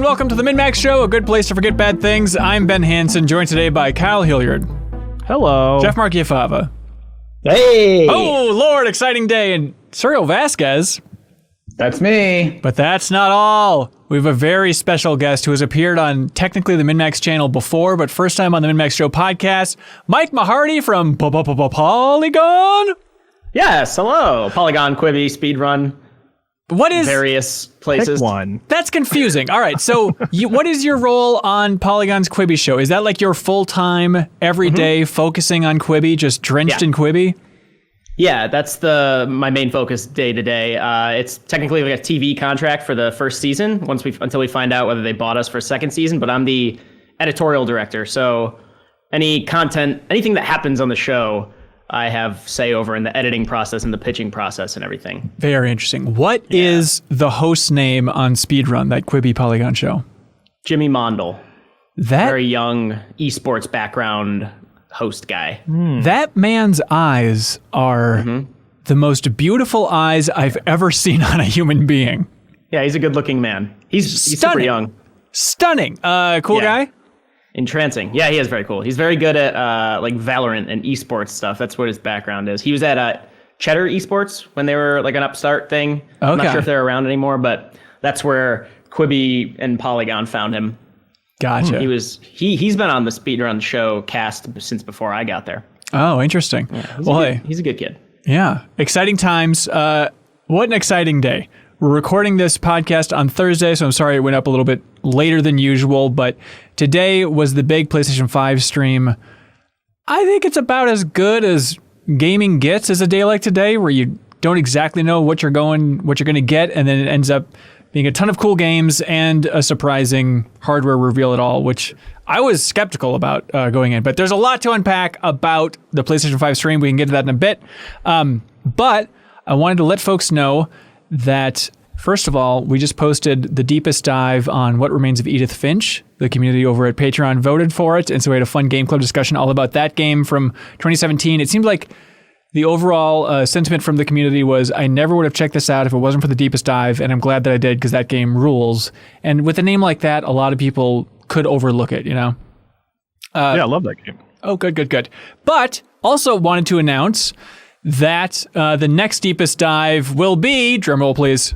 welcome to the MinnMax Show, a good place to forget bad things. I'm Ben Hansen, joined today by Kyle Hilliard. Hello. Jeff Marchiafava. Hey! Oh, Lord, exciting day. And Cyril Vasquez. That's me. But that's not all. We have a very special guest who has appeared on technically the MinnMax channel before, but first time on the MinnMax Show podcast, Mike Mahardy from Polygon. Yes, hello. Polygon, Quibi, Speedrun. What is various places? Pick one. That's confusing. All right, so what is your role on Polygon's Quibi show? Is that like your full-time, every day focusing on Quibi, just drenched in Quibi? Yeah, that's my main focus day to day. It's technically like a TV contract for the first season until we find out whether they bought us for a second season. But I'm the editorial director, so any content, anything that happens on the show, I have say over in the editing process and the pitching process and everything. Very interesting. What is the host's name on Speedrun, that Quibi Polygon show? Jimmy Mondel. That very young esports background host guy. That man's eyes are the most beautiful eyes I've ever seen on a human being. Yeah, he's a good-looking man. He's super young. Stunning. Cool guy? Entrancing. Yeah, he is very cool. He's very good at like Valorant and esports stuff. That's what his background is. He was at Cheddar Esports when they were like an upstart thing. Okay. I'm not sure if they're around anymore, but that's where Quibi and Polygon found him. Gotcha. He's been on the Speedrun show cast since before I got there. Oh, interesting. Yeah, he's a good kid. Yeah. Exciting times. What an exciting day. We're recording this podcast on Thursday, so I'm sorry it went up a little bit later than usual, but today was the big PlayStation 5 stream. I think it's about as good as gaming gets as a day like today, where you don't exactly know what you're going to get, and then it ends up being a ton of cool games and a surprising hardware reveal at all, which I was skeptical about going in. But there's a lot to unpack about the PlayStation 5 stream. We can get to that in a bit. But I wanted to let folks know that, first of all, we just posted the deepest dive on What Remains of Edith Finch. The community over at Patreon voted for it, and so we had a fun game club discussion all about that game from 2017. It seemed like the overall sentiment from the community was, I never would have checked this out if it wasn't for the deepest dive, and I'm glad that I did because that game rules. And with a name like that, a lot of people could overlook it, you know? Yeah, I love that game. Oh, good. But also wanted to announce that the next deepest dive will be, drumroll please,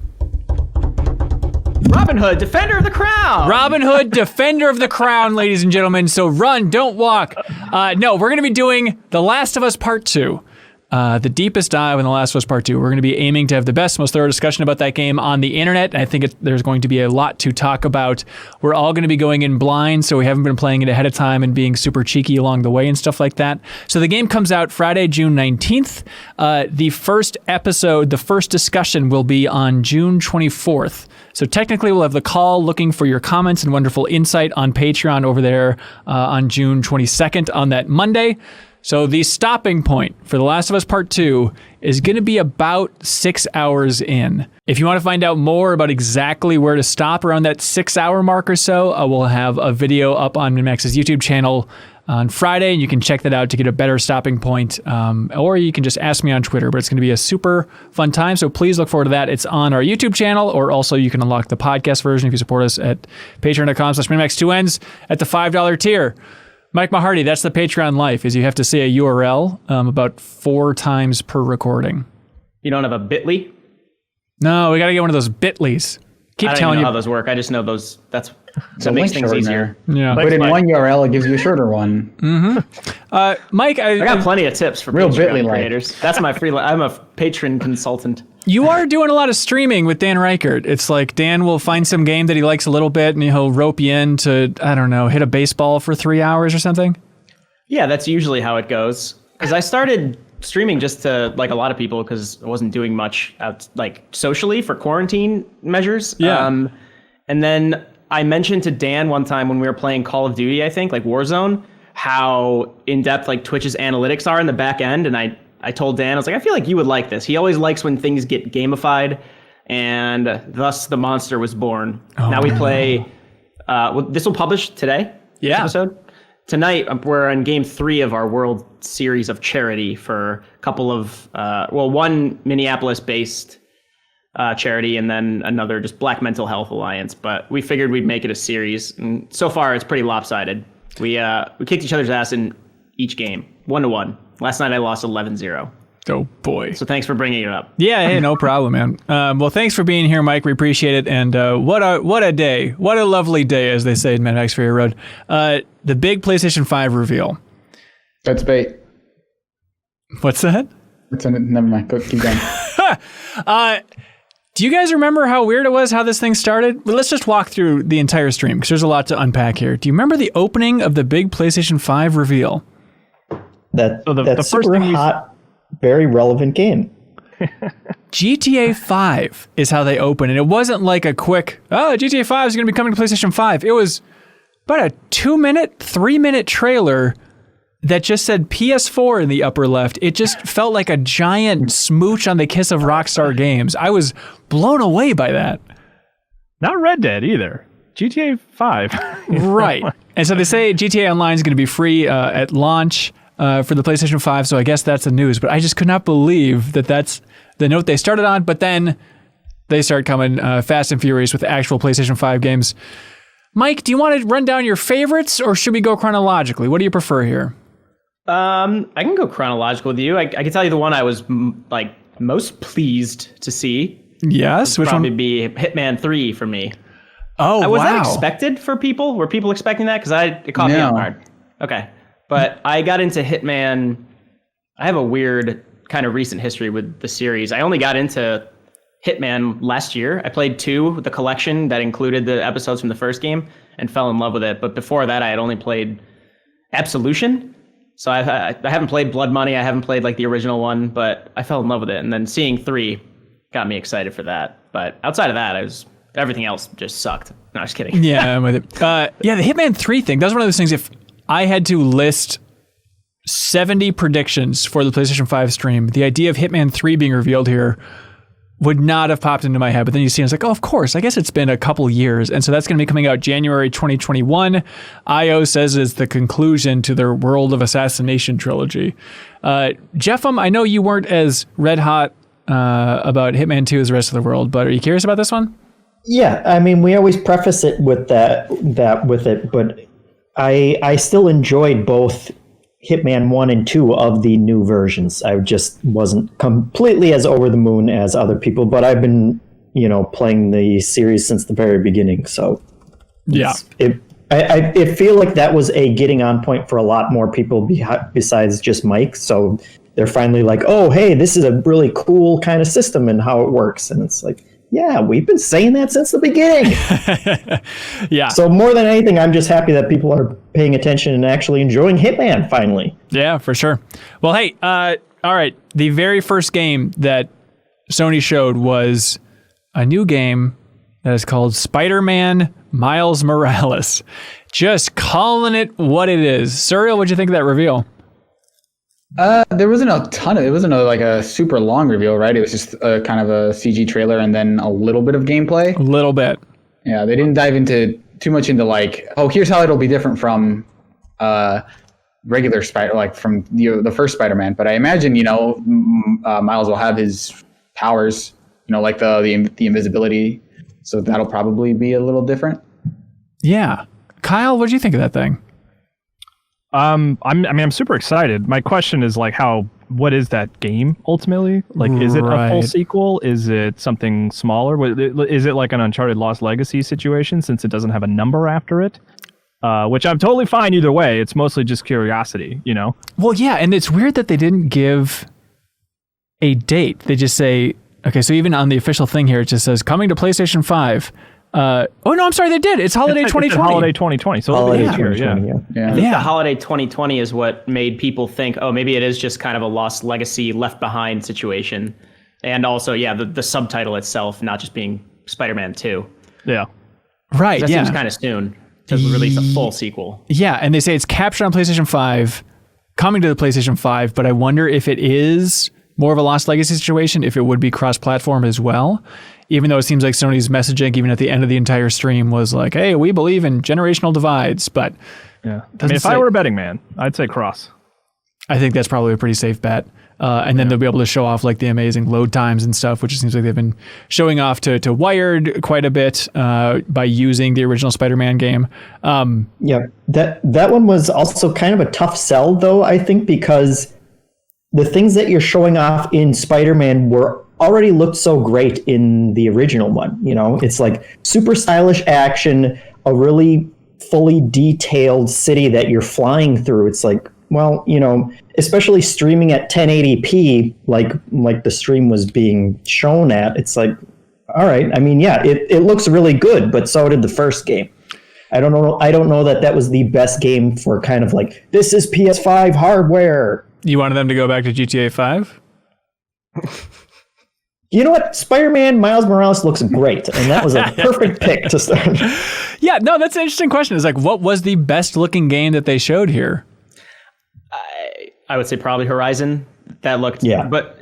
Robin Hood, Defender of the Crown. Robin Hood, Defender of the Crown, ladies and gentlemen. So run, don't walk. No, we're going to be doing The Last of Us Part 2. The deepest dive in The Last of Us Part 2. We're going to be aiming to have the best, most thorough discussion about that game on the internet. And I think there's going to be a lot to talk about. We're all going to be going in blind, so we haven't been playing it ahead of time and being super cheeky along the way and stuff like that. So the game comes out Friday, June 19th. The first episode, the first discussion will be on June 24th. So technically we'll have the call looking for your comments and wonderful insight on Patreon over there on June 22nd on that Monday. So the stopping point for The Last of Us Part 2 is going to be about 6 hours in. If you want to find out more about exactly where to stop around that 6 hour mark or so, we'll have a video up on MinnMax's YouTube channel on Friday, and you can check that out to get a better stopping point. Or you can just ask me on Twitter, but it's going to be a super fun time. So please look forward to that. It's on our YouTube channel, or also you can unlock the podcast version if you support us at patreon.com/MinnMax2Ns at the $5 tier. Mike Mahardy, that's the Patreon life, is you have to say a URL about 4 times per recording. You don't have a bit.ly? No, we got to get one of those bit.lys. I don't know how those work. I just know those. That makes things easier. Yeah. Put in one URL, it gives you a shorter one. Mike, I got plenty of tips for real Patreon creators. That's my free. I'm a patron consultant. You are doing a lot of streaming with Dan Reichert. It's like Dan will find some game that he likes a little bit, and he'll rope you in to, I don't know, hit a baseball for 3 hours or something. Yeah, that's usually how it goes. Because I started streaming just to, like a lot of people, because I wasn't doing much out, like socially for quarantine measures. Yeah. And then I mentioned to Dan one time when we were playing Call of Duty, I think, like Warzone, how in-depth like Twitch's analytics are in the back end. And I told Dan, I was like, I feel like you would like this. He always likes when things get gamified, and thus the monster was born. Now we play, this will publish today, this episode. Tonight, we're in game 3 of our World Series of Charity for a couple of, one Minneapolis-based charity, and then another just Black Mental Health Alliance. But we figured we'd make it a series, and so far it's pretty lopsided. We kicked each other's ass in each game, 1-1. Last night I lost 11-0. Oh boy. So thanks for bringing it up. Yeah, hey, no problem, man. Well, thanks for being here, Mike. We appreciate it. And what a day. What a lovely day, as they say in MinnMax Fury Road. The big PlayStation 5 reveal. That's bait. What's that? Never mind. Go, keep going. Do you guys remember how weird it was how this thing started? Well, let's just walk through the entire stream because there's a lot to unpack here. Do you remember the opening of the big PlayStation 5 reveal? That's super hot, very relevant game. GTA 5 is how they open, and it wasn't like a quick, GTA 5 is going to be coming to PlayStation 5. It was about a 2-minute, 3-minute trailer that just said PS4 in the upper left. It just felt like a giant smooch on the kiss of Rockstar Games. I was blown away by that. Not Red Dead either. GTA 5. Right. And so they say GTA Online is going to be free at launch for the PlayStation 5, so I guess that's the news. But I just could not believe that that's the note they started on, but then they start coming fast and furious with actual PlayStation 5 games. Mike, do you want to run down your favorites, or should we go chronologically? What do you prefer here? I can go chronological with you. I can tell you the one I was most pleased to see. Yes, would which probably one? be Hitman 3 for me. Oh, was wow. that expected for people? Were people expecting that? Because it caught me off guard. Okay, but I got into Hitman. I have a weird kind of recent history with the series. I only got into Hitman last year. I played 2, the collection that included the episodes from the first game, and fell in love with it. But before that, I had only played Absolution. So I haven't played Blood Money. I haven't played like the original one, but I fell in love with it. And then seeing 3 got me excited for that. But outside of that, everything else just sucked. No, just kidding. Yeah, I'm with it. The Hitman 3 thing, that's one of those things, if I had to list 70 predictions for the PlayStation 5 stream, the idea of Hitman 3 being revealed here would not have popped into my head. But then you see, it's like, oh, of course. I guess it's been a couple years. And so that's going to be coming out January 2021. IO says it's the conclusion to their World of Assassination trilogy. Jeffem, I know you weren't as red hot about Hitman 2 as the rest of the world, but are you curious about this one? Yeah, I mean, we always preface it with that with it, but I still enjoyed both Hitman 1 and 2 of the new versions. I just wasn't completely as over the moon as other people, but I've been, playing the series since the very beginning. So yeah, I feel like that was a getting on point for a lot more people besides just Mike. So they're finally like, oh, hey, this is a really cool kind of system and how it works. And it's like, yeah, we've been saying that since the beginning. Yeah. So more than anything, I'm just happy that people are paying attention and actually enjoying Hitman finally. Yeah, for sure. Well, hey, all right. The very first game that Sony showed was a new game that is called Spider-Man Miles Morales. Just calling it what it is. Suriel, what'd you think of that reveal? There wasn't a ton of it. Wasn't a super long reveal, right? It was just a kind of a CG trailer and then a little bit of gameplay. A little bit. Yeah, they didn't dive into too much into like, oh, here's how it'll be different from regular Spider, like from the first Spider-Man. But I imagine Miles will have his powers, like the invisibility. So that'll probably be a little different. Yeah, Kyle, what did you think of that thing? I'm super excited. My question is what is that game ultimately? Like, is it a full sequel? Is it something smaller? Is it like an Uncharted Lost Legacy situation since it doesn't have a number after it? Which I'm totally fine either way. It's mostly just curiosity, Well, yeah, and it's weird that they didn't give a date. They just say, okay, so even on the official thing here, it just says coming to PlayStation 5. Oh no, I'm sorry, they did. It's holiday 2020. Holiday 2020. So holiday it'll be this year, 2020, I think the holiday 2020 is what made people think, oh, maybe it is just kind of a Lost Legacy, Left Behind situation. And also, the subtitle itself not just being Spider-Man 2. Yeah. Right, that seems kind of soon to release a full sequel. Yeah, and they say it's captured on PlayStation 5, coming to the PlayStation 5, but I wonder if it is more of a Lost Legacy situation, if it would be cross-platform as well. Even though it seems like Sony's messaging, even at the end of the entire stream, was like, hey, we believe in generational divides, but... Yeah. If I were a betting man, I'd say cross. I think that's probably a pretty safe bet. And then they'll be able to show off like the amazing load times and stuff, which it seems like they've been showing off to Wired quite a bit by using the original Spider-Man game. Yeah, that one was also kind of a tough sell, though, I think, because the things that you're showing off in Spider-Man were already looked so great in the original one. You know, it's like super stylish action, a really fully detailed city that you're flying through. It's like, well, you know, especially streaming at 1080p, like the stream was being shown at, it's like, all right. I mean, yeah, it looks really good, but so did the first game. I don't know that was the best game for kind of like, this is PS5 hardware. You wanted them to go back to GTA 5? You know what? Spider-Man Miles Morales looks great, and that was a perfect pick to start. Yeah, no, that's an interesting question. It's like, what was the best looking game that they showed here? I would say probably Horizon. That looked, but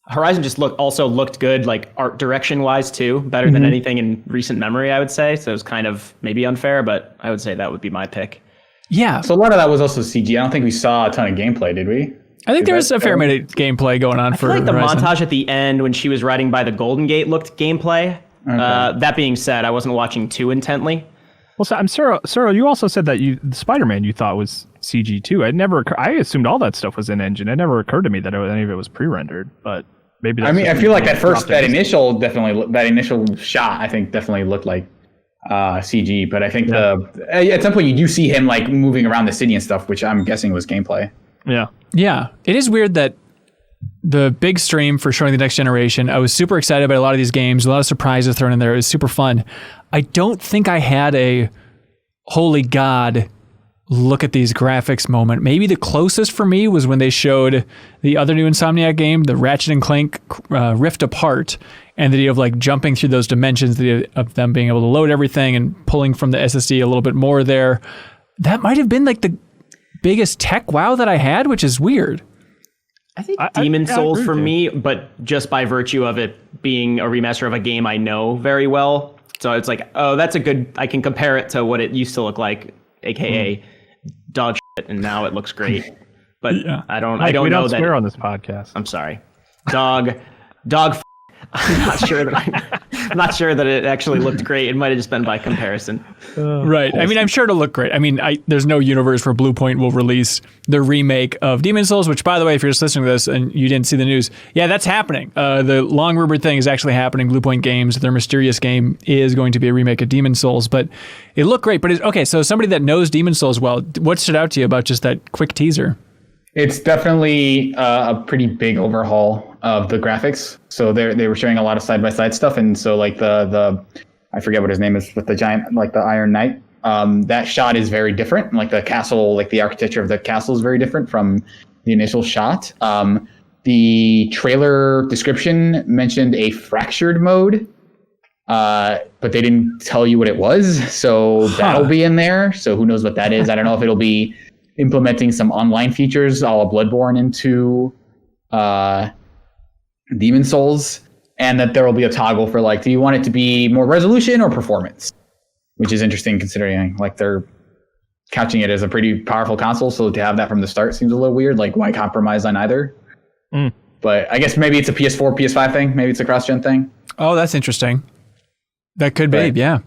Horizon just looked good, like art direction wise too, better than anything in recent memory, I would say. So it was kind of maybe unfair, but I would say that would be my pick. Yeah. So a lot of that was also CG. I don't think we saw a ton of gameplay, did we? I think there was a fair amount of gameplay going on for like the Horizon. montage at the end when she was riding by the Golden Gate looked gameplay. Okay. That being said, I wasn't watching too intently. Well, so I'm Cyril, you also said that the Spider-Man you thought was CG too. I assumed all that stuff was in engine. It never occurred to me that any of it was pre-rendered, but maybe that's I feel like that initial shot, I think definitely looked like CG, but I think at some point you do see him like moving around the city and stuff, which I'm guessing was gameplay. Yeah. Yeah. It is weird that the big stream for showing the next generation, I was super excited about a lot of these games, a lot of surprises thrown in there. It was super fun. I don't think I had a holy God, look at these graphics moment. Maybe the closest for me was when they showed the other new Insomniac game, the Ratchet and Clank Rift Apart, and the idea of like jumping through those dimensions, the idea of them being able to load everything and pulling from the SSD a little bit more there. That might have been like the biggest tech wow that I had, which is weird. I think Demon Souls for me, but just by virtue of it being a remaster of a game I know very well. So it's like, oh, that's a good, I can compare it to what it used to look like, aka dog shit, and now it looks great. But I don't know that. We don't swear on this podcast. I'm sorry. Dog I'm not sure that it actually looked great. It might have just been by comparison. Right. I mean, I'm sure it'll look great. I mean, there's no universe where Bluepoint will release the remake of Demon Souls, which, by the way, if you're just listening to this and you didn't see the news, yeah, that's happening. The long rumored thing is actually happening. Bluepoint Games, their mysterious game, is going to be a remake of Demon Souls, but it looked great. But okay, so somebody that knows Demon Souls well, what stood out to you about just that quick teaser? It's definitely a pretty big overhaul of the graphics. So they were showing a lot of side-by-side stuff, and so like the I forget what his name is, with the giant, like the Iron Knight. That shot is very different. Like the castle, like the architecture of the castle is very different from the initial shot. The trailer description mentioned a fractured mode, but they didn't tell you what it was. So that'll be in there. So who knows what that is? I don't know if it'll be implementing some online features a la Bloodborne into Demon Souls, and that there will be a toggle for like, do you want it to be more resolution or performance? Which is interesting considering like they're couching it as a pretty powerful console, so to have that from the start seems a little weird. Like, why compromise on either? But I guess maybe it's a PS4, PS5 thing. Maybe it's a cross-gen thing. Oh, that's interesting. That could be, yeah.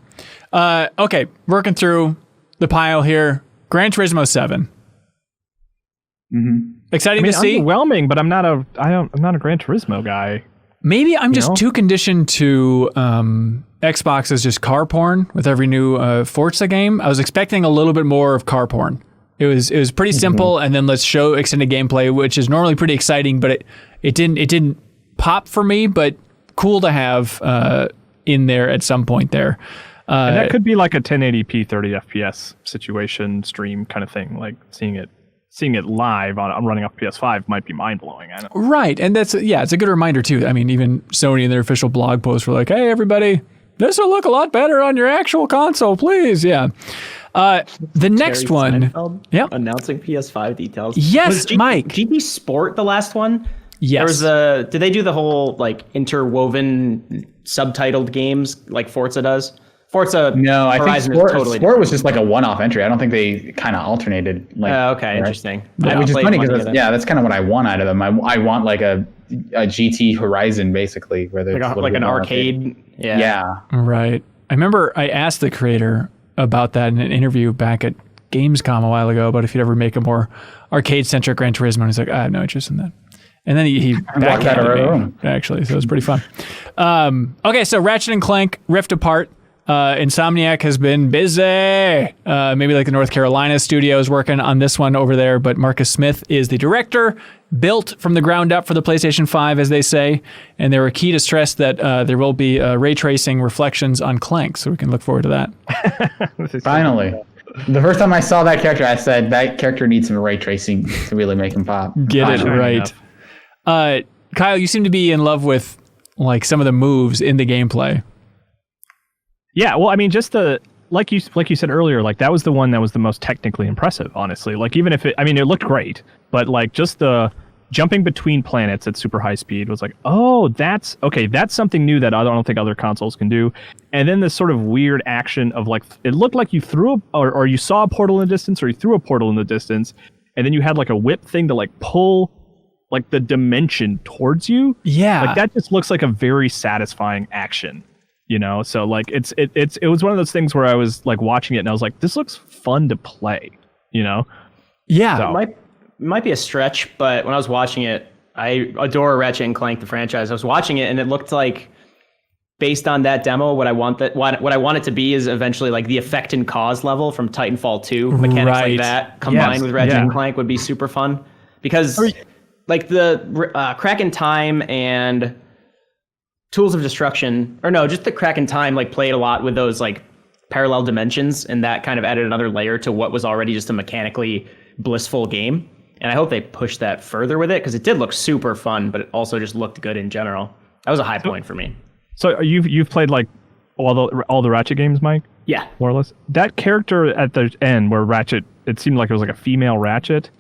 Okay, working through the pile here. Gran Turismo 7. Exciting to see. Underwhelming, but I'm not a Gran Turismo guy. Maybe I'm just too conditioned to Xbox as just car porn with every new Forza game. I was expecting a little bit more of car porn. It was pretty simple, and then let's show extended gameplay, which is normally pretty exciting, but it didn't pop for me. But cool to have in there at some point there. And that could be like a 1080p 30 FPS situation stream kind of thing, like seeing it live on running off PS5 might be mind-blowing. I know. Right, and it's a good reminder too. I mean, even Sony in their official blog post were like, hey, everybody, this will look a lot better on your actual console, please. Yeah. The next one. Announcing PS5 details. Yes, Mike. GT Sport, the last one? Yes. Did they do the whole like interwoven subtitled games like Forza does? Forza No, I think Horizon Sport, is totally Sport was just like a one-off entry. I don't think they kind of alternated. Like, okay, interesting. Which is funny because that's kind of what I want out of them. I want like a GT Horizon basically, where there's like an arcade. Yeah. Right. I remember I asked the creator about that in an interview back at Gamescom a while ago, about if he'd ever make a more arcade-centric Gran Turismo, and he's like, I have no interest in that. And then he backhanded me, actually, so it was pretty fun. Okay, so Ratchet and Clank Rift Apart. Insomniac has been busy. Maybe like the North Carolina studio is working on this one over there, but Marcus Smith is the director, built from the ground up for the PlayStation 5, as they say, and they were key to stress that there will be ray tracing reflections on Clank, so we can look forward to that. Finally. The first time I saw that character, I said, that character needs some ray tracing to really make him pop. Get it right. Kyle, you seem to be in love with like some of the moves in the gameplay. Yeah, well, I mean, just like you said earlier, like that was the one that was the most technically impressive, honestly. Like even if it looked great, but like just the jumping between planets at super high speed was like, oh, that's something new that I don't think other consoles can do. And then this sort of weird action of like, it looked like you threw or you saw a portal in the distance, or you threw a portal in the distance, and then you had like a whip thing to like pull like the dimension towards you. Yeah, like that just looks like a very satisfying action. You know, so like it was one of those things where I was like watching it and I was like, this looks fun to play, you know? Yeah. So. It might be a stretch, but when I was watching it, I adore Ratchet and Clank, the franchise. I was watching it and it looked like, based on that demo, what I want it to be is eventually like the effect and cause level from Titanfall 2. Mechanics like that combined with Ratchet and Clank would be super fun. Because like the Crack in Time and Tools of Destruction, or no, just the Crack in Time like played a lot with those like parallel dimensions, and that kind of added another layer to what was already just a mechanically blissful game. And I hope they push that further with it, because it did look super fun, but it also just looked good in general. That was a high point for me. So you've played like all the Ratchet games, Mike? Yeah. More or less. That character at the end where Ratchet, it seemed like it was like a female Ratchet.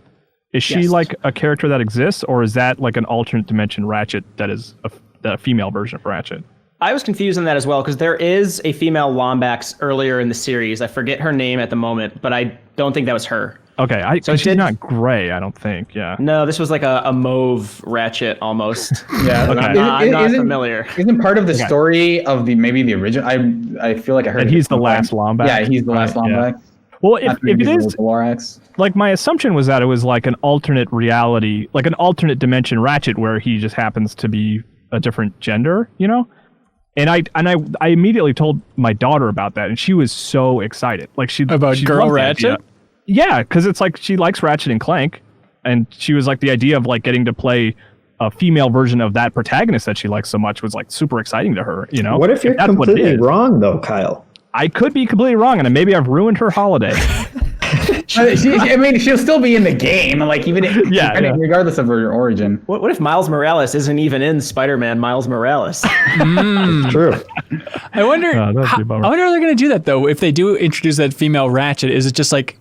Is she like a character that exists, or is that like an alternate dimension Ratchet that is the female version of Ratchet? I was confused on that as well, because there is a female Lombax earlier in the series. I forget her name at the moment, but I don't think that was her. Okay, so she's not gray, I don't think. Yeah. No, this was like a mauve Ratchet almost. Yeah. Okay. I'm not familiar. Isn't part of the story of maybe the original? I feel like I heard. And he's the last Lombax. Yeah, he's the last Lombax. Yeah. Well, if it is, like my assumption was that it was like an alternate reality, like an alternate dimension Ratchet, where he just happens to be a different gender, you know? And I immediately told my daughter about that, and she was so excited. Like she girl Ratchet? Yeah, because it's like she likes Ratchet and Clank, and she was like, the idea of like getting to play a female version of that protagonist that she likes so much was like super exciting to her, you know? What if you're completely wrong though, Kyle? I could be completely wrong, and maybe I've ruined her holiday. She'll still be in the game, like regardless of her origin. What if Miles Morales isn't even in Spider-Man Miles Morales? It's true. I wonder how they're going to do that, though. If they do introduce that female Ratchet, is it just like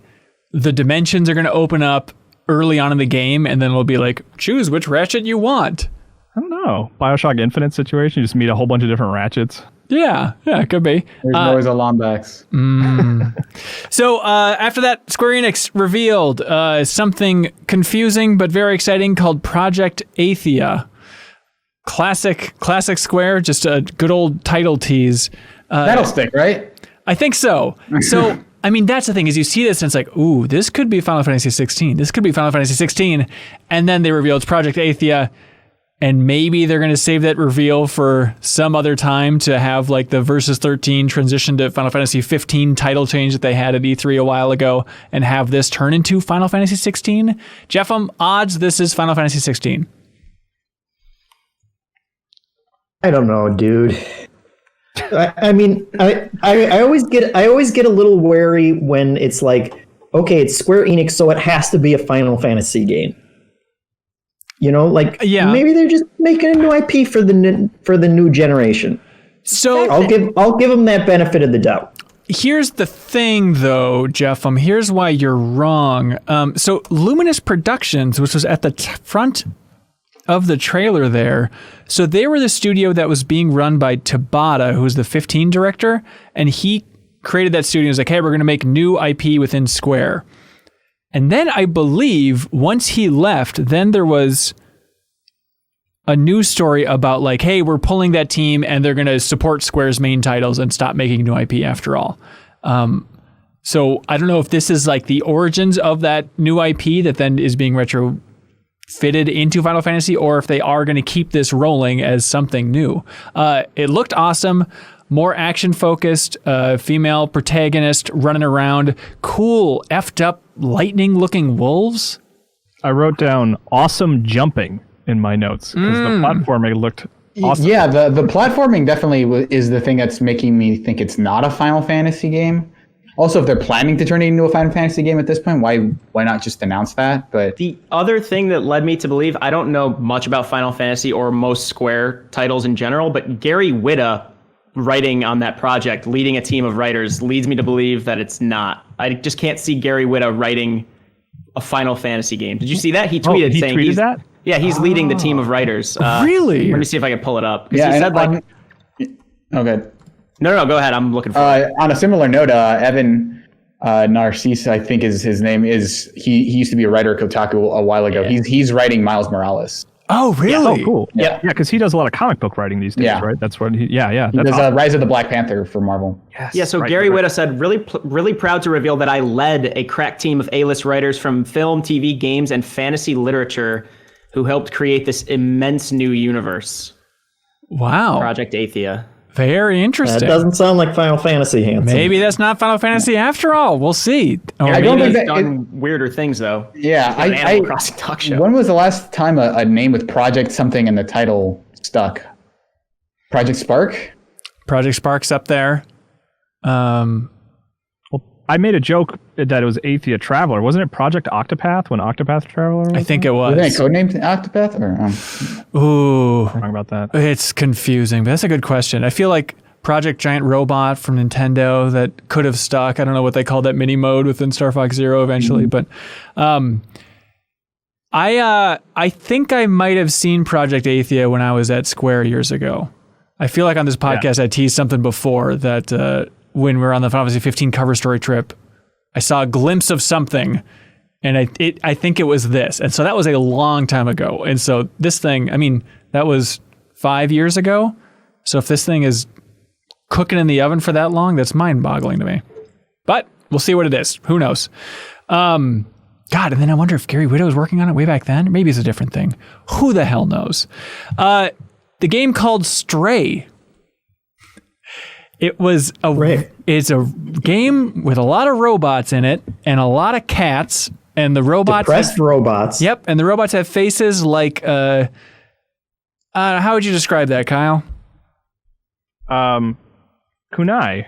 the dimensions are going to open up early on in the game, and then it'll be like, choose which Ratchet you want? I don't know. BioShock Infinite situation, you just meet a whole bunch of different Ratchets. Yeah, it could be. There's always a Lombax. So after that, Square Enix revealed something confusing but very exciting called Project Athia. Classic Square, just a good old title tease. That'll stick, right? I think so. So, I mean, that's the thing, is you see this and it's like, ooh, this could be Final Fantasy 16. This could be Final Fantasy 16. And then they reveal it's Project Athia. And maybe they're going to save that reveal for some other time to have like the Versus 13 transition to Final Fantasy 15 title change that they had at E3 a while ago, and have this turn into Final Fantasy 16. Jeff, odds this is Final Fantasy 16. I don't know, dude. I mean, I always get a little wary when it's like, okay, it's Square Enix, so it has to be a Final Fantasy game. You know, like maybe they're just making a new IP for the new generation. So I'll give them that benefit of the doubt. Here's the thing, though, Jeff. Here's why you're wrong. So Luminous Productions, which was at the front of the trailer there. So they were the studio that was being run by Tabata, who was the 15 director, and he created that studio. He was like, hey, we're going to make new IP within Square. And then I believe once he left, then there was a news story about like, hey, we're pulling that team and they're going to support Square's main titles and stop making new IP after all. So I don't know if this is like the origins of that new IP that then is being retrofitted into Final Fantasy, or if they are going to keep this rolling as something new. It looked awesome. More action-focused, female protagonist running around, cool, effed up, lightning-looking wolves. I wrote down awesome jumping in my notes because the platforming looked awesome. Yeah, the platforming definitely is the thing that's making me think it's not a Final Fantasy game. Also, if they're planning to turn it into a Final Fantasy game at this point, why not just announce that? But the other thing that led me to believe, I don't know much about Final Fantasy or most Square titles in general, but Gary Whitta writing on that project, leading a team of writers, leads me to believe that it's not. I just can't see Gary Whitta writing a Final Fantasy game. Did you see that? He tweeted he saying tweeted that? Yeah, he's leading the team of writers. Really? Let me see if I can pull it up. yeah, he said like, okay. No, go ahead. I'm looking for it. On a similar note, Evan Narcisse, I think is his name, is he used to be a writer at Kotaku a while ago. Yeah. He's writing Miles Morales. Oh, really? Oh, cool. Yeah. Yeah, because he does a lot of comic book writing these days, Yeah. right? That's what he does There's awesome. Rise of the Black Panther for Marvel. Yes, Yeah, so right, Gary right. Whitta said, really proud to reveal that I led a crack team of A-list writers from film, TV, games, and fantasy literature who helped create this immense new universe. Wow. Project Athia. Very That interesting. doesn't sound like Final Fantasy, Hanson. Maybe that's not Final Fantasy after all. We'll see. Or I don't maybe- think He's that done weirder things, though. Yeah, He's got an Animal Crossing talk show. When was the last time a name with Project something in the title stuck? Project Spark? Project Spark's up there. Well, I made a joke that it was Athia Traveler. Wasn't it Project Octopath when Octopath Traveler was? I think it Was it was. codenamed Octopath? Or, Ooh, wrong about that. it's confusing, but that's a good question. I feel like Project Giant Robot from Nintendo that could have stuck. I don't know what they called that mini mode within Star Fox Zero eventually, but I think I might have seen Project Athia when I was at Square years ago. I feel like on this podcast I teased something before that when we were on the Final Fantasy 15 cover story trip, I saw a glimpse of something, and I think it was this. And so that was a long time ago. And so this thing, I mean, that was 5 years ago. So if this thing is cooking in the oven for that long, that's mind-boggling to me. But we'll see what it is. Who knows? God, and then I wonder if Gary Whitta was working on it way back then. Maybe it's a different thing. Who the hell knows? The game called Stray. It's a game with a lot of robots in it and a lot of cats, and the robots Depressed robots. Yep, and the robots have faces like how would you describe that, Kyle? Kunai,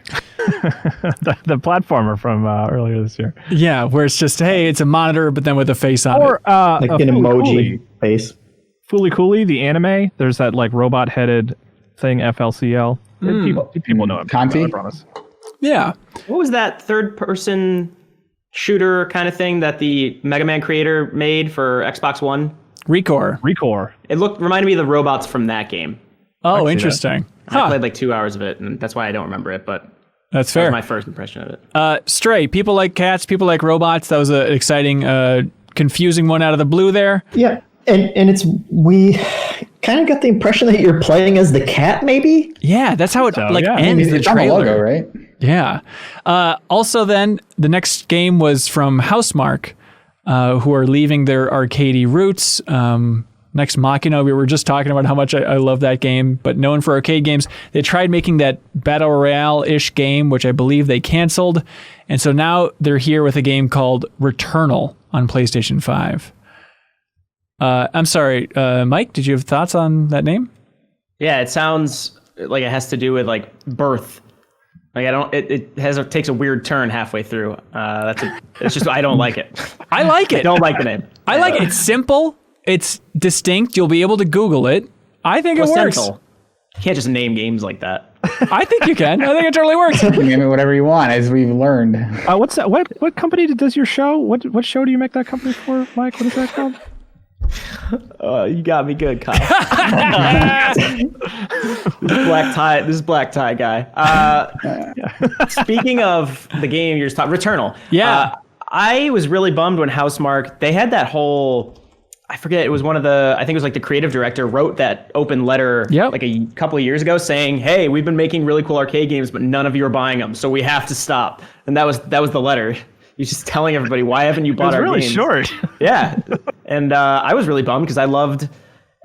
the platformer from earlier this year. Yeah, where it's just, hey, it's a monitor, but then with a face on Or it. Like an emoji face. Fooly Cooly, the anime. There's that like robot-headed thing, FLCL. People know it. Conti? I promise. Yeah. What was that third-person shooter kind of thing that the Mega Man creator made for Xbox One? Recore. It reminded me of the robots from that game. Oh, see interesting. I played like 2 hours of it, and that's why I don't remember it, but That's that fair. was my first impression of it. Stray. People like cats. People like robots. That was an exciting, confusing one out of the blue there. Yeah, and we kind of got the impression that you're playing as the cat, maybe? Yeah, that's how it yeah. ends the It's on the trailer. logo, right? Yeah. Also, then the next game was from Housemarque, who are leaving their arcadey roots. Next Machina, we were just talking about how much I love that game, but known for arcade games. They tried making that Battle Royale-ish game, which I believe they canceled. And so now they're here with a game called Returnal on PlayStation 5. I'm sorry, Mike, did you have thoughts on that name? Yeah, it sounds like it has to do with like birth. Like it takes a weird turn halfway through. It's just I don't like it. I like it. I don't like the name. I like it. It's simple. It's distinct. You'll be able to Google it. I think it works. Placental. You can't just name games like that. I think you can. I think it totally works. You can name it whatever you want, as we've learned. What's that? What company does your show? What show do you make that company for, Mike? What is that called? You got me good, Kyle. This is black tie guy. Speaking of the game you're talking, Returnal. Yeah. I was really bummed when Housemarque, they had that whole, I forget, it was one of the, I think it was like the creative director wrote that open letter like a couple of years ago saying, hey, we've been making really cool arcade games, but none of you are buying them, so we have to stop. And that was the letter. He's just telling everybody, why haven't you bought our games? It was really short. Yeah. And I was really bummed because I loved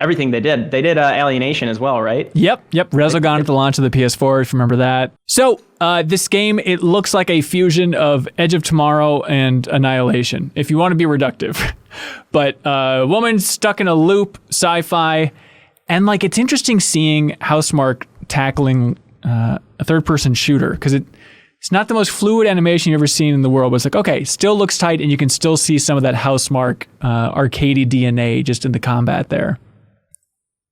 everything they did. They did Alienation as well, right? Yep. Resogun at the launch of the PS4, if you remember that. So this game, it looks like a fusion of Edge of Tomorrow and Annihilation, if you want to be reductive. But a woman stuck in a loop, sci-fi, and like it's interesting seeing Housemarque tackling a third-person shooter, because it's not the most fluid animation you've ever seen in the world, but it's like, okay, still looks tight, and you can still see some of that Housemarque arcadey DNA just in the combat there.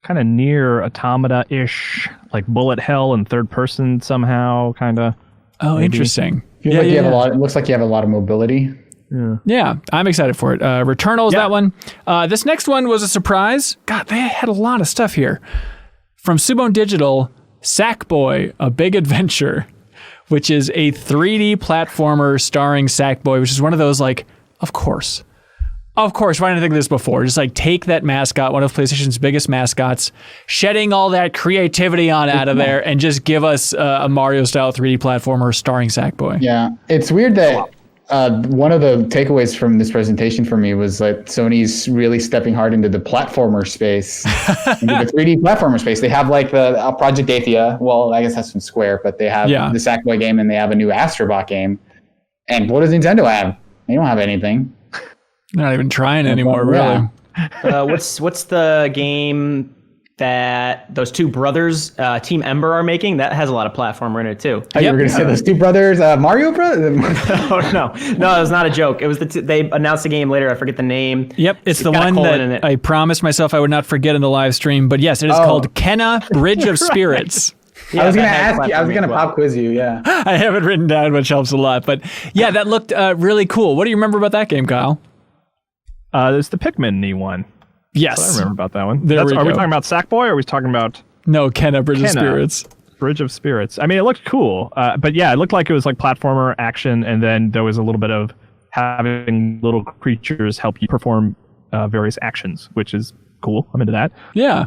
Kind of near Automata-ish, like bullet hell in third person somehow, kind of. Oh, maybe. Interesting. Feels like you have a lot. It looks like you have a lot of mobility. Yeah, I'm excited for it. Returnal is that one. This next one was a surprise. God, they had a lot of stuff here. From Subone Digital, Sackboy: A Big Adventure, which is a 3D platformer starring Sackboy, which is one of those like, of course, why didn't I think of this before? Just like take that mascot, one of PlayStation's biggest mascots, shedding all that creativity out of there, and just give us a Mario-style 3D platformer starring Sackboy. Yeah, it's weird that one of the takeaways from this presentation for me was that Sony's really stepping hard into the platformer space, into the 3D platformer space. They have like the Project Athia. Well, I guess that's from Square, but they have the Sackboy game and they have a new Astrobot game. And what does Nintendo have? They don't have anything. They're not even trying anymore, really. What's the game that those two brothers, Team Ember, are making? That has a lot of platformer in it too. Oh, you were going to say those two brothers, Mario Brothers? Oh, no, it was not a joke. It was they announced the game later. I forget the name. Yep, it's the one that I promised myself I would not forget in the live stream. But yes, it is called Kenna Bridge of Spirits. I was going to ask you. I was going to pop quiz you. Yeah, I have it written down, which helps a lot. But yeah, that looked really cool. What do you remember about that game, Kyle? There's the Pikmin-y one. Yes. I remember about that one. Are we talking about Sackboy, or are we talking about... No, Kenna Bridge of Spirits. Bridge of Spirits. I mean, it looked cool. But yeah, it looked like it was like platformer action, and then there was a little bit of having little creatures help you perform various actions, which is cool. I'm into that. Yeah.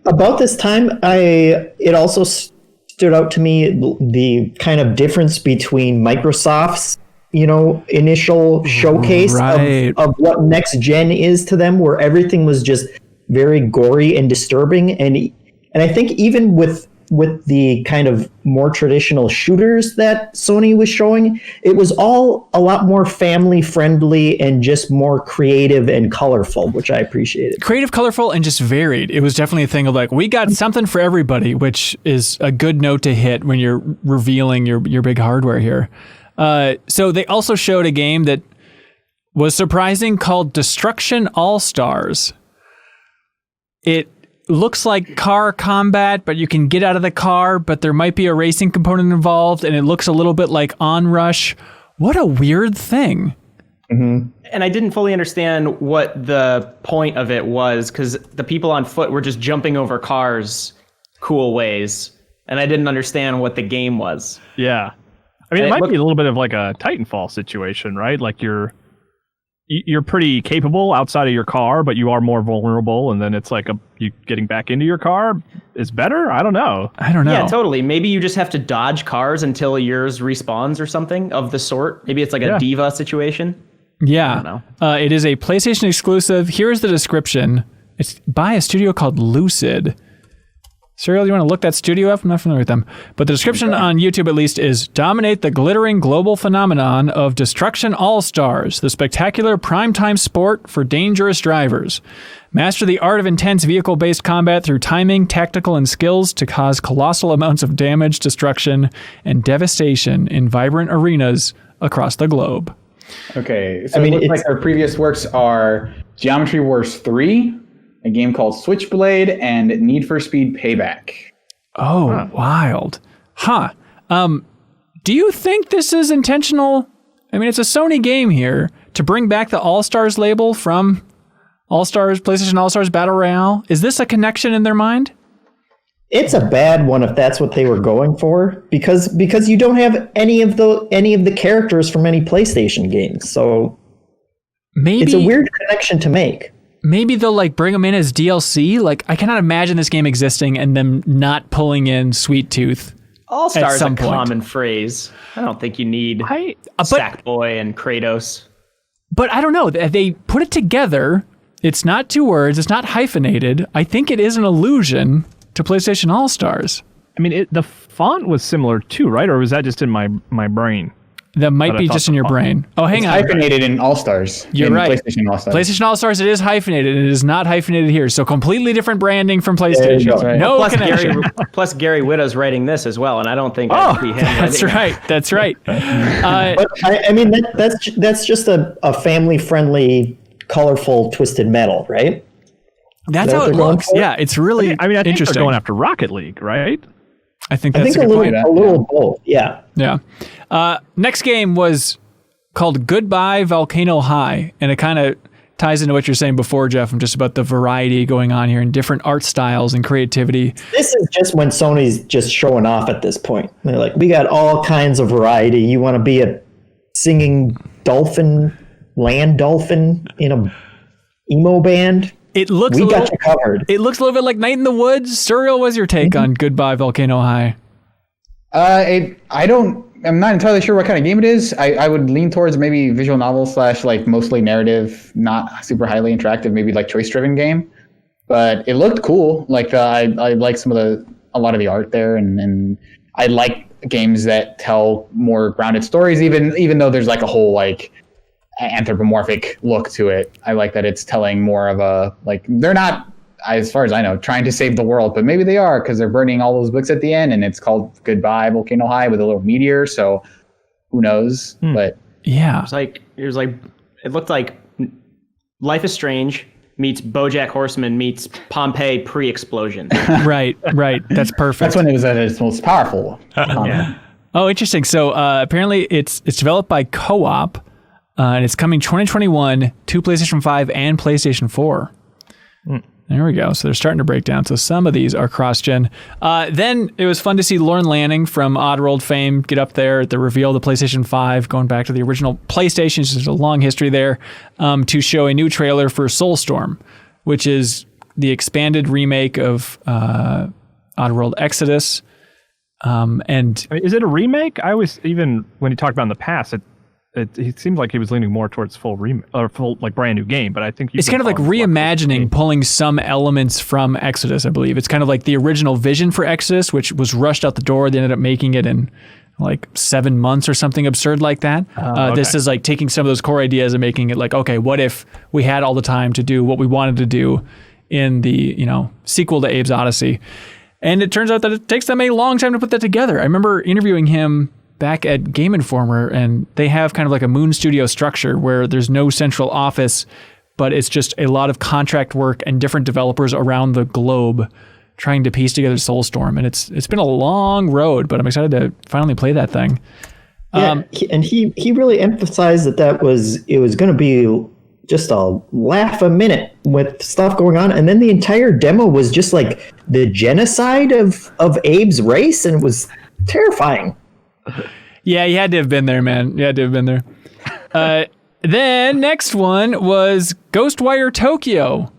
About this time, it also stood out to me the kind of difference between Microsoft's initial showcase of what next gen is to them, where everything was just very gory and disturbing, and I think even with the kind of more traditional shooters that Sony was showing, it was all a lot more family friendly and just more creative and colorful, which I appreciated. Creative, colorful, and just varied. It was definitely a thing of like, we got something for everybody, which is a good note to hit when you're revealing your big hardware here. So they also showed a game that was surprising called Destruction All-Stars. It looks like car combat, but you can get out of the car, but there might be a racing component involved, and it looks a little bit like Onrush. What a weird thing. Mm-hmm. And I didn't fully understand what the point of it was, because the people on foot were just jumping over cars cool ways, and I didn't understand what the game was. Yeah. I mean, it might be a little bit of like a Titanfall situation, right? Like you're pretty capable outside of your car, but you are more vulnerable, and then it's like you getting back into your car is better? I don't know. Yeah, totally. Maybe you just have to dodge cars until yours respawns or something of the sort. Maybe it's like a Diva situation. Yeah. I don't know. It is a PlayStation exclusive. Here's the description. It's by a studio called Lucid. Cyril, you want to look that studio up? I'm not familiar with them. But the description on YouTube, at least, is dominate the glittering global phenomenon of Destruction All-Stars, the spectacular primetime sport for dangerous drivers. Master the art of intense vehicle-based combat through timing, tactical, and skills to cause colossal amounts of damage, destruction, and devastation in vibrant arenas across the globe. Okay, so it looks like our previous works are Geometry Wars 3, a game called Switchblade, and Need for Speed Payback. Oh, wild. Huh. Do you think this is intentional? I mean, it's a Sony game here to bring back the All-Stars label from All-Stars, PlayStation All-Stars Battle Royale. Is this a connection in their mind? It's a bad one if that's what they were going for, because you don't have any of the characters from any PlayStation games. So Maybe it's a weird connection to make. Maybe they'll like bring them in as DLC. Like I cannot imagine this game existing and them not pulling in Sweet Tooth. All-Star is a some point. common phrase. I don't think you need Sackboy and Kratos. But I don't know. They put it together. It's not 2 words. It's not hyphenated. I think it is an allusion to PlayStation All-Stars. I mean, the font was similar too, right? Or was that just in my brain? That might be just in your brain. Oh, hang on. Hyphenated in All-Stars. You're right. PlayStation All-Stars. PlayStation All-Stars, it is hyphenated. It is not hyphenated here. So completely different branding from PlayStation. Right. No Plus connection. Gary Widow's writing this as well, and I don't think that would be him. That's right. That's right. But I mean, that's just a family-friendly, colorful, twisted metal, right? That's Is that how what it they're going looks. for? Yeah, it's really I think interesting. they're going after Rocket League, right? I think I that's think a good point. a little both. Yeah. Yeah. Next game was called Goodbye Volcano High, and it kind of ties into what you're saying before, Jeff, just about the variety going on here and different art styles and creativity. This is just when Sony's just showing off at this point. They're like, we got all kinds of variety. You want to be a singing dolphin, land dolphin in a emo band? It looks We got you covered. It looks a little bit like Night in the Woods. Surreal, what's your take on Goodbye Volcano High? I'm not entirely sure what kind of game it is. I would lean towards maybe visual novel / like mostly narrative, not super highly interactive, maybe like choice driven game. But it looked cool. Like I like a lot of the art there, and I like games that tell more grounded stories, even though there's like a whole like anthropomorphic look to it. I like that it's telling more of a like they're not, as far as I know, trying to save the world, but maybe they are because they're burning all those books at the end, and it's called Goodbye Volcano High with a little meteor. So who knows? But Yeah. It looked like Life is Strange meets BoJack Horseman meets Pompeii pre-explosion. Right. That's perfect. that's when it was at its most powerful. Yeah. Oh, interesting. So apparently it's developed by Co-op, and it's coming 2021 to PlayStation 5 and PlayStation 4. There we go. So they're starting to break down. So some of these are cross-gen. Then it was fun to see Lauren Lanning from Oddworld fame get up there at the reveal of the PlayStation 5, going back to the original PlayStation. There's a long history there, to show a new trailer for Soulstorm, which is the expanded remake of Oddworld Exodus. And I mean, is it a remake? I always, even when he talked about in the past, it seemed like he was leaning more towards full like brand new game. But I think it's kind of like reimagining, pulling some elements from Exodus, I believe. It's kind of like the original vision for Exodus, which was rushed out the door. They ended up making it in like 7 months or something absurd like that. This is like taking some of those core ideas and making it like, okay, what if we had all the time to do what we wanted to do in the, sequel to Abe's Odyssey? And it turns out that it takes them a long time to put that together. I remember interviewing him back at Game Informer, and they have kind of like a Moon Studio structure where there's no central office, but it's just a lot of contract work and different developers around the globe trying to piece together Soulstorm. And it's been a long road, but I'm excited to finally play that thing. Yeah, he really emphasized that it was going to be just a laugh a minute with stuff going on, and then the entire demo was just like the genocide of Abe's race, and it was terrifying. Yeah, you had to have been there, man. You had to have been there. Then next one was Ghostwire Tokyo.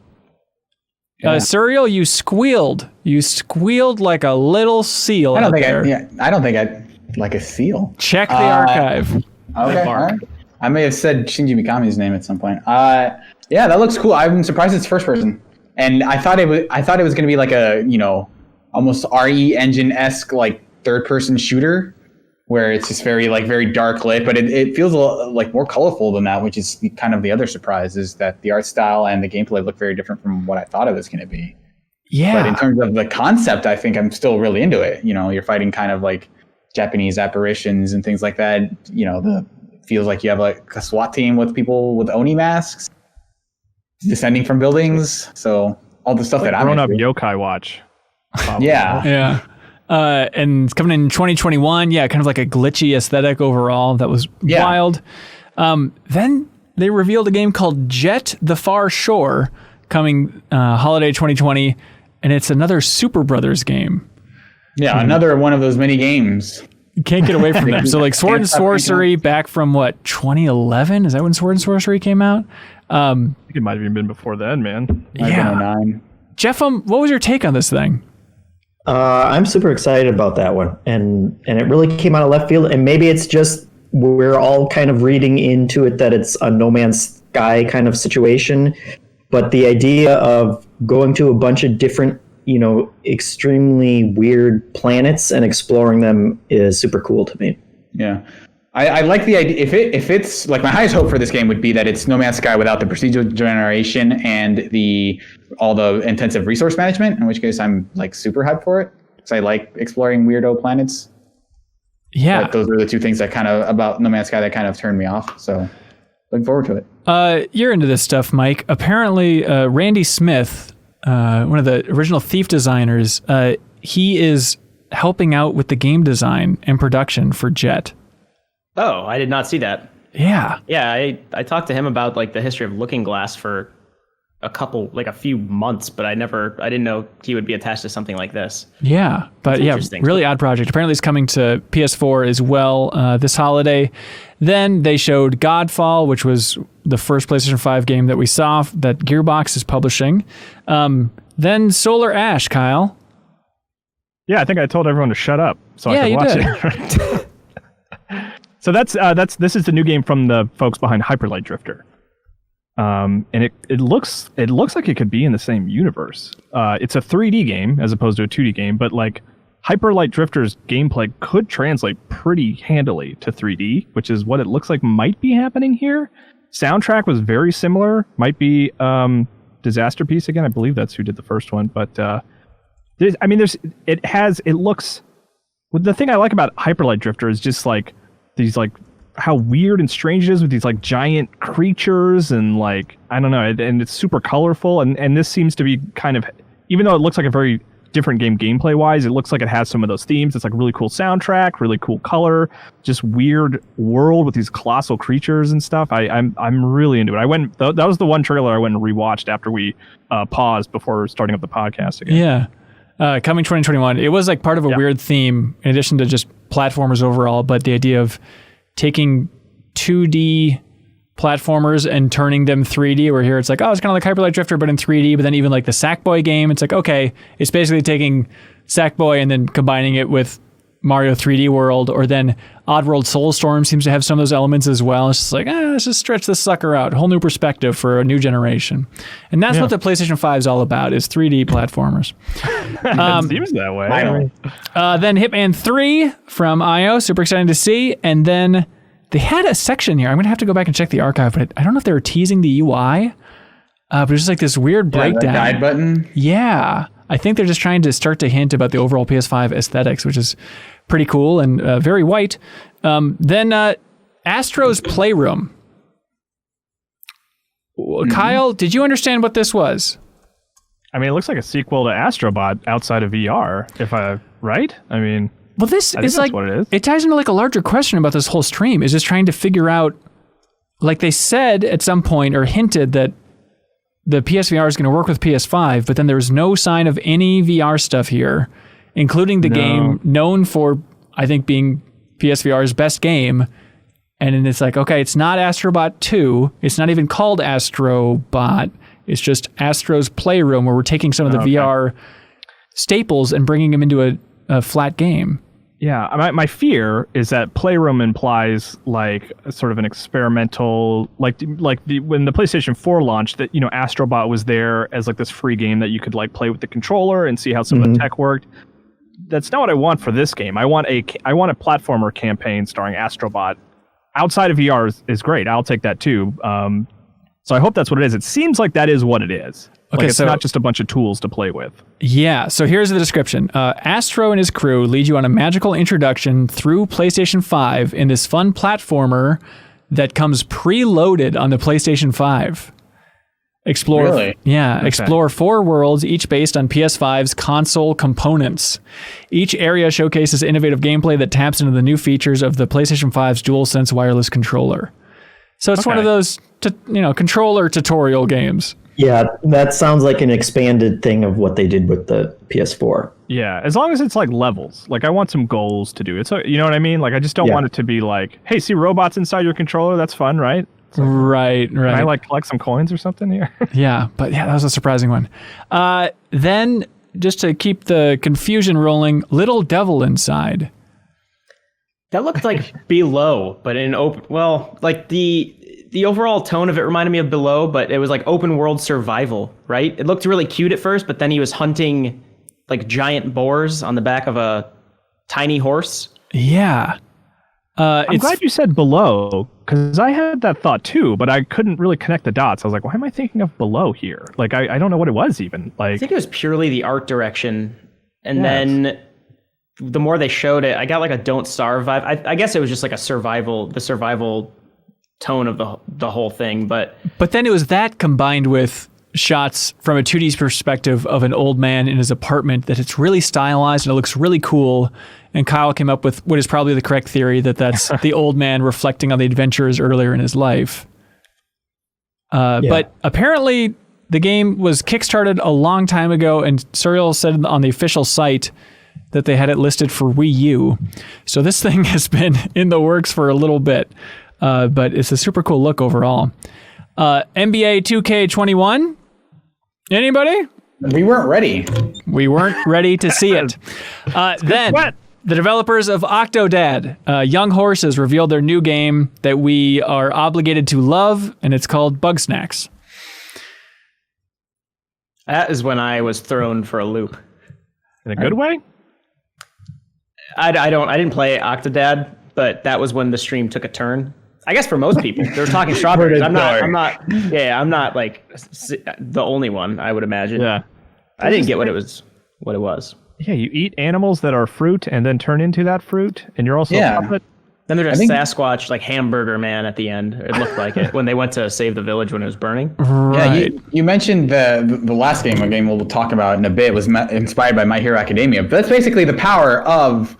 Surreal, you squealed. You squealed like a little seal. I don't think I like a seal. Check the archive. Okay, all right. I may have said Shinji Mikami's name at some point. Yeah, that looks cool. I'm surprised it's first person, and I thought it was going to be like a almost RE Engine-esque like third person shooter, where it's just very dark lit, but it feels a lot, like more colorful than that, which is kind of the other surprise, is that the art style and the gameplay look very different from what I thought it was going to be. Yeah. But in terms of the concept, I think I'm still really into it. You're fighting kind of like Japanese apparitions and things like that. It feels like you have like a SWAT team with people with Oni masks descending from buildings. So all the stuff like that I'm grown-up into. yokai watch. Yeah. Yeah. And it's coming in 2021. Yeah, kind of like a glitchy aesthetic overall. That was wild. Then they revealed a game called Jet: The Far Shore coming holiday 2020, and it's another Super Brothers game. Yeah, another one of those mini games. You can't get away from them. So like Sword and Sorcery back from what, 2011? Is that when Sword and Sorcery came out? I think it might have even been before then, man. Yeah. Jeff, what was your take on this thing? I'm super excited about that one, and it really came out of left field. And maybe it's just we're all kind of reading into it that it's a No Man's Sky kind of situation, but the idea of going to a bunch of different, extremely weird planets and exploring them is super cool to me. Yeah. I like the idea. If it's like, my highest hope for this game would be that it's No Man's Sky without the procedural generation and all the intensive resource management, in which case I'm like super hyped for it because I like exploring weirdo planets. Yeah. But those are the two things that about No Man's Sky that kind of turned me off. So looking forward to it. You're into this stuff, Mike. Apparently, Randy Smith, one of the original Thief designers, he is helping out with the game design and production for Jet. Oh, I did not see that. Yeah. Yeah, I talked to him about like the history of Looking Glass for a few months, but I didn't know he would be attached to something like this. Yeah, but really odd project. Apparently it's coming to PS4 as well this holiday. Then they showed Godfall, which was the first PlayStation 5 game that we saw that Gearbox is publishing. Then Solar Ash, Kyle. Yeah, I think I told everyone to shut up so I could watch it. So this is the new game from the folks behind Hyperlight Drifter. And it looks like it could be in the same universe. It's a 3D game as opposed to a 2D game, but like Hyperlight Drifter's gameplay could translate pretty handily to 3D, which is what it looks like might be happening here. Soundtrack was very similar, might be Disaster Piece again. I believe that's who did the first one, but the thing I like about Hyperlight Drifter is just like these like how weird and strange it is with these like giant creatures and like I don't know, and it's super colorful and this seems to be kind of, even though it looks like a very different game gameplay wise, it looks like it has some of those themes. It's like really cool soundtrack, really cool color, just weird world with these colossal creatures and stuff. I'm really into it. That was the one trailer I went and rewatched after we paused before starting up the podcast again. Yeah. Coming 2021, it was like part of a weird theme in addition to just platformers overall, but the idea of taking 2D platformers and turning them 3D, where here it's like, oh, it's kind of like Hyperlight Drifter, but in 3D, but then even like the Sackboy game, it's like, okay, it's basically taking Sackboy and then combining it with Mario 3D World, or then Oddworld Soulstorm seems to have some of those elements as well. It's just like, let's just stretch this sucker out. Whole new perspective for a new generation. And that's what the PlayStation 5 is all about, is 3D platformers. It seems that way. Then Hitman 3 from IO, super exciting to see. And then they had a section here. I'm going to have to go back and check the archive, but I don't know if they were teasing the UI, but it's just like this weird breakdown. The guide button? Yeah. I think they're just trying to start to hint about the overall PS5 aesthetics, which is pretty cool and very white. Then Astro's Playroom. Kyle, did you understand what this was? I mean, it looks like a sequel to Astrobot outside of VR, right? I mean, well, this is like, what it is. It ties into like a larger question about this whole stream, is just trying to figure out, like they said at some point or hinted that the PSVR is going to work with PS5, but then there's no sign of any VR stuff here, including the game known for, I think, being PSVR's best game. And then it's like, okay, it's not Astrobot 2. It's not even called Astrobot. It's just Astro's Playroom, where we're taking some of the VR staples and bringing them into a flat game. Yeah, my fear is that Playroom implies like sort of an experimental, when the PlayStation 4 launched, that Astrobot was there as like this free game that you could like play with the controller and see how some of the tech worked. That's not what I want for this game. I want a platformer campaign starring Astrobot. Outside of VR is great. I'll take that too. So I hope that's what it is. It seems like that is what it is. Okay, it's not just a bunch of tools to play with. Yeah, so here's the description. Astro and his crew lead you on a magical introduction through PlayStation 5 in this fun platformer that comes preloaded on the PlayStation 5. Explore 4 worlds, each based on PS5's console components. Each area showcases innovative gameplay that taps into the new features of the PlayStation 5's DualSense wireless controller. So it's one of those, controller tutorial games. Yeah, that sounds like an expanded thing of what they did with the PS4. Yeah, as long as it's like levels. Like I want some goals to do. It's you know what I mean? Like I just don't want it to be like, hey, see robots inside your controller? That's fun, right? Like, right. Can I like collect some coins or something here? Yeah, but that was a surprising one. Then just to keep the confusion rolling, Little Devil Inside. That looked like Below, but in open. Well, like the overall tone of it reminded me of Below, but it was like open world survival, right? It looked really cute at first, but then he was hunting like giant boars on the back of a tiny horse. Yeah. I'm glad you said Below, because I had that thought too, but I couldn't really connect the dots. I was like, why am I thinking of Below here? Like, I don't know what it was even. Like, I think it was purely the art direction. And then the more they showed it, I got like a Don't Starve vibe. I guess it was just like the survival tone of the whole thing. But then it was that combined with shots from a 2D perspective of an old man in his apartment that it's really stylized and it looks really cool. And Kyle came up with what is probably the correct theory that that's the old man reflecting on the adventures earlier in his life. But apparently the game was kickstarted a long time ago, and Surreal said on the official site that they had it listed for Wii U. So this thing has been in the works for a little bit, but it's a super cool look overall. NBA 2K21? Anybody? We weren't ready. We weren't ready to see it. Then the developers of Octodad, Young Horses, revealed their new game that we are obligated to love, and it's called Bugsnax. that is when I was thrown for a loop. In a good way? I didn't play Octodad, but that was when the stream took a turn. I guess for most people, they were talking strawberries. I'm not like the only one, I would imagine. Yeah. I didn't get what it was. Yeah, you eat animals that are fruit and then turn into that fruit, and you're also a puppet. Then there's a Sasquatch like hamburger man at the end. It looked like it when they went to save the village when it was burning. Right. Yeah, you mentioned the last game, a game we'll talk about in a bit, was inspired by My Hero Academia. But that's basically the power of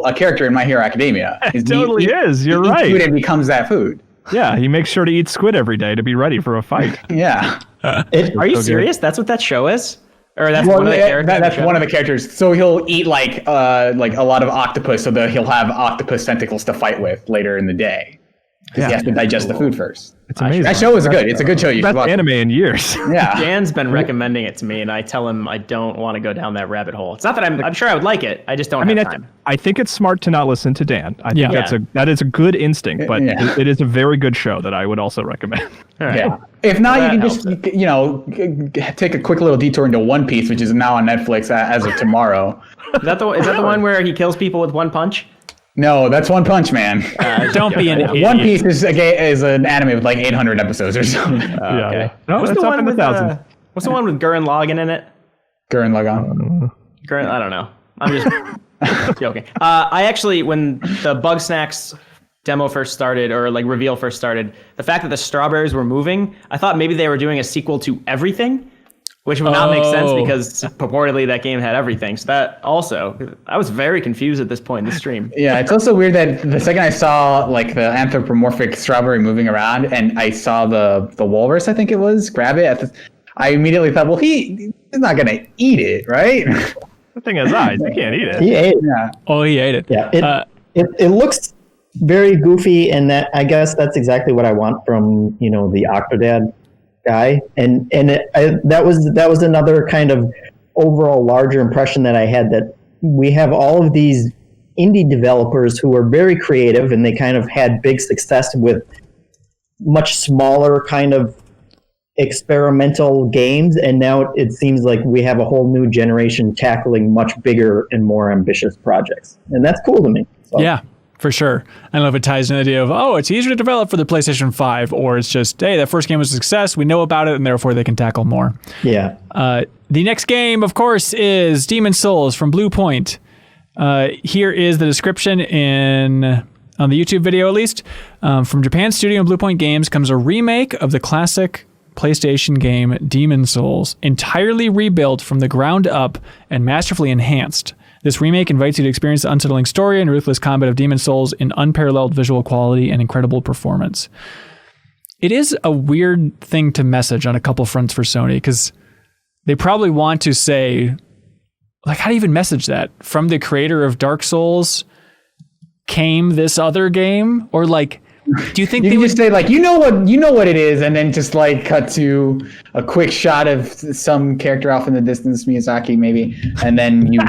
a character in My Hero Academia. It totally is. You're right. Food and becomes that food. Yeah, he makes sure to eat squid every day to be ready for a fight. Yeah. Are you serious? That's what that show is? Or that's one of the characters? That's one of the characters. So he'll eat like a lot of octopus, so that he'll have octopus tentacles to fight with later in the day. Because he has to digest the food first. It's amazing. That show is good. It's a good show. You should Best watch. anime in years. Yeah. Dan's been recommending it to me, and I tell him I don't want to go down that rabbit hole. It's not that I'm sure I would like it. I just don't have time. I think it's smart to not listen to Dan. I think that is a good instinct, but it is a very good show that I would also recommend. All right. Yeah. If not, you can just take a quick little detour into One Piece, which is now on Netflix as of tomorrow. Is that the one where he kills people with one punch? No, that's One Punch Man. Don't be an idiot. One Piece is an anime with like 800 episodes or something. Okay. No, What's that's the up one in the with thousands. what's the one with Gurren Lagann in it? Gurren Lagann. I don't know. I'm just joking. I actually, when the Bugsnax demo first started, or like reveal first started, the fact that the strawberries were moving, I thought maybe they were doing a sequel to Everything, which would not make sense because purportedly that game had everything. So that also, I was very confused at this point in the stream. Yeah, it's also weird that the second I saw like the anthropomorphic strawberry moving around, and I saw the walrus, I think it was, grab it, I immediately thought, well, he's not gonna eat it, right? The thing has eyes. You can't eat it. He ate it. Yeah. Oh, he ate it. Yeah, it looks very goofy, and that I guess that's exactly what I want from the Octodad guy, and that was another kind of overall larger impression that I had, that we have all of these indie developers who are very creative, and they kind of had big success with much smaller kind of experimental games, and now it seems like we have a whole new generation tackling much bigger and more ambitious projects, and that's cool to me. So. Yeah, for sure. I don't know if it ties in the idea of, it's easier to develop for the PlayStation 5, or it's just, hey, that first game was a success, we know about it, and therefore they can tackle more. Yeah. The next game, of course, is Demon's Souls from Blue Point. Here is the description on the YouTube video, at least. From Japan studio and Blue Point Games comes a remake of the classic PlayStation game Demon's Souls, entirely rebuilt from the ground up and masterfully enhanced. This remake invites you to experience the unsettling story and ruthless combat of Demon's Souls in unparalleled visual quality and incredible performance. it is a weird thing to message on a couple fronts for Sony, because they probably want to say, like, how do you even message that? From the creator of Dark Souls came this other game? Or like, do you think you they can would just say like, you know what it is, and then just like cut to a quick shot of some character off in the distance, Miyazaki maybe, and then you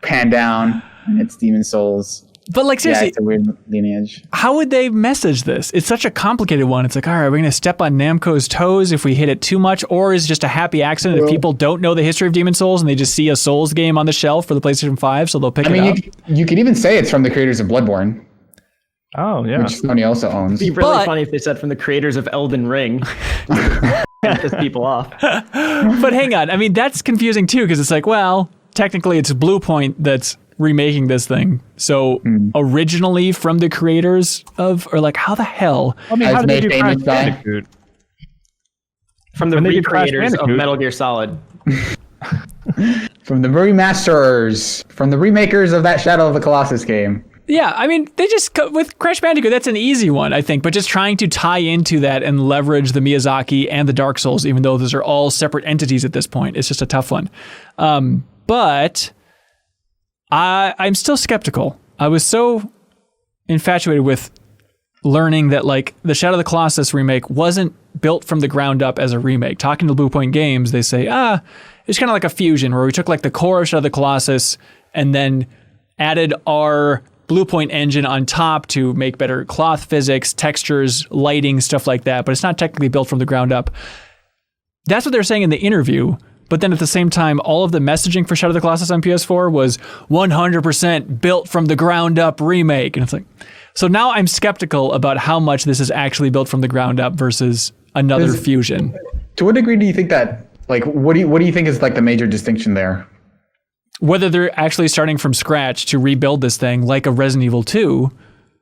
pan down and it's Demon Souls. But like, seriously, yeah, it's a weird lineage. how would they message this? It's such a complicated one. It's like, all right, we're going to step on Namco's toes if we hit it too much, or is it just a happy accident if people don't know the history of Demon Souls and they just see a Souls game on the shelf for the PlayStation 5, so they'll pick it up? You could even say it's from the creators of Bloodborne, Oh yeah. which Sony also owns. It'd be really But- funny if they said from the creators of Elden Ring. Piss people off. But hang on. I mean, that's confusing too, because it's like, well, technically it's Bluepoint that's remaking this thing. So originally from the creators of, or like, how the hell? I mean, how As did they do made Crash famous by- Bandicoot? From the When they did Crash recreators of Bandicoot. Metal Gear Solid. From the remasters, from the remakers of that Shadow of the Colossus game. Yeah, I mean, they just, with Crash Bandicoot, that's an easy one, I think, but just trying to tie into that and leverage the Miyazaki and the Dark Souls, even though those are all separate entities at this point, it's just a tough one. But I'm still skeptical. I was so infatuated with learning that like the Shadow of the Colossus remake wasn't built from the ground up as a remake. Talking to Bluepoint Games, they say, it's kind of like a fusion where we took like the core of Shadow of the Colossus and then added our Bluepoint engine on top to make better cloth physics, textures, lighting, stuff like that, but it's not technically built from the ground up. That's what they're saying in the interview, but then at the same time, all of the messaging for Shadow of the Colossus on PS4 was 100% built from the ground up remake. And it's like, so now I'm skeptical about how much this is actually built from the ground up versus another fusion. To what degree do you think that, like, what do you think is like the major distinction there? Whether they're actually starting from scratch to rebuild this thing like a Resident Evil 2,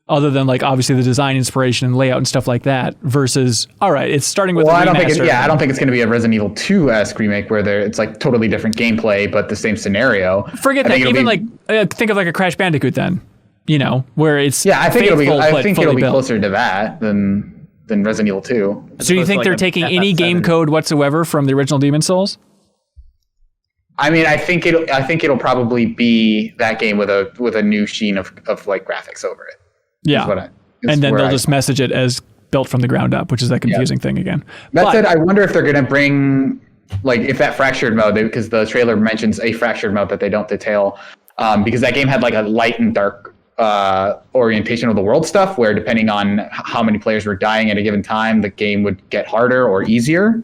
other than like obviously the design inspiration and layout and stuff like that, versus, all right, it's starting with Well, a I don't think remaster. it's going to be a Resident Evil 2-esque remake where it's like totally different gameplay, but the same scenario. Forget I that. think it'll Even like, think of like a Crash Bandicoot then, you know, where it's I think it'll be fully built. closer to that than Resident Evil 2. So you opposed think to like they're a taking any FF7. game code whatsoever from the original Demon Souls? I mean, I think it'll probably be that game with a new sheen of like graphics over it. Yeah. And then they'll just message it as built from the ground up, which is that confusing thing again. That said, I wonder if they're going to bring, like, if that fractured mode, because the trailer mentions a fractured mode that they don't detail, because that game had like a light and dark orientation of the world stuff, where depending on how many players were dying at a given time, the game would get harder or easier,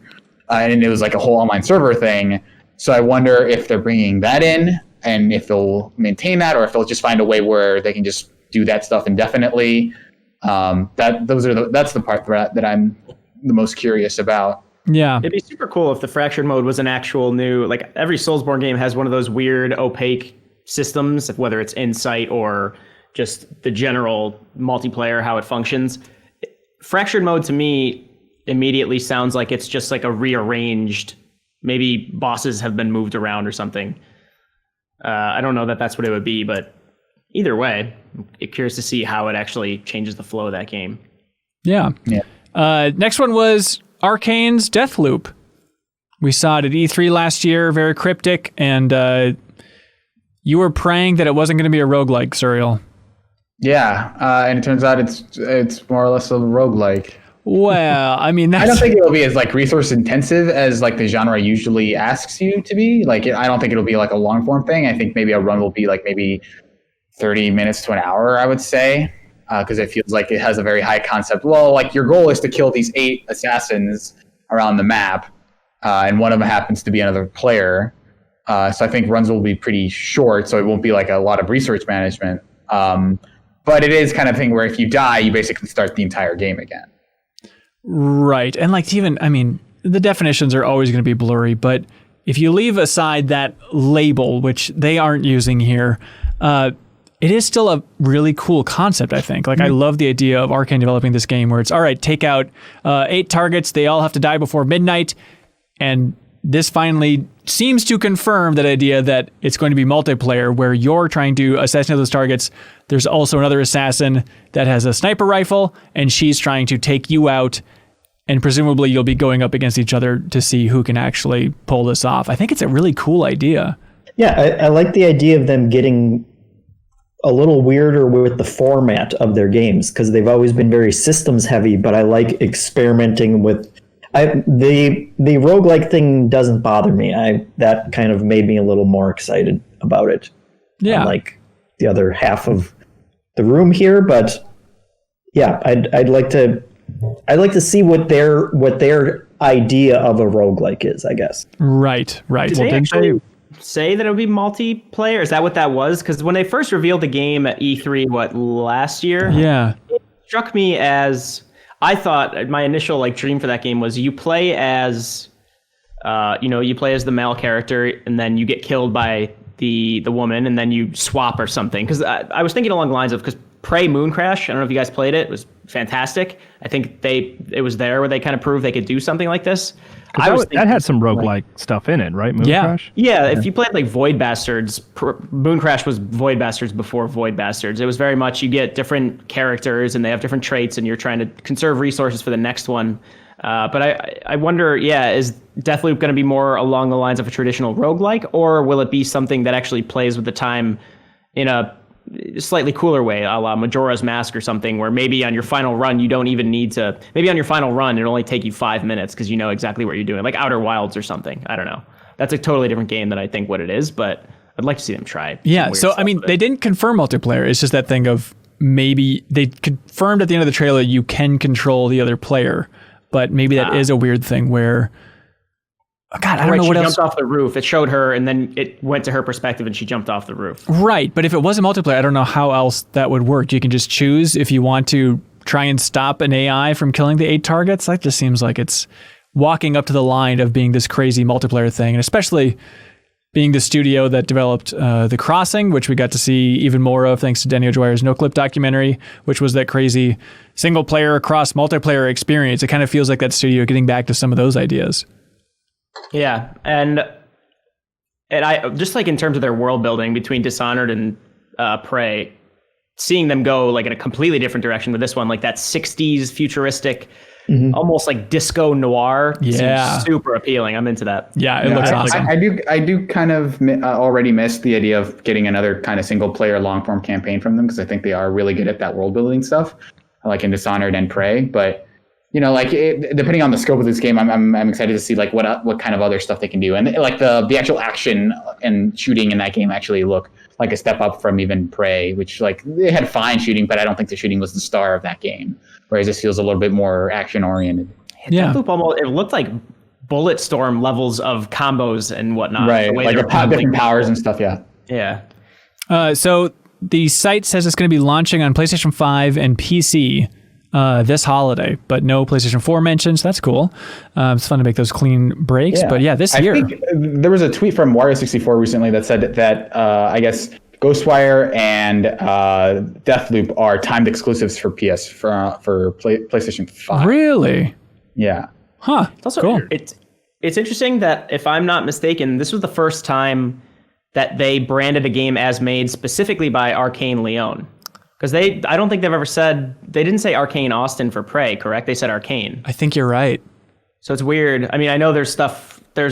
and it was like a whole online server thing. So I wonder if they're bringing that in, and if they'll maintain that, or if they'll just find a way where they can just do that stuff indefinitely. That's the part that I'm the most curious about. Yeah. It'd be super cool if the fractured mode was an actual new, like every Soulsborne game has one of those weird opaque systems, whether it's Insight or just the general multiplayer, how it functions. Fractured mode to me immediately sounds like it's just like a rearranged, maybe bosses have been moved around or something. I don't know that that's what it would be, but either way, I'm curious to see how it actually changes the flow of that game. Yeah. Next one was Arcane's Deathloop. We saw it at E3 last year, very cryptic, and you were praying that it wasn't going to be a roguelike, Suriel. Yeah, and it turns out it's more or less a roguelike. Well, I mean, I don't think it'll be as like resource intensive as like the genre usually asks you to be. Like, I don't think it'll be like a long form thing. I think maybe a run will be like maybe 30 minutes to an hour, I would say, because it feels like it has a very high concept. Well, like your goal is to kill these 8 assassins around the map, and one of them happens to be another player. So I think runs will be pretty short, so it won't be like a lot of research management. But it is kind of thing where if you die, you basically start the entire game again. Right. And like even, I mean, the definitions are always going to be blurry, but if you leave aside that label, which they aren't using here, it is still a really cool concept, I think. Like, I love the idea of Arcane developing this game where it's, all right, take out 8 targets, they all have to die before midnight, and this finally seems to confirm that idea that it's going to be multiplayer where you're trying to assassinate those targets. There's also another assassin that has a sniper rifle, and she's trying to take you out and presumably you'll be going up against each other to see who can actually pull this off. I think it's a really cool idea. Yeah, I like the idea of them getting a little weirder with the format of their games, because they've always been very systems heavy, but I like experimenting with the roguelike thing doesn't bother me. That kind of made me a little more excited about it. Yeah. Unlike the other half of the room here, but yeah, I'd like to see what their idea of a roguelike is, I guess. Right. Did they actually say that it would be multiplayer? Is that what that was? Because when they first revealed the game at E3, last year? Yeah. It struck me as, I thought my initial dream for that game was you play as, you play as the male character, and then you get killed by the woman, and then you swap or something. Because I was thinking along the lines of, because Prey Moon Crash, I don't know if you guys played it, was fantastic. I think it was there where they kind of proved they could do something like this. That had some roguelike stuff in it, right? Moon Crash? Yeah, if you played Void Bastards, Moon Crash was Void Bastards before Void Bastards. It was very much you get different characters and they have different traits and you're trying to conserve resources for the next one. But I wonder, is Deathloop going to be more along the lines of a traditional roguelike, or will it be something that actually plays with the time in a slightly cooler way, a la Majora's Mask or something, where maybe on your final run you don't even need to, maybe on your final run it'll only take you 5 minutes because you know exactly what you're doing, like Outer Wilds or something. I don't know. That's a totally different game than I think what it is, but I'd like to see them try. Yeah, so I mean, they didn't confirm multiplayer. It's just that thing of maybe they confirmed at the end of the trailer you can control the other player, but maybe that is a weird thing where, God, I don't know what else. She jumped off the roof. It showed her, and then it went to her perspective, and she jumped off the roof. Right, but if it wasn't multiplayer, I don't know how else that would work. You can just choose if you want to try and stop an AI from killing the 8 targets. That just seems like it's walking up to the line of being this crazy multiplayer thing, and especially being the studio that developed The Crossing, which we got to see even more of thanks to Danny O'Dwyer's No Clip documentary, which was that crazy single player across multiplayer experience. It kind of feels like that studio getting back to some of those ideas. Yeah, and I just in terms of their world building between Dishonored and Prey, seeing them go in a completely different direction with this one, that 60s futuristic, almost disco noir, seems super appealing. I'm into that. Yeah, it looks awesome. I do kind of already miss the idea of getting another kind of single player long form campaign from them, because I think they are really good at that world building stuff, like in Dishonored and Prey, but. Depending on the scope of this game, I'm excited to see what kind of other stuff they can do, and the actual action and shooting in that game actually look like a step up from even Prey, which they had fine shooting, but I don't think the shooting was the star of that game. Whereas this feels a little bit more action oriented. Yeah, it looked like Bulletstorm levels of combos and whatnot. Right, different powers and stuff. Yeah. Yeah. So the site says it's going to be launching on PlayStation 5 and PC. This holiday, but no PlayStation 4 mentions. That's cool. It's fun to make those clean breaks, but this year. I think there was a tweet from Wario64 recently that said that I guess Ghostwire and Deathloop are timed exclusives for PlayStation 5. Really? Yeah. Huh. It's also cool. It's interesting that, if I'm not mistaken, this was the first time that they branded a game as made specifically by Arcane Lyon. Because I don't think they've ever said, they didn't say Arcane Austin for Prey, correct? They said Arcane. I think you're right. So it's weird. I mean, I know there's stuff, they're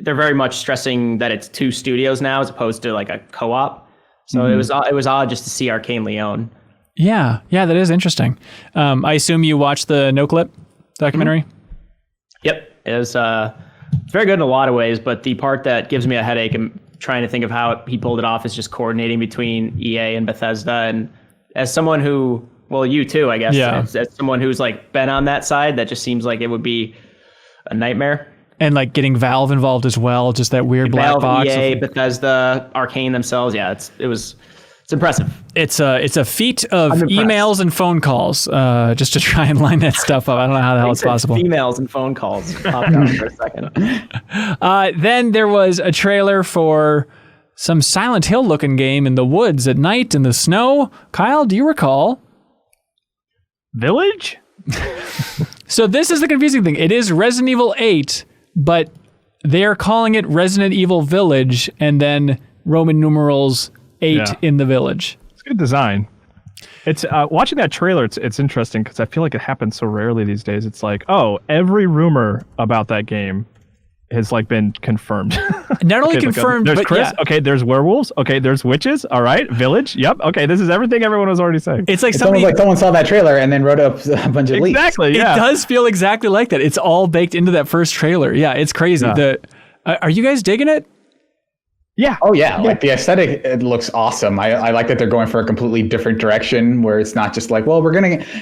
very much stressing that it's 2 studios now as opposed to a co-op. So it was odd just to see Arcane Lyon. Yeah, that is interesting. I assume you watched the No Clip documentary? Mm-hmm. Yep. It was it's very good in a lot of ways, but the part that gives me a headache and trying to think of how he pulled it off is just coordinating between EA and Bethesda. And as someone who, you too, I guess, as someone who's been on that side, that just seems like it would be a nightmare. And getting Valve involved as well, just that weird black box. EA, Bethesda, Arcane themselves. Yeah, it's impressive. It's a feat of emails and phone calls, just to try and line that stuff up. I don't know how the hell it's possible. Emails and phone calls popped out for a second. Then there was a trailer for some Silent Hill looking game in the woods at night in the snow. Kyle, do you recall? Village? So this is the confusing thing. It is Resident Evil 8, but they are calling it Resident Evil Village and then Roman numerals 8 in the village. It's good design. It's watching that trailer. It's interesting because I feel like it happens so rarely these days. It's like, oh, every rumor about that game has like been confirmed. Not only confirmed, there's but Chris. yeah. Okay, there's werewolves. Okay, there's witches. All right, village. Yep. Okay, this is everything everyone was already saying. It's like It's almost somebody. like someone saw that trailer and then wrote up a bunch of leaks. Exactly. Yeah. It does feel exactly like that. It's all baked into that first trailer. Yeah, it's crazy. Yeah. Are you guys digging it? Yeah. Oh yeah, like the aesthetic, it looks awesome. I like that they're going for a completely different direction where it's not just like, well,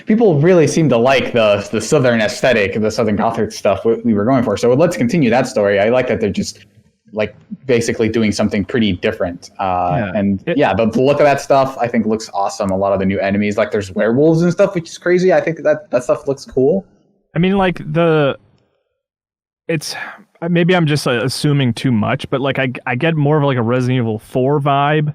people really seem to like the southern aesthetic, the southern gothic stuff we were going for. So let's continue that story. I like that they're just like basically doing something pretty different. The look of that stuff I think looks awesome. A lot of the new enemies, like there's werewolves and stuff, which is crazy. I think that stuff looks cool. I mean, like it's maybe I'm just assuming too much, but like I get more of like a Resident Evil 4 vibe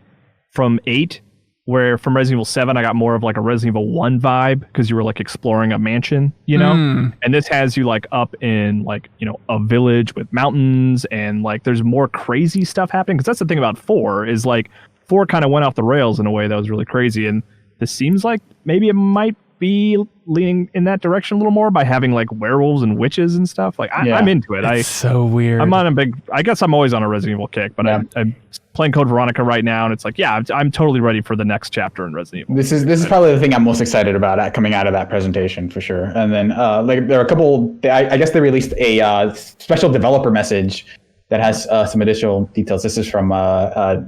from 8, where from Resident Evil 7 I got more of like a Resident Evil 1 vibe because you were like exploring a mansion, you know? And this has you like up in like, you know, a village with mountains and like there's more crazy stuff happening. Because that's the thing about 4 is like 4 kind of went off the rails in a way that was really crazy. And this seems like maybe it might be leaning in that direction a little more by having like werewolves and witches and stuff. Like I'm into it. It's so weird. I'm on I guess I'm always on a Resident Evil kick, but I'm playing Code Veronica right now, and it's like, yeah, I'm totally ready for the next chapter in Resident Evil. This is probably the thing I'm most excited about coming out of that presentation for sure. And then like there are a couple. I guess they released a special developer message that has some additional details. This is from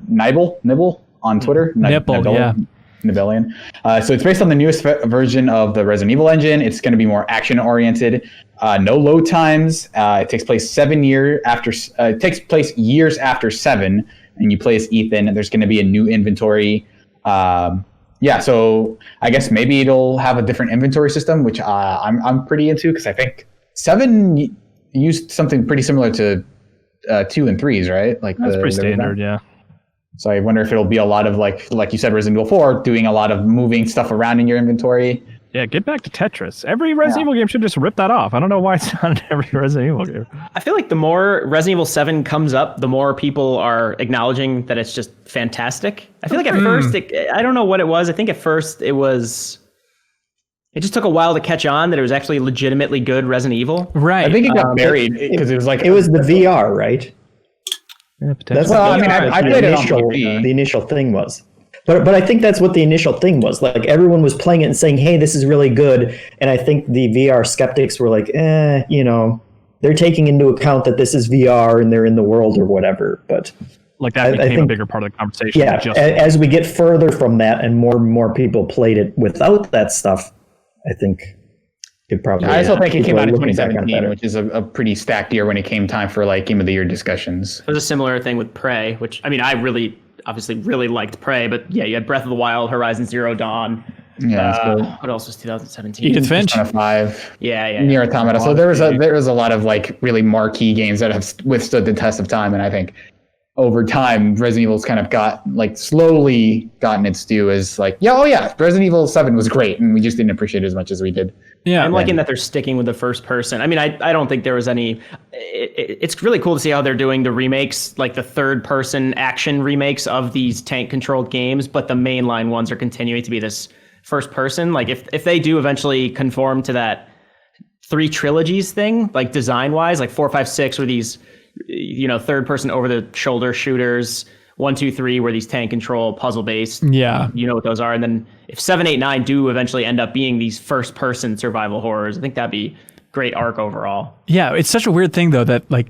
Nibble on Twitter. Nibble, yeah. Nibellion. So it's based on the newest version of the Resident Evil engine. It's going to be more action oriented. No load times. It takes place years after 7, and you play as Ethan. There's going to be a new inventory. So I guess maybe it'll have a different inventory system, which I'm pretty into because I think 7 used something pretty similar to 2 and 3's, right? Like that's pretty standard, yeah. So I wonder if it'll be a lot of like you said, Resident Evil 4, doing a lot of moving stuff around in your inventory. Yeah, get back to Tetris. Every Resident Evil game should just rip that off. I don't know why it's not in every Resident Evil game. I feel like the more Resident Evil 7 comes up, the more people are acknowledging that it's just fantastic. I feel like at first, I don't know what it was. I think at first it just took a while to catch on that it was actually legitimately good Resident Evil. Right. I think it got buried because it was like... It was the VR, right? Yeah, That's I played it on PC. The initial thing was. But I think that's what the initial thing was. Like everyone was playing it and saying, "Hey, this is really good." And I think the VR skeptics were like, they're taking into account that this is VR and they're in the world or whatever. But like that became a bigger part of the conversation. Yeah, as we get further from that and more people played it without that stuff, I think it probably. I also think it came out in 2017, which is a pretty stacked year when it came time for like Game of the Year discussions. There's a similar thing with Prey, which I mean, I obviously really liked Prey, but yeah, you had Breath of the Wild, Horizon Zero Dawn. Yeah. What else was 2017? Ethan Finch. Persona 5. Yeah. Nier Automata. So there was a lot of like really marquee games that have withstood the test of time, and I think over time Resident Evil's kind of got like slowly gotten its due as like, Resident Evil 7 was great, and we just didn't appreciate it as much as we did. Yeah, I'm liking that they're sticking with the first person. I mean, I don't think there was any. It's really cool to see how they're doing the remakes, like the third person action remakes of these tank controlled games, but the mainline ones are continuing to be this first person. Like if they do eventually conform to that 3 trilogies thing, like design wise, like 4, 5, 6 were these, third person over the shoulder shooters. 1, 2, 3 were these tank control puzzle based. Yeah. You know what those are. And then if 7, 8, 9 do eventually end up being these first person survival horrors, I think that'd be great arc overall. Yeah. It's such a weird thing though, that like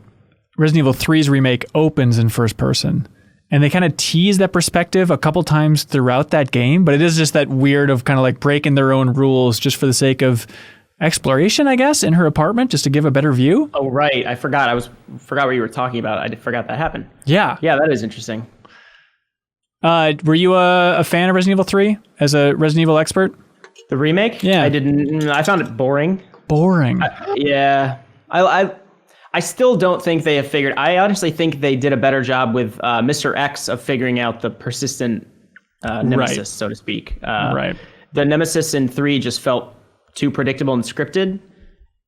Resident Evil 3's remake opens in first person, and they kind of tease that perspective a couple times throughout that game, but it is just that weird of kind of like breaking their own rules just for the sake of exploration, I guess, in her apartment, just to give a better view. Oh, right. I forgot. Forgot what you were talking about. I forgot that happened. Yeah. Yeah, that is interesting. Were you a fan of Resident Evil 3 as a Resident Evil expert? The remake? Yeah. I didn't. I found it boring. Boring. I still don't think they have figured. I honestly think they did a better job with Mr. X of figuring out the persistent nemesis, so to speak. Right. The nemesis in 3 just felt too predictable and scripted.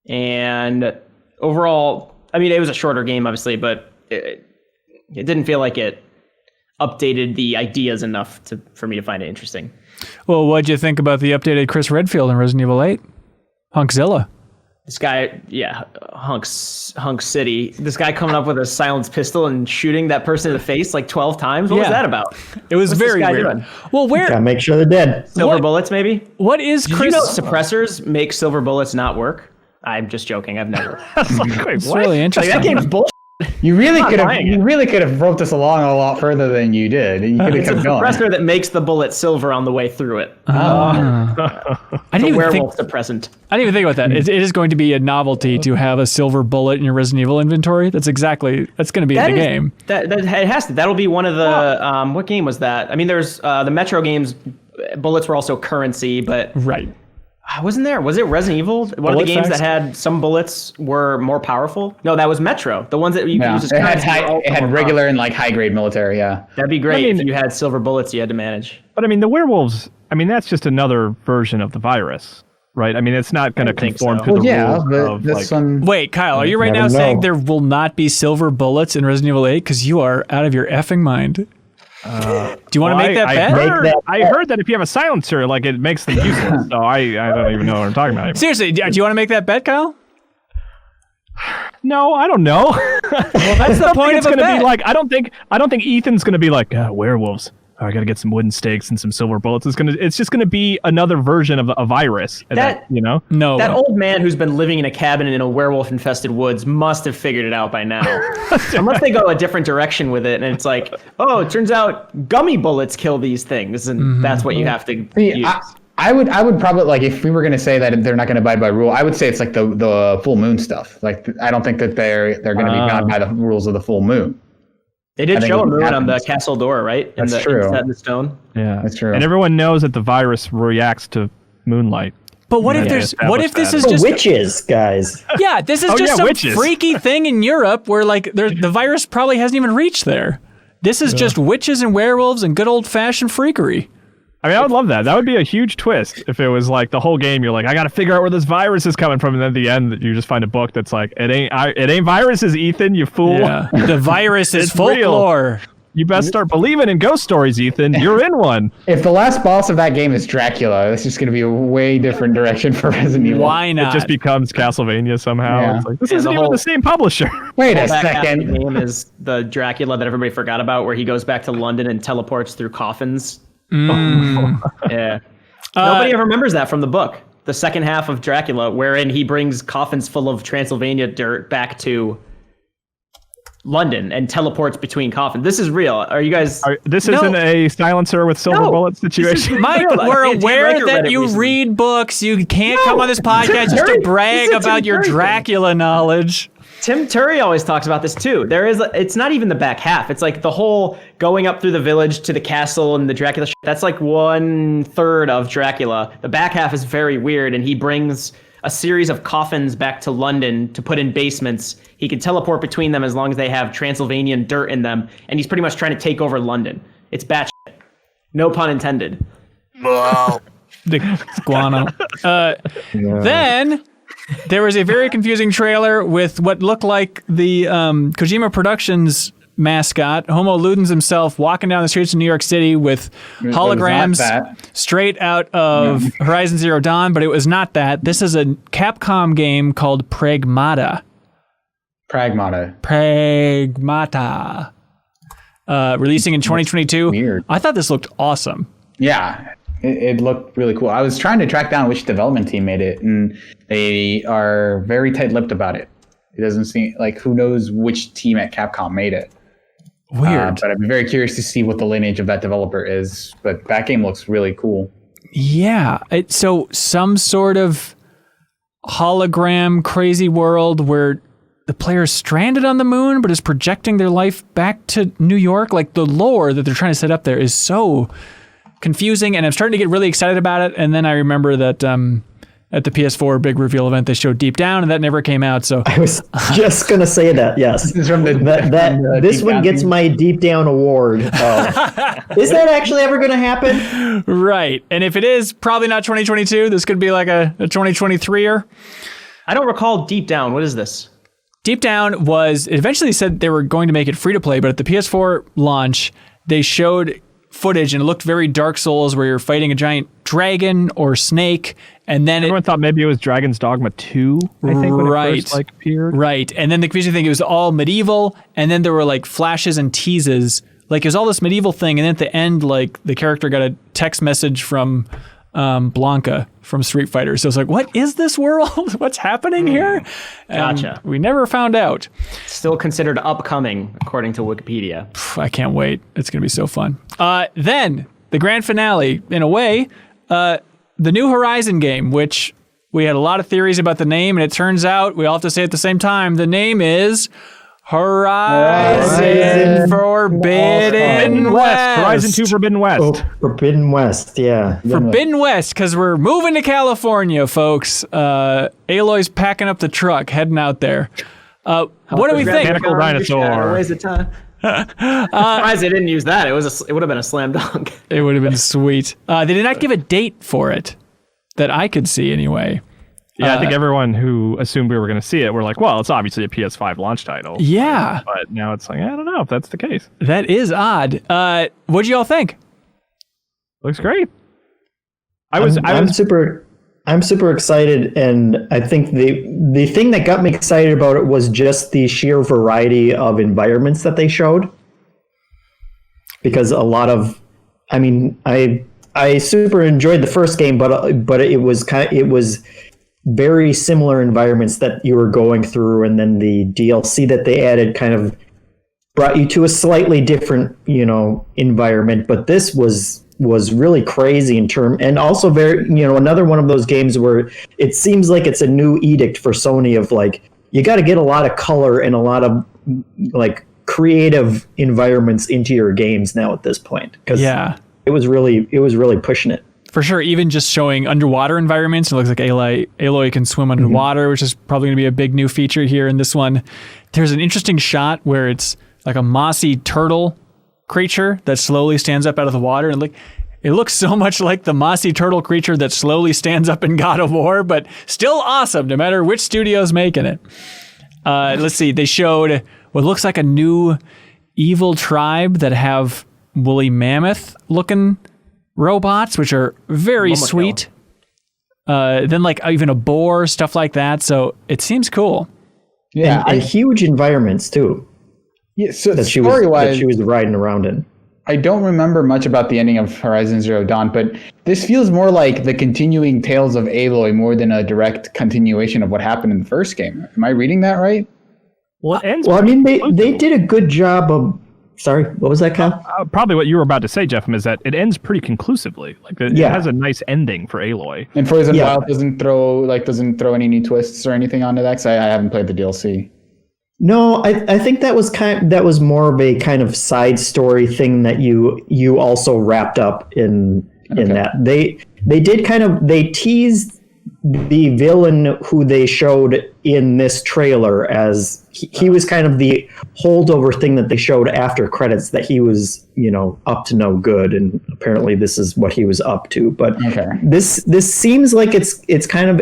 And overall, I mean, it was a shorter game, obviously, but it didn't feel like it updated the ideas enough for me to find it interesting. Well, what'd you think about the updated Chris Redfield in Resident Evil 8? Hunkzilla. This guy, Hunk City. This guy coming up with a silenced pistol and shooting that person in the face like 12 times. What was that about? It was What's very this guy weird. doing? Well, Gotta make sure they're dead. Silver bullets, maybe? What is Did Chris? you know suppressors make silver bullets not work? I'm just joking. I've never. It's really interesting. Like, that game's bullshit. You really could have. buying it. You really could have roped us along a lot further than you did. You could have It's a kept going. suppressor that makes the bullet silver on the way through it. I didn't The even werewolf think. suppressant. I didn't even think about that. It is going to be a novelty to have a silver bullet in your Resident Evil inventory. That's going to be in the game. That it has to. That'll be one of the. What game was that? I mean, there's the Metro games. Bullets were also currency, but Right. wasn't there? Was it Resident Evil? One of Bullet the games facts? that had some bullets were more powerful. No, that was Metro. The ones that you could Yeah. use as It had currency were also it had more regular powerful. and like high grade military. Yeah. That'd be great I mean- if you had silver bullets you had to manage. But I mean, the werewolves, I mean, that's just another version of the virus, right? I mean, it's not going to don't think conform so. to the Well, yeah, rules but of this like, one. Wait, Kyle, are you right now Never saying know. there will not be silver bullets in Resident Evil 8? Because you are out of your effing mind. Do you want to Well, make that bet? I heard that if you have a silencer, like it makes them useless. So I don't even know what I'm talking about anymore. Seriously, do you want to make that bet, Kyle? No, I don't know. Well, that's the point It's of a going to bet. be like I don't think Ethan's going to be like werewolves. Oh, I got to get some wooden stakes and some silver bullets. It's just going to be another version of a virus. And That- you know. No. That old man who's been living in a cabin in a werewolf-infested woods must have figured it out by now. Unless they go a different direction with it, and it's like, oh, it turns out gummy bullets kill these things, and that's what you have to See, use. I would probably like if we were going to say that they're not going to abide by rule. I would say it's like the full moon stuff. Like I don't think that they're going to be bound by the rules of the full moon. They did I think show a it moon on the happens. castle door, right? That's true. Set in the stone. Yeah, That's true. And everyone knows that the virus reacts to moonlight. But what if Yeah, there's? What if this is established The just? witches, guys. Yeah, this is Oh, just yeah, some witches. freaky thing in Europe where like the virus probably hasn't even reached there. This is just witches and werewolves and good old fashioned freakery. I mean, I would love that. That would be a huge twist if it was like the whole game. You're like, I got to figure out where this virus is coming from, and then at the end, you just find a book that's like, it ain't viruses, Ethan, you fool. Yeah, the virus is It's real. folklore. You best start believing in ghost stories, Ethan. You're in one. If the last boss of that game is Dracula, it's just going to be a way different direction for Resident Evil. Why not? It just becomes Castlevania somehow. Yeah. It's like, this Yeah, isn't the even whole- the same publisher. Wait a Back half of the second. game is the Dracula that everybody forgot about, where he goes back to London and teleports through coffins. Yeah. Nobody ever remembers that from the book. The second half of Dracula, wherein he brings coffins full of Transylvania dirt back to London and teleports between coffins. This is real. Are you guys? This No. isn't a silencer with silver No. bullet situation. Mike, Real, we're Dan aware Riker read that it you recently. read books. You can't come on this podcast just to Terry- brag this is a about Tim your Terry thing. Dracula knowledge. Tim Turry always talks about this too. It's not even the back half. It's like the whole going up through the village to the castle and the Dracula shit. That's like 1/3 of Dracula. The back half is very weird, and he brings a series of coffins back to London to put in basements. He can teleport between them as long as they have Transylvanian dirt in them, and he's pretty much trying to take over London. It's batshit. No pun intended. The guano. Then there was a very confusing trailer with what looked like the Kojima Productions mascot, Homo Ludens himself, walking down the streets of New York City with holograms that. straight out of Horizon Zero Dawn, but it was not that. This is a Capcom game called Pragmata. Pragmata. Releasing in 2022. Weird. I thought this looked awesome. Yeah, it looked really cool. I was trying to track down which development team made it, and they are very tight-lipped about it. It doesn't seem like who knows which team at Capcom made it. Weird. But I'd be very curious to see what the lineage of that developer is. But that game looks really cool. Yeah. So some sort of hologram crazy world where the player is stranded on the moon but is projecting their life back to New York. Like the lore that they're trying to set up there is so confusing, and I'm starting to get really excited about it. And then I remember that at the PS4 big reveal event, they showed Deep Down, and that never came out. So I was just gonna say that. Yes, This is from the this Deep one Down gets team. my Deep Down award. Is that actually ever gonna happen? right. And if it is, probably not 2022. This could be like a 2023er. I don't recall Deep Down. What is this? Deep Down was, it eventually said they were going to make it free to play, but at the PS4 launch, they showed footage and it looked very Dark Souls where you're fighting a giant dragon or snake, and then everyone thought maybe it was Dragon's Dogma 2, I think, when it first appeared. Right, and then the confusing thing, it was all medieval, and then there were like flashes and teases. Like it was all this medieval thing, and then at the end, like the character got a text message from Blanca from Street Fighter. So it's like, what is this world? What's happening here? Gotcha. We never found out. Still considered upcoming, according to Wikipedia. I can't wait. It's going to be so fun. Then, the grand finale, in a way, the new Horizon game, which we had a lot of theories about the name, and it turns out, we all have to say it at the same time, the name is Horizon Forbidden West. Horizon 2 Forbidden West. Oh, Forbidden West, yeah. Forbidden West, because we're moving to California, folks. Aloy's packing up the truck, heading out there. What do we think? Mechanical dinosaur. Waste of time. Surprised they didn't use that. It would have been a slam dunk. It would have been sweet. They did not give a date for it that I could see anyway. Yeah, I think everyone who assumed we were going to see it were like, well, it's obviously a PS5 launch title. Yeah. But now it's like, I don't know if that's the case. That is odd. What'd you all think? Looks great. I'm super excited, and I think the thing that got me excited about it was just the sheer variety of environments that they showed. Because a lot of, I mean, I super enjoyed the first game, but it was very similar environments that you were going through, and then the DLC that they added kind of brought you to a slightly different, environment. But this was really crazy and also very, another one of those games where it seems like it's a new edict for Sony of like, you got to get a lot of color and a lot of like creative environments into your games now at this point. Because it was really pushing it. For sure, even just showing underwater environments. It looks like Aloy can swim underwater, which is probably going to be a big new feature here in this one. There's an interesting shot where it's like a mossy turtle creature that slowly stands up out of the water. And it looks so much like the mossy turtle creature that slowly stands up in God of War, but still awesome, no matter which studio's making it. Let's see, they showed what looks like a new evil tribe that have woolly mammoth-looking robots, which are very sweet. Then like even a boar, stuff like that. So it seems cool. Yeah, and huge environments too. Yeah, so that she was riding around in. I don't remember much about the ending of Horizon Zero Dawn, but this feels more like the continuing tales of Aloy more than a direct continuation of what happened in the first game. Am I reading that right? Well, I mean, they did a good job of. Sorry, what was that, Kyle? Probably what you were about to say, Jeff, is that it ends pretty conclusively. Like it has a nice ending for Aloy. And Frozen Wild doesn't throw any new twists or anything onto that. 'Cause I haven't played the DLC. No, I think that was more of a kind of side story thing that you also wrapped up in that. They teased the villain who they showed in this trailer as he was kind of the holdover thing that they showed after credits, that he was, up to no good, and apparently this is what he was up to. But this seems like it's kind of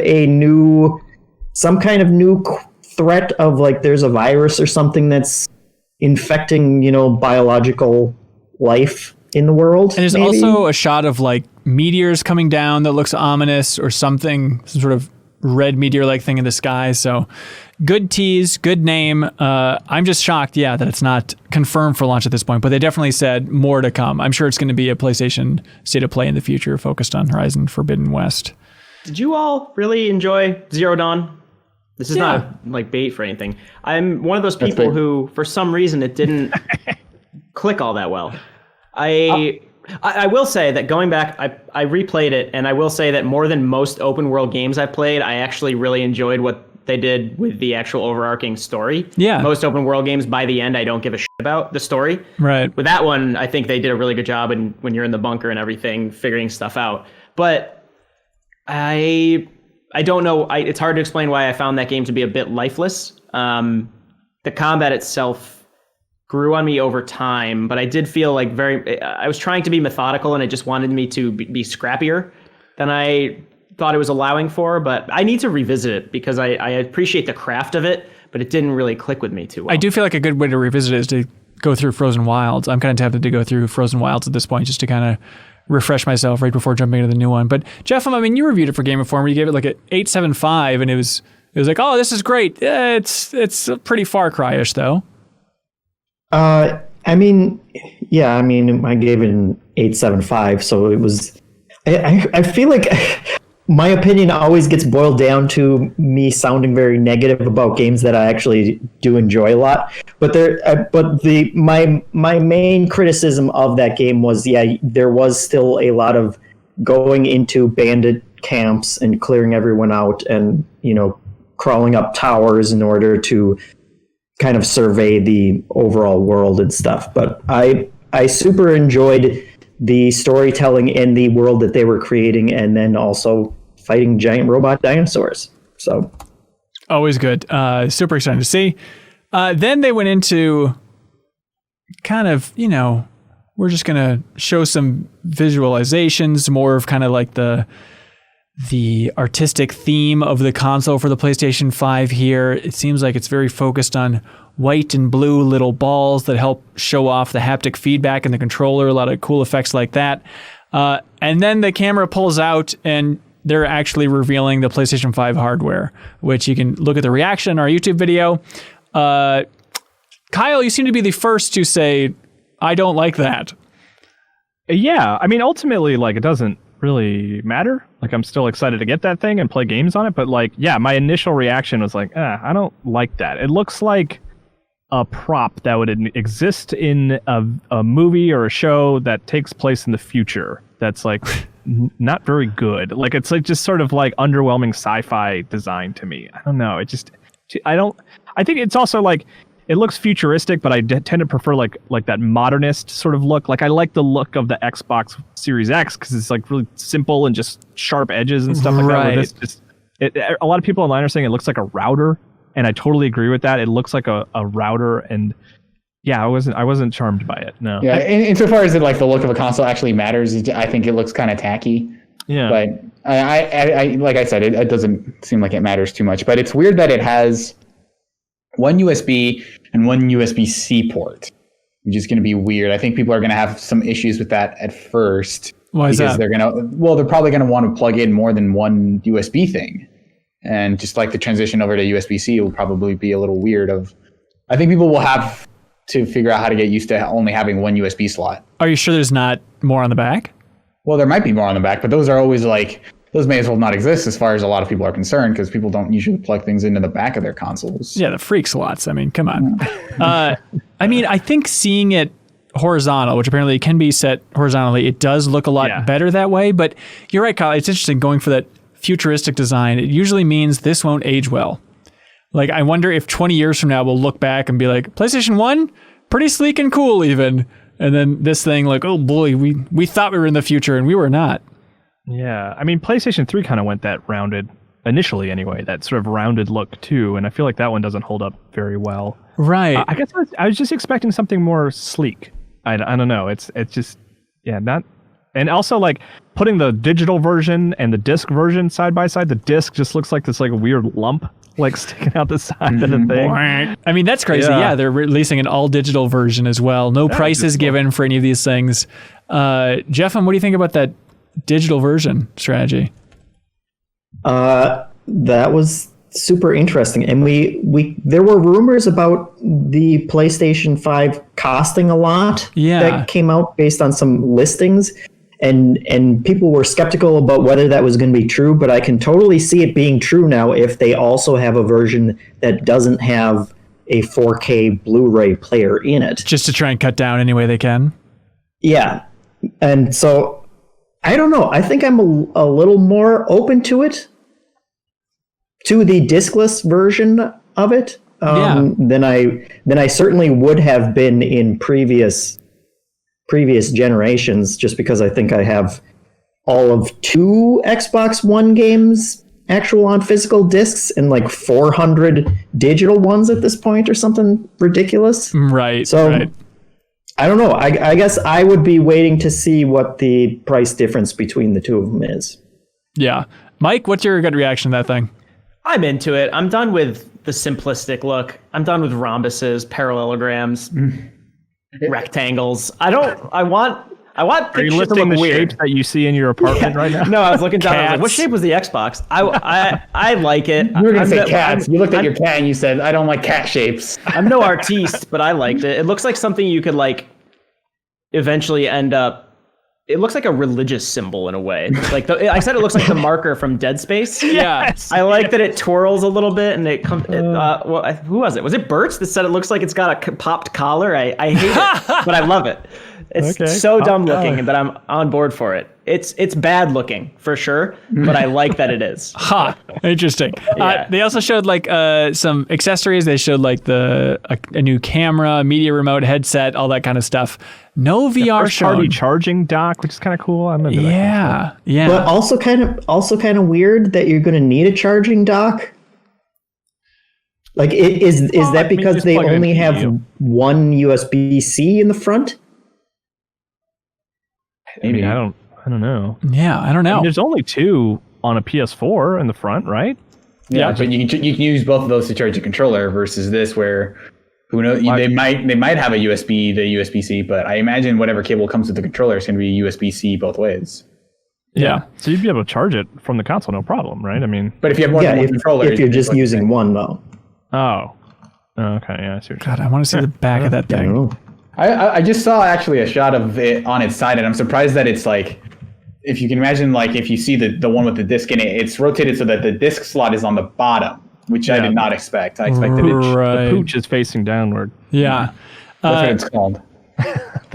some kind of new threat of like there's a virus or something that's infecting, biological life in the world. And there's also a shot of like meteors coming down that looks ominous or something, some sort of red meteor-like thing in the sky. So good tease, good name. I'm just shocked, that it's not confirmed for launch at this point, but they definitely said more to come. I'm sure it's going to be a PlayStation State of Play in the future focused on Horizon Forbidden West. Did you all really enjoy Zero Dawn? This is not like bait for anything. I'm one of those people who, for some reason, it didn't click all that well. I will say that going back, I replayed it, and I will say that more than most open world games I've played, I actually really enjoyed what they did with the actual overarching story. Yeah. Most open world games, by the end, I don't give a shit about the story. Right. With that one, I think they did a really good job when you're in the bunker and everything, figuring stuff out. But I don't know. It's hard to explain why I found that game to be a bit lifeless. The combat itself grew on me over time, but I did feel like I was trying to be methodical, and it just wanted me to be scrappier than I thought it was allowing for. But I need to revisit it because I appreciate the craft of it, but it didn't really click with me too well. I do feel like a good way to revisit it is to go through Frozen Wilds. I'm kind of tempted to go through Frozen Wilds at this point just to kind of refresh myself right before jumping into the new one. But Jeff, I mean, you reviewed it for Game Informer. You gave it like an 8.75, and it was like, oh, this is great. It's a pretty Far Cry-ish though. I mean, yeah, I mean, I gave it an 8.75, so it was. I feel like my opinion always gets boiled down to me sounding very negative about games that I actually do enjoy a lot. But my main criticism of that game was, yeah, there was still a lot of going into bandit camps and clearing everyone out, and crawling up towers in order to kind of survey the overall world and stuff. But I super enjoyed the storytelling in the world that they were creating, and then also fighting giant robot dinosaurs. So always good. Super excited to see. Then they went into kind of, we're just going to show some visualizations, more of kind of like the artistic theme of the console for the PlayStation 5 here. It seems like it's very focused on white and blue little balls that help show off the haptic feedback in the controller, a lot of cool effects like that. And then the camera pulls out and they're actually revealing the PlayStation 5 hardware, which you can look at the reaction in our YouTube video. Kyle, you seem to be the first to say, I don't like that. Yeah, I mean, ultimately, like, it doesn't really matter. Like, I'm still excited to get that thing and play games on it, but like, yeah, my initial reaction was like, I don't like that. It looks like a prop that would exist in a movie or a show that takes place in the future. That's like not very good. Like, it's like just sort of like underwhelming sci-fi design to me. I don't know. I think it's also like, it looks futuristic, but I tend to prefer like that modernist sort of look. Like, I like the look of the Xbox Series X because it's like really simple and just sharp edges and stuff like that. A lot of people online are saying it looks like a router, and I totally agree with that. It looks like a router, and yeah, I wasn't charmed by it. No. Yeah, insofar as like the look of a console actually matters, I think it looks kind of tacky. Yeah. But I like I said, it doesn't seem like it matters too much. But it's weird that it has one USB and one USB-C port, which is going to be weird. I think people are going to have some issues with that at first. Why is that? They're probably going to want to plug in more than one USB thing. And just like the transition over to USB-C will probably be a little weird. I think people will have to figure out how to get used to only having one USB slot. Are you sure there's not more on the back? Well, there might be more on the back, but those are always like, those may as well not exist as far as a lot of people are concerned, because people don't usually plug things into the back of their consoles. Yeah, the freak slots. I mean, come on. I mean, I think seeing it horizontal, which apparently can be set horizontally, it does look a lot better that way. But you're right, Kyle. It's interesting going for that futuristic design. It usually means this won't age well. Like, I wonder if 20 years from now we'll look back and be like, PlayStation 1, pretty sleek and cool even. And then this thing, like, oh boy, we thought we were in the future and we were not. Yeah, I mean, PlayStation 3 kind of went that rounded, initially anyway, that sort of rounded look too, and I feel like that one doesn't hold up very well. Right. I guess I was just expecting something more sleek. I don't know. It's just, yeah, not... And also, like, putting the digital version and the disc version side by side, the disc just looks like this, like, weird lump, like, sticking out the side of the thing. I mean, that's crazy. Yeah, they're releasing an all-digital version as well. No prices given for any of these things. Jeff, what do you think about that digital version strategy? That was super interesting, and we there were rumors about the PlayStation 5 costing a lot that came out based on some listings, and people were skeptical about whether that was going to be true, but I can totally see it being true now if they also have a version that doesn't have a 4K Blu-ray player in it, just to try and cut down any way they can. Yeah, and so I don't know. I think I'm a little more open to it, to the discless version of it, than I certainly would have been in previous generations. Just because I think I have all of 2 Xbox One games actual on physical discs and like 400 digital ones at this point, or something ridiculous. Right. So. Right. I don't know. I guess I would be waiting to see what the price difference between the two of them is. Yeah. Mike, what's your gut reaction to that thing? I'm into it. I'm done with the simplistic look. I'm done with rhombuses, parallelograms. rectangles. I want Are you shit to listing look the weird. shapes that you see in your apartment right now? No, I was looking down. I was like, Cats. what shape was the Xbox? I like it. You were going to say cats. You looked at I'm- your cat and you said, I don't like cat shapes. I'm no artiste, but I liked it. It looks like something you could like eventually end up. It looks like a religious symbol in a way. Like I said, it looks like the marker from Dead Space. Yeah. I like that it twirls a little bit and it comes. Who was it? Was it Bert's that said it looks like it's got a popped collar? I hate it, but I love it. It's Okay. so dumb looking collar. that I'm on board for it. It's bad looking for sure, but I like that it is. Ha! Interesting. Yeah. They also showed like some accessories. They showed like a new camera, media remote, headset, all that kind of stuff. No VR First party shown. charging dock, which is kind of cool. I'm into that. Yeah, yeah. But also kind of weird that you're going to need a charging dock. Like, is Well, that I mean, because just they plug it only into have you. one USB-C in the front? I mean, I don't know. Yeah, I don't I know. mean, there's only two on a PS4 in the front, right? Yeah, but you can use both of those to charge a controller versus this where who knows Why- they might have a USB to USB-C, but I imagine whatever cable comes with the controller is going to be USB-C both ways. Yeah. So you'd be able to charge it from the console, no problem, right? I mean, But if you have more Yeah, than one if controller, you're just using one though. oh, okay, yeah, I see what you're God, I want to see the back of that I don't thing. know. I just saw actually a shot of it on its side, and I'm surprised that it's like, if you can imagine, like if you see the one with the disc in it, it's rotated so that the disc slot is on the bottom, which I Yeah. did not expect. I expected it. The Right. pooch is facing downward. Yeah. That's what it's called.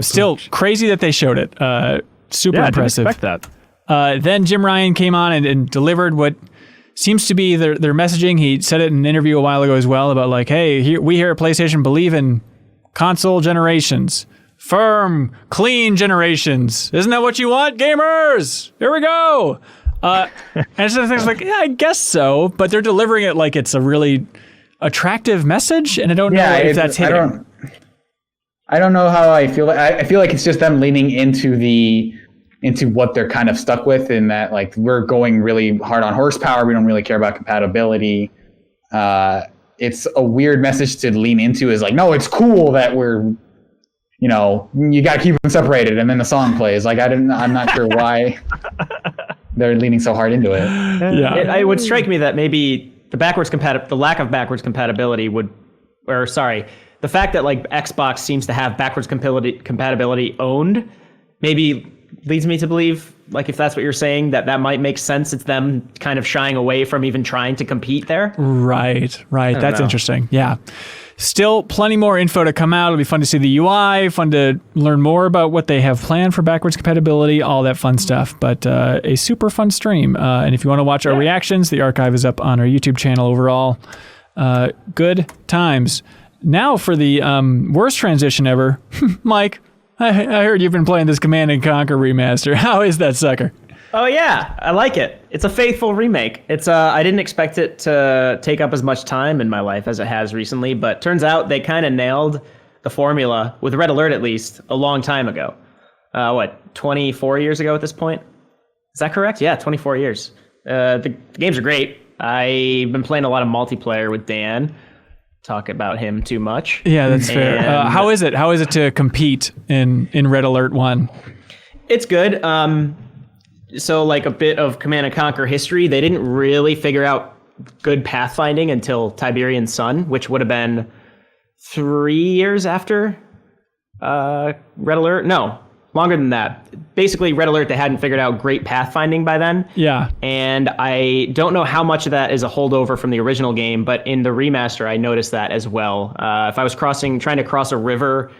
Still crazy that they showed it. Super Yeah, impressive. I didn't expect that. Then Jim Ryan came on and delivered what seems to be their messaging. He said it in an interview a while ago as well about like, hey, we here at PlayStation believe in console generations. Firm, clean generations. Isn't that what you want, gamers? Here we go. And so things like, yeah, I guess so. But they're delivering it like it's a really attractive message. And I don't know if that's hitting. I don't know how I feel. I feel like it's just them leaning into what they're kind of stuck with, in that like we're going really hard on horsepower. We don't really care about compatibility. It's a weird message to lean into. Is like, no, it's cool that we're, you got to keep them separated, and then the song plays. Like I'm not sure why they're leaning so hard into it. Yeah. It would strike me that maybe the lack of backwards compatibility the fact that like Xbox seems to have backwards compatibility owned, maybe leads me to believe, like if that's what you're saying, that might make sense. It's them kind of shying away from even trying to compete there. Right. That's know. interesting. Yeah. Still plenty more info to come out. It'll be fun to see the UI, fun to learn more about what they have planned for backwards compatibility, all that fun stuff. But a super fun stream. And if you want to watch our reactions, the archive is up on our YouTube channel overall. Good times. Now for the worst transition ever. Mike, I heard you've been playing this Command & Conquer remaster. How is that sucker? Oh yeah, I like it. It's a faithful remake. It's I didn't expect it to take up as much time in my life as it has recently, but turns out they kind of nailed the formula, with Red Alert at least, a long time ago. 24 years ago at this point? Is that correct? Yeah, 24 years. The games are great. I've been playing a lot of multiplayer with Dan. Talk about him too much. Yeah, that's fair. And- How is it? How is it to compete in Red Alert 1? It's good. So like a bit of Command & Conquer history, they didn't really figure out good pathfinding until Tiberian Sun, which would have been 3 years after Red Alert. No, longer than that. Basically, Red Alert, they hadn't figured out great pathfinding by then. Yeah. And I don't know how much of that is a holdover from the original game, but in the remaster, I noticed that as well. If I was trying to cross a river,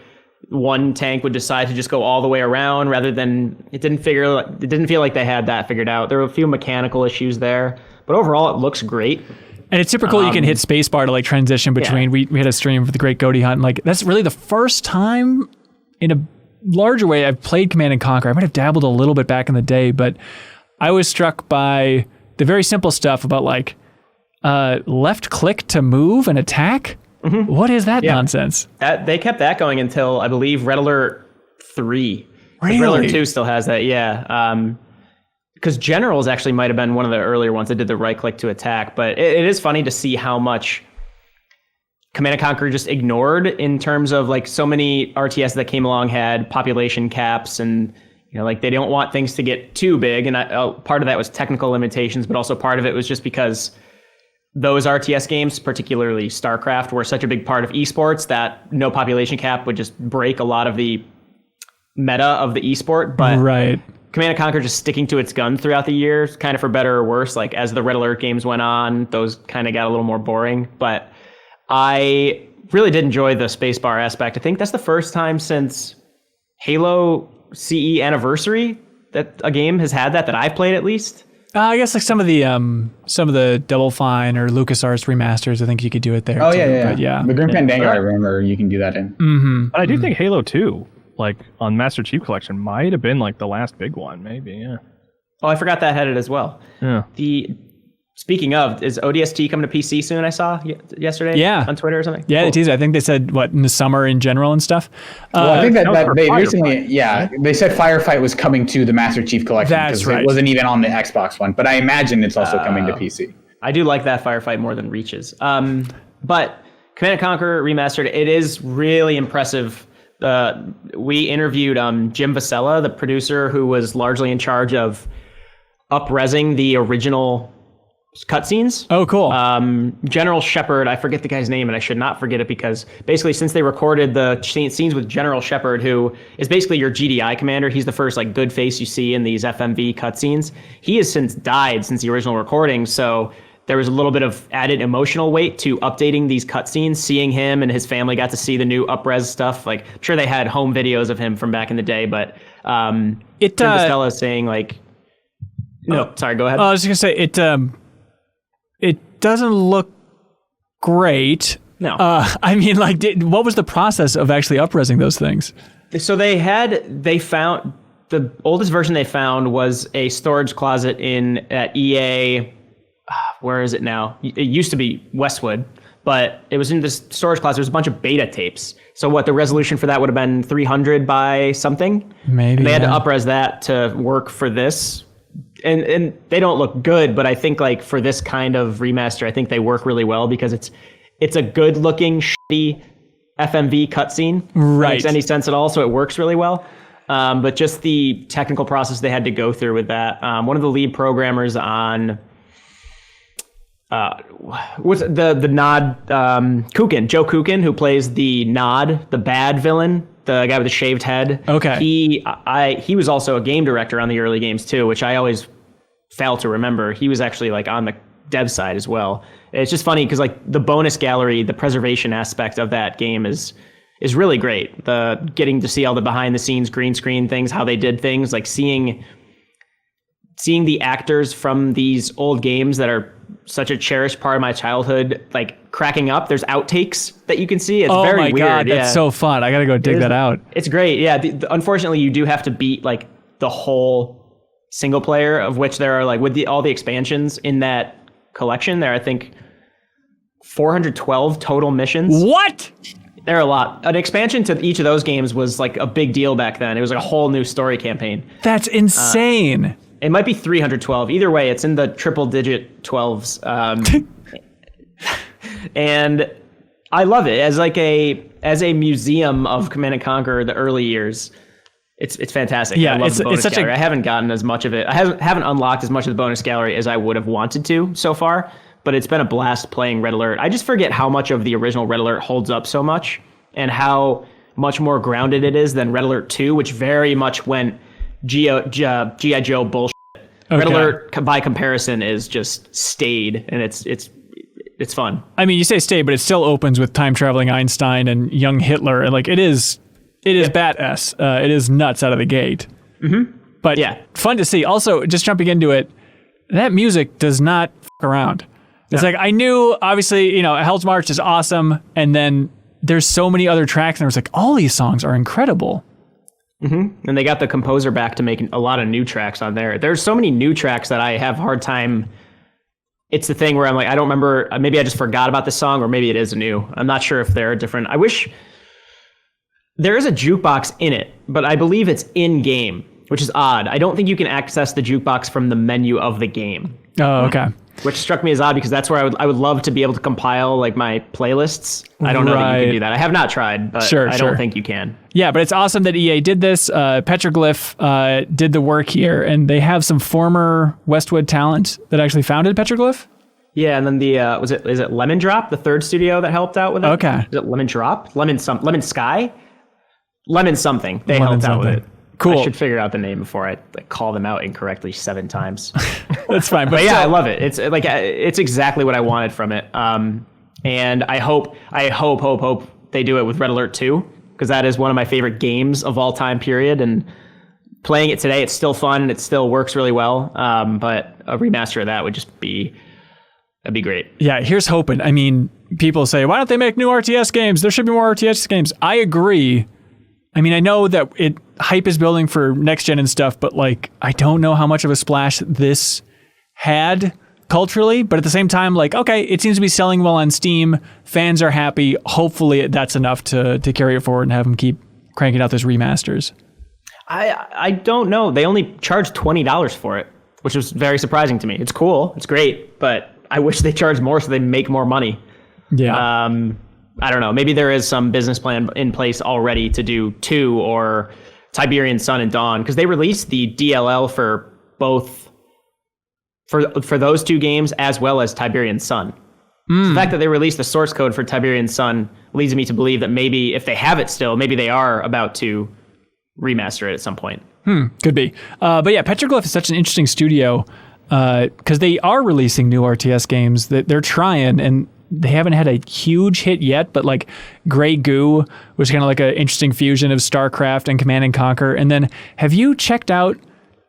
one tank would decide to just go all the way around rather than it didn't feel like they had that figured out. There were a few mechanical issues there, but overall it looks great. And it's super cool. You can hit spacebar to like transition between. Yeah. We had a stream of the Great Goaty Hunt. And like that's really the first time in a larger way I've played Command & Conquer. I might have dabbled a little bit back in the day, but I was struck by the very simple stuff about like left click to move and attack. Mm-hmm. What is that nonsense? They kept that going until I believe Red Alert 3. Really? Red Alert 2 still has that, yeah. Because Generals actually might have been one of the earlier ones that did the right click to attack. But it is funny to see how much Command & Conquer just ignored in terms of like so many RTS that came along had population caps and like they don't want things to get too big. And part of that was technical limitations, but also part of it was just because those RTS games, particularly StarCraft, were such a big part of esports that no population cap would just break a lot of the meta of the esport. But right. Command & Conquer just sticking to its guns throughout the years, kind of for better or worse. Like as the Red Alert games went on, those kind of got a little more boring. But I really did enjoy the spacebar aspect. I think that's the first time since Halo CE Anniversary that a game has had that I've played at least. I guess like some of the Double Fine or LucasArts remasters, I think you could do it there. Oh too. yeah. But yeah. The Grim Fandango, I remember you can do that in. Mm-hmm. But I do think Halo 2, like on Master Chief Collection, might have been like the last big one, maybe. Yeah. Oh, I forgot that had it as well. Yeah. Speaking of, is ODST coming to PC soon? I saw yesterday. Yeah. On Twitter or something. Yeah, Cool. they teased it. I think they said in the summer in general and stuff. Well, I think that they Firefight, recently, they said Firefight was coming to the Master Chief Collection. That's right. It wasn't even on the Xbox one, but I imagine it's also coming to PC. I do like that Firefight more than Reaches. But Command & Conquer Remastered, it is really impressive. We interviewed Jim Vasella, the producer who was largely in charge of up-resing the original cutscenes. Oh, cool. General Shepard, I forget the guy's name, and I should not forget it because basically since they recorded the scenes with General Shepard, who is basically your GDI commander, he's the first like good face you see in these FMV cutscenes. He has since died since the original recording, so there was a little bit of added emotional weight to updating these cutscenes. Seeing him and his family got to see the new up-res stuff. Like, I'm sure they had home videos of him from back in the day, but Jim Vasella is saying like, no, sorry, go ahead. I was just gonna say it doesn't look great. No. I mean, like, what was the process of actually up-resing those things? So they found the oldest version they found was a storage closet at EA. Where is it now? It used to be Westwood, but it was in this storage closet. There's a bunch of beta tapes. So what the resolution for that would have been 300 by something. Maybe and they had to up-res that to work for this. And they don't look good, but I think like for this kind of remaster, I think they work really well because it's a good looking shitty FMV cutscene. Right. That makes any sense at all, so it works really well. But just the technical process they had to go through with that. One of the lead programmers on what's the Nod Kukin, Joe Kukin, who plays the Nod, the bad villain, the guy with the shaved head. Okay. He was also a game director on the early games too, which I always fail to remember. He was actually like on the dev side as well. It's just funny because like the bonus gallery, the preservation aspect of that game is really great. The getting to see all the behind the scenes green screen things, how they did things, like seeing the actors from these old games that are such a cherished part of my childhood, like cracking up. There's outtakes that you can see. It's very weird. Oh my God, that's so fun. I got to go dig that out. It's great. Yeah. Unfortunately, you do have to beat like the whole single player, of which there are like with all the expansions in that collection, there are, I think, 412 total missions. What? There are a lot. An expansion to each of those games was like a big deal back then. It was like a whole new story campaign. That's insane. It might be 312. Either way, it's in the triple digit 12s. And I love it as a museum of Command & Conquer, the early years. It's fantastic. Yeah, I love the bonus such gallery. I haven't gotten as much of it. I haven't unlocked as much of the bonus gallery as I would have wanted to so far, but it's been a blast playing Red Alert. I just forget how much of the original Red Alert holds up so much and how much more grounded it is than Red Alert 2, which very much went G.I. Joe bullshit. Okay. Red Alert, by comparison, is just stayed, and it's fun. I mean, you say stayed, but it still opens with time-traveling Einstein and young Hitler, and like it is badass. It is nuts out of the gate. Mm-hmm. But yeah, fun to see. Also, just jumping into it, that music does not f*** around. It's like, I knew, obviously, Hell's March is awesome, and then there's so many other tracks, and I was like, all these songs are incredible. Mm-hmm. And they got the composer back to make a lot of new tracks on there. There's so many new tracks that I have a hard time. It's the thing where I'm like, I don't remember. Maybe I just forgot about the song, or maybe it is new. I'm not sure if they're different. I wish there is a jukebox in it, but I believe it's in game, which is odd. I don't think you can access the jukebox from the menu of the game. Oh, okay. Which struck me as odd because that's where I would love to be able to compile like my playlists. I don't know that you can do that. I have not tried, but I don't think you can. Yeah, but it's awesome that EA did this. Petroglyph did the work here, and they have some former Westwood talent that actually founded Petroglyph. Yeah, and then the is it Lemon Drop, the third studio that helped out with it? Okay. Is it Lemon Drop? Lemon Sky? Lemon something. They helped out with it. Cool. I should figure out the name before I call them out incorrectly 7 times. That's fine. But yeah, I love it. It's like it's exactly what I wanted from it. And I hope they do it with Red Alert 2, because that is one of my favorite games of all time, period. And playing it today, it's still fun and it still works really well. But a remaster of that would just be, that'd be great. Yeah, here's hoping. I mean, people say, why don't they make new RTS games? There should be more RTS games. I agree. I mean, I know that hype is building for next gen and stuff, but like, I don't know how much of a splash this had culturally, but at the same time, like, okay, it seems to be selling well on Steam. Fans are happy. Hopefully that's enough to carry it forward and have them keep cranking out those remasters. I don't know. They only charged $20 for it, which was very surprising to me. It's cool. It's great, but I wish they charged more so they make more money. Yeah. I don't know. Maybe there is some business plan in place already to do 2 or Tiberian Sun and Dawn, because they released the DLL for both for those 2 games as well as Tiberian Sun. So the fact that they released the source code for Tiberian Sun leads me to believe that maybe if they have it still, maybe they are about to remaster it at some point. Could be. But yeah, Petroglyph is such an interesting studio because they are releasing new RTS games that they're trying, and they haven't had a huge hit yet, but like Grey Goo was kind of like an interesting fusion of StarCraft and Command & Conquer. And then have you checked out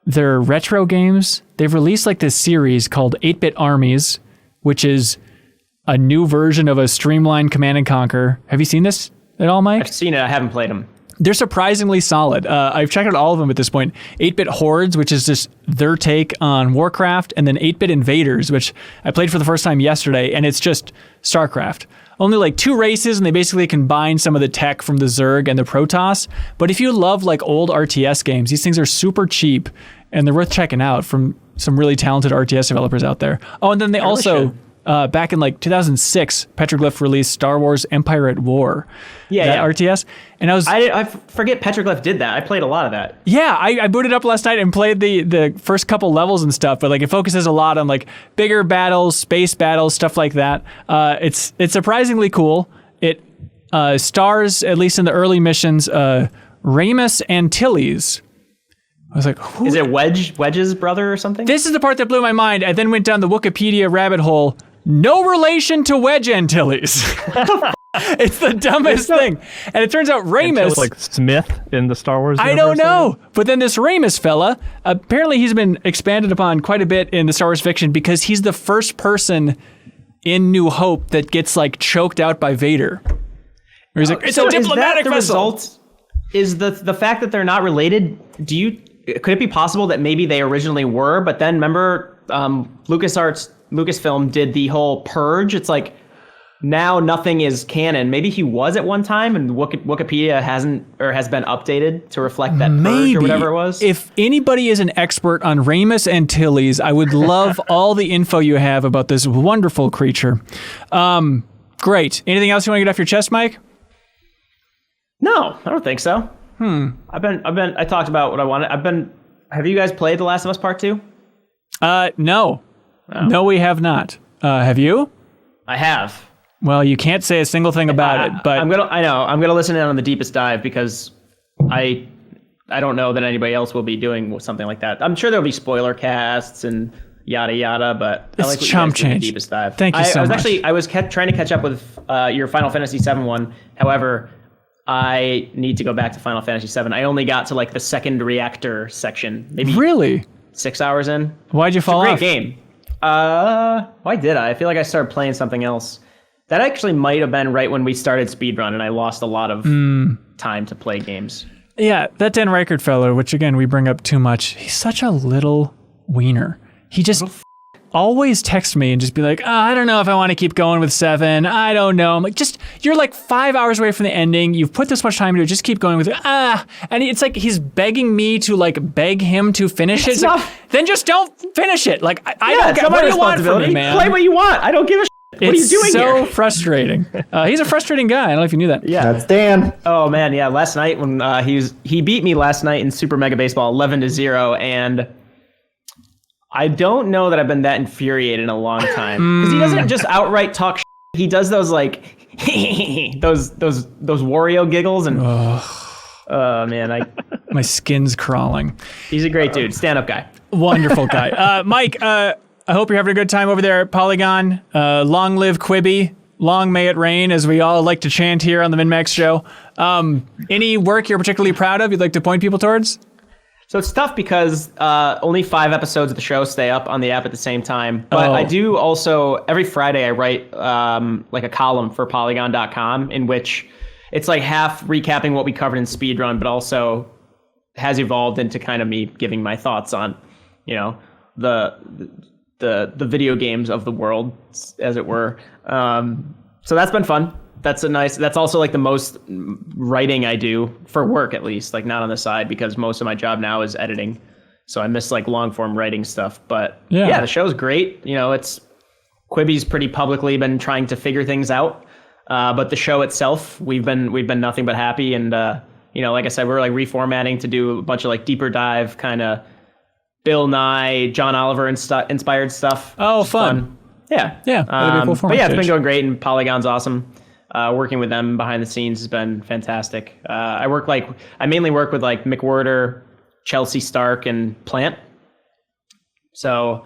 their retro games? They've released like this series called 8-Bit Armies, which is a new version of a streamlined Command & Conquer. Have you seen this at all, Mike? I've seen it. I haven't played them. They're surprisingly solid. I've checked out all of them at this point. 8-Bit Hordes, which is just their take on Warcraft, and then 8-Bit Invaders, which I played for the first time yesterday, and it's just StarCraft. Only like 2 races, and they basically combine some of the tech from the Zerg and the Protoss. But if you love like old RTS games, these things are super cheap, and they're worth checking out from some really talented RTS developers out there. Oh, and then they also... back in like 2006, Petroglyph released Star Wars Empire at War. Yeah. RTS. And I forget Petroglyph did that. I played a lot of that. Yeah, I booted up last night and played the first couple levels and stuff, but like it focuses a lot on like bigger battles, space battles, stuff like that. It's surprisingly cool. It stars, at least in the early missions, Ramus Antilles. I was like, who? Is it Wedge's brother or something? This is the part that blew my mind. I then went down the Wikipedia rabbit hole. No relation to Wedge Antilles. It's the dumbest thing. And it turns out Ramus... like Smith in the Star Wars universe? I don't know. But then this Ramus fella, apparently he's been expanded upon quite a bit in the Star Wars fiction because he's the first person in New Hope that gets like choked out by Vader. Where he's like, it's a diplomatic vessel. Result? Is the fact that they're not related, could it be possible that maybe they originally were, but then remember Lucasfilm did the whole purge? It's like now nothing is canon. Maybe he was at one time, and Wikipedia has been updated to reflect that purge or whatever it was. If anybody is an expert on Ramus Antilles, I would love all the info you have about this wonderful creature. Great. Anything else you want to get off your chest, Mike? No, I don't think so. I talked about what I wanted. Have you guys played The Last of Us Part 2? No. Oh. No, we have not. Have you? I have. Well, you can't say a single thing about it, but I'm gonna listen in on the deepest dive because I don't know that anybody else will be doing something like that. I'm sure there'll be spoiler casts and yada yada, but it's I like what chump you guys do in change. the deepest dive. Thank you so much. I was trying to catch up with your Final Fantasy VII one. However, I need to go back to Final Fantasy VII. I only got to like the second reactor section, maybe really 6 hours in. Why'd you fall off? It's a great game. Why did I? I feel like I started playing something else. That actually might have been right when we started speedrun, and I lost a lot of time to play games. Yeah, that Dan Reichert fellow, which again we bring up too much. He's such a little wiener. He just always text me and just be like, I don't know if I want to keep going with 7. I don't know. I'm like, you're like 5 hours away from the ending. You've put this much time into it. Just keep going with it. And it's like he's begging me to like beg him to finish it. Like, then just don't finish it. Like I don't get what do you want from me, man? Play what you want. I don't give a shit. What are you doing so here? frustrating. He's a frustrating guy. I don't know if you knew that. Yeah, That's Dan. Oh man, yeah. Last night when he beat me last night in Super Mega Baseball 11-0, and I don't know that I've been that infuriated in a long time because he doesn't just outright talk shit. He does those like those Wario giggles and man, my skin's crawling. He's a great dude, stand-up guy. Wonderful guy. Mike, I hope you're having a good time over there at Polygon. Long live Quibi. Long may it rain, as we all like to chant here on the MinnMax show. Any work you're particularly proud of you'd like to point people towards? So it's tough because only 5 episodes of the show stay up on the app at the same time. But I do also, every Friday, I write like a column for Polygon.com in which it's like half recapping what we covered in Speedrun, but also has evolved into kind of me giving my thoughts on, the video games of the world, as it were. So that's been fun. That's also like the most writing I do for work, at least, like not on the side, because most of my job now is editing. So I miss like long form writing stuff, but yeah, the show's great. It's Quibi's pretty publicly been trying to figure things out. But the show itself, we've been nothing but happy. And, like I said, we're like reformatting to do a bunch of like deeper dive kind of Bill Nye, John Oliver inspired stuff. Oh, fun. Yeah. Yeah. But yeah, it's been going great, and Polygon's awesome. Working with them behind the scenes has been fantastic. I mainly work with like Mick Werder, Chelsea Stark, and Plant. So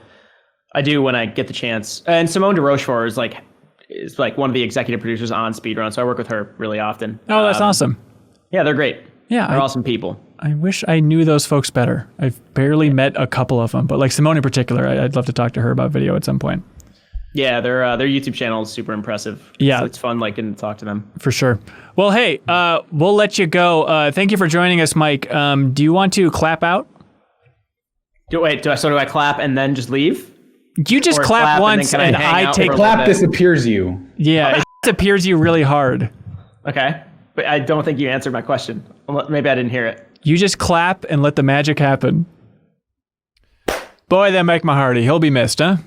I do when I get the chance. And Simone de Rochefort is like one of the executive producers on Speedrun, so I work with her really often. Oh, that's awesome. Yeah, they're great. Yeah, they're awesome people. I wish I knew those folks better. I've barely met a couple of them, but like Simone in particular, I'd love to talk to her about video at some point. Yeah, their YouTube channel is super impressive. Yeah. So it's fun getting to talk to them. For sure. Well, hey, we'll let you go. Thank you for joining us, Mike. Do you want to clap out? Do I clap and then just leave? You just clap once and I take... Clap disappears you. Yeah, it disappears you really hard. Okay. But I don't think you answered my question. Maybe I didn't hear it. You just clap and let the magic happen. Boy, that Mike Mahardy. He'll be missed, huh?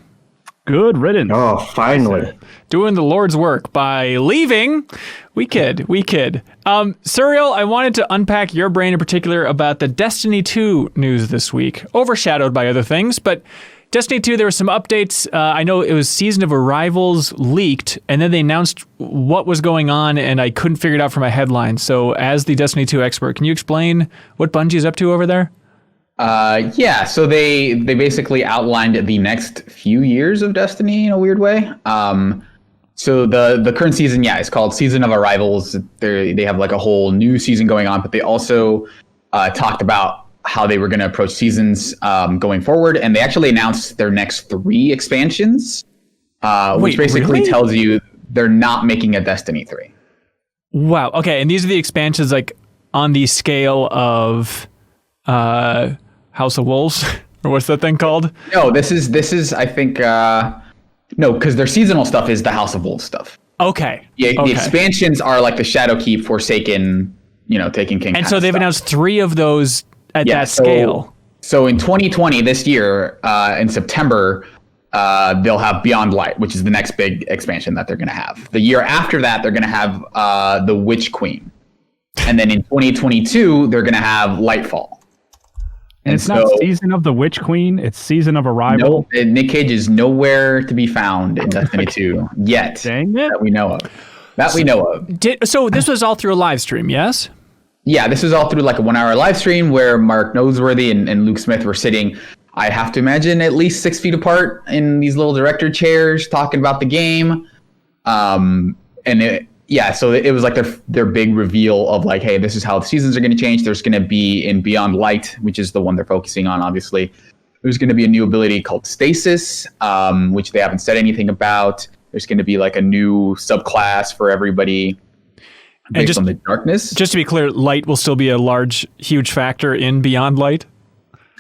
Good riddance. Oh, finally. Doing the Lord's work by leaving. We kid. Suriel, I wanted to unpack your brain in particular about the Destiny 2 news this week. Overshadowed by other things, but Destiny 2, there were some updates. I know it was Season of Arrivals leaked, and then they announced what was going on, and I couldn't figure it out from my headline. So as the Destiny 2 expert, can you explain what Bungie's up to over there? Yeah, so they basically outlined the next few years of Destiny in a weird way. So the current season, is called Season of Arrivals. They have like a whole new season going on, but they also talked about how they were going to approach seasons going forward, and they actually announced their next 3 expansions, which basically really? tells you they're not making a Destiny 3. Wow. Okay, and these are the expansions like on the scale of House of Wolves, or what's that thing called? No, this is I think no, because their seasonal stuff is the House of Wolves stuff. Okay. Yeah, the expansions are like the Shadowkeep, Forsaken, Taken King. And so they've announced 3 of those at that scale. So in 2020, this year, in September, they'll have Beyond Light, which is the next big expansion that they're going to have. The year after that, they're going to have the Witch Queen. And then in 2022, they're going to have Lightfall. And it's not Season of the Witch Queen, it's Season of Arrival. No, Nick Cage is nowhere to be found in Destiny 2 yet. Dang it. That we know of. So this was all through a live stream, yes? Yeah, this was all through like a 1-hour live stream where Mark Noseworthy and Luke Smith were sitting, I have to imagine, at least 6 feet apart in these little director chairs talking about the game. So it was like their big reveal of like, hey, this is how the seasons are going to change. There's going to be in Beyond Light, which is the one they're focusing on, obviously. There's going to be a new ability called Stasis, which they haven't said anything about. There's going to be like a new subclass for everybody based on the darkness. Just to be clear, light will still be a huge factor in Beyond Light?